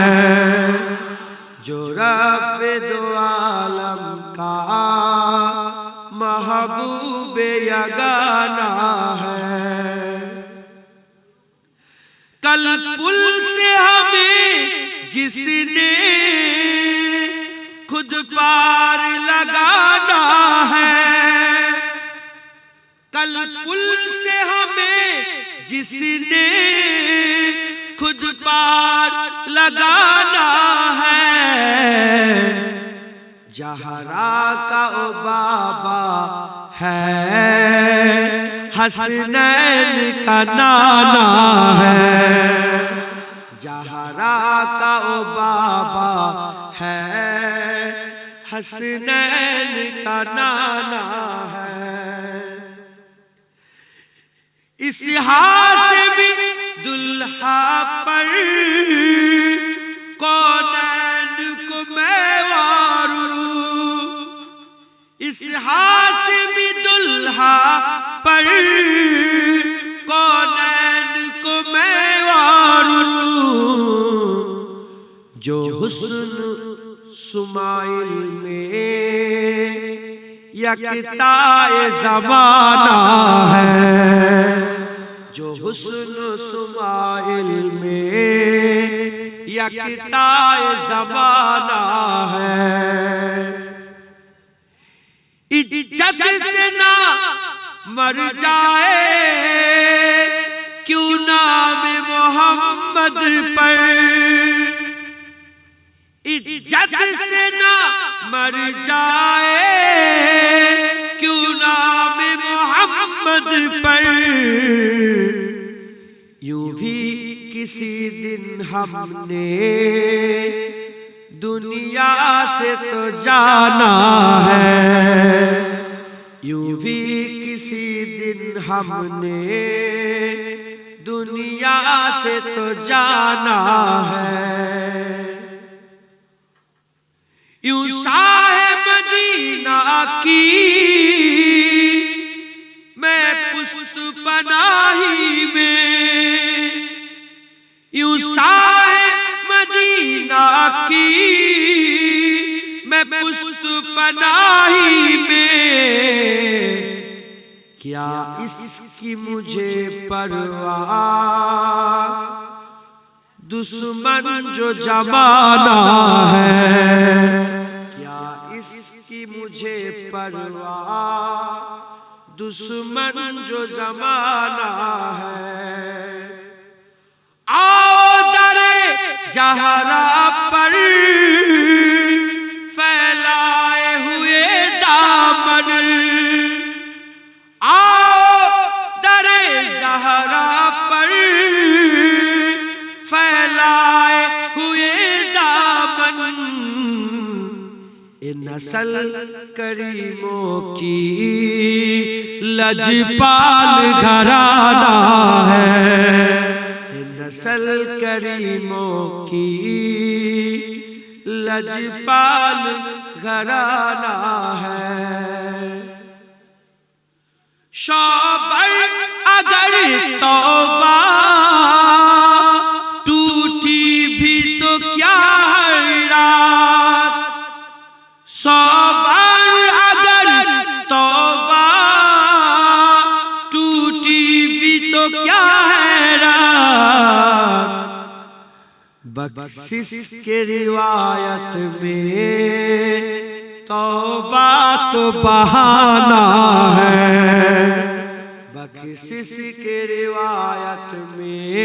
जो रब दो आलम का महबूब यगाना है। कल पुल से हमें जिसने खुद पार लगाना है, कल पुल से हमें जिसने खुद पार लगाना है, जहरा का ओ बाबा है, हसनैन का नाना है, जहरा का ओ बाबा है, हसनैन का नाना है। इस हासिबी दुल्हा पर कौनैन को मैं वारूं, इस हासिबी दुल्हा पर कौनैन को मैं वारूं, जो हुस्न सुमाइल में यकताए ज़माना है, जो हुस्न सुमाइल में यकताए ज़माना है। इज्जत से ना मर जाए क्यों नाम मोहम्मद पर, इज्जत से ना मर जाए क्यों नाम मोहम्मद पर, यूं भी किसी दिन हमने दुनिया से तो जाना है, यूं भी किसी दिन हमने दुनिया से तो जाना है। यूं साहिब मदीना की मैं पुश्त पनाही में, यूं साहिब मदीना की मैं पुश्त पनाही में, क्या इसकी मुझे परवाह दुश्मन जो जमाना है, क्या इसकी मुझे परवाह दुश्मन जो जमाना है। आओ दरे जहरा पर फैलाए हुए दामन, आओ दरे जहरा पर फैलाए हुए दामन, ये नस्ल करीमों की लजपाल घराना है, ये नस्ल करीमों की लजपाल घराना है। शौबर अगर तौबा टूटी भी तो क्या है रात, शौबर अगर तौबा टूटी भी तो क्या है रात, बख्शिश के रिवायत में तौबा तो बहाना है, बख्शिश के रिवायत में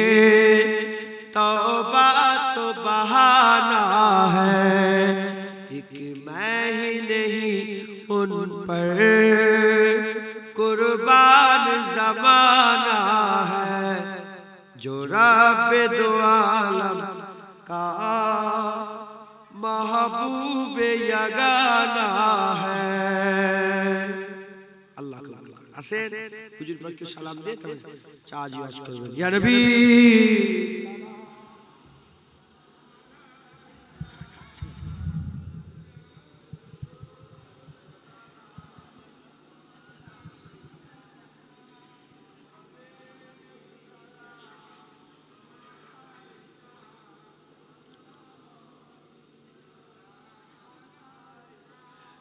तौबा तो बहाना है। एक मैं ही नहीं उन पर कुर्बान ज़माना है, जो रब दो आलम का महबूब यगाना है। अल्लाह আসেন হুজুর পাককে সালাম দিয়ে তবে চা জিওয়াজ করবেন। ইয়া নবী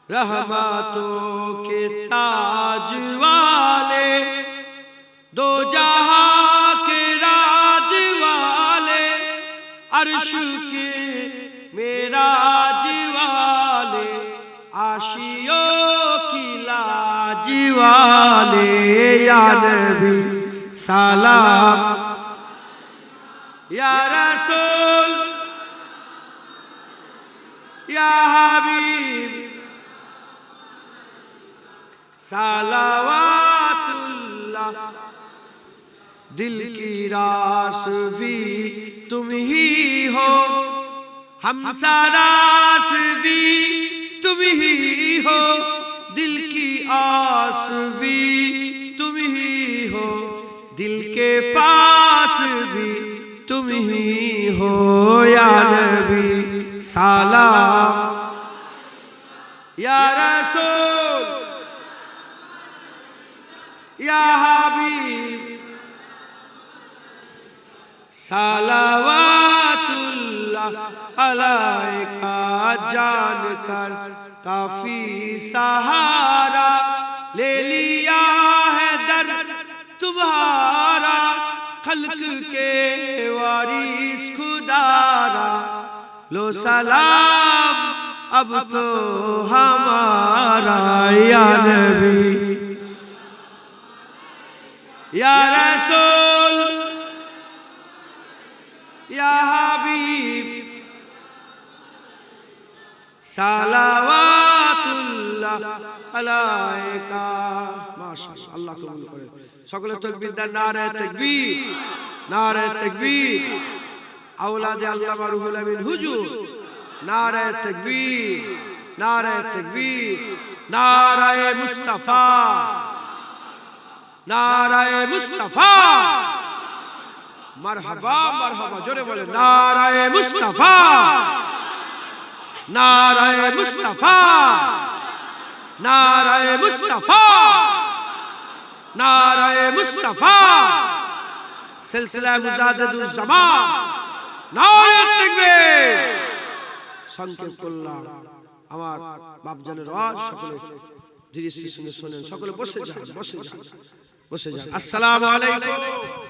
रहमतों के ताज वाले, दो जहां के राज वाले, अर्श के मेराज वाले, आशियों की लाज वाले, या नबी सलाम या रसूल या हबीब सलावातुल्लाह, दिल की रासवी तुम ही हो, हमसरास भी तुम ही हो, दिल की आस भी तुम ही हो, दिल के पास भी तुम ही हो, या नबी सलाम या रसूल या हबीब सलावातुल्लाह अलैका, जान कर काफी सहारा ले लिया है दर तुम्हारा, खल्क के वारिस खुदारा, लो सलाम अब तो हमारा, या नबी या रसूल या हबीब सलावातुल्लाह अलैका। माशाअल्लाह, अल्लाह कबूल करे। সকলে তাকবীর দেন, নারে তাকবীর, নারে তাকবীর। আওলাদে আল্লামা রুহুল আমিন হুজুর নারায়ে তাকবীর, নারায়ে তাকবীর, নারায়ে মুস্তাফা, নারায়ে মুস্তাফা, মারহাবা মারহাবা, জোরে বলে নারায়ে মুস্তাফা, নারায়ে মুস্তাফা, নারায়ে মুস্তাফা, নারায়ে মুস্তাফা, সিলসিলা মুজাদ্দিদুজ জামান, নারায়ে তাকবীর। সংক্ষেপ করলাম, আমার বাপজানের আওয়াজ সকলে ধীরে ধীরে শুনেন, সকলে বসে যান, বসে যান, বসে যান। আসসালামু আলাইকুম।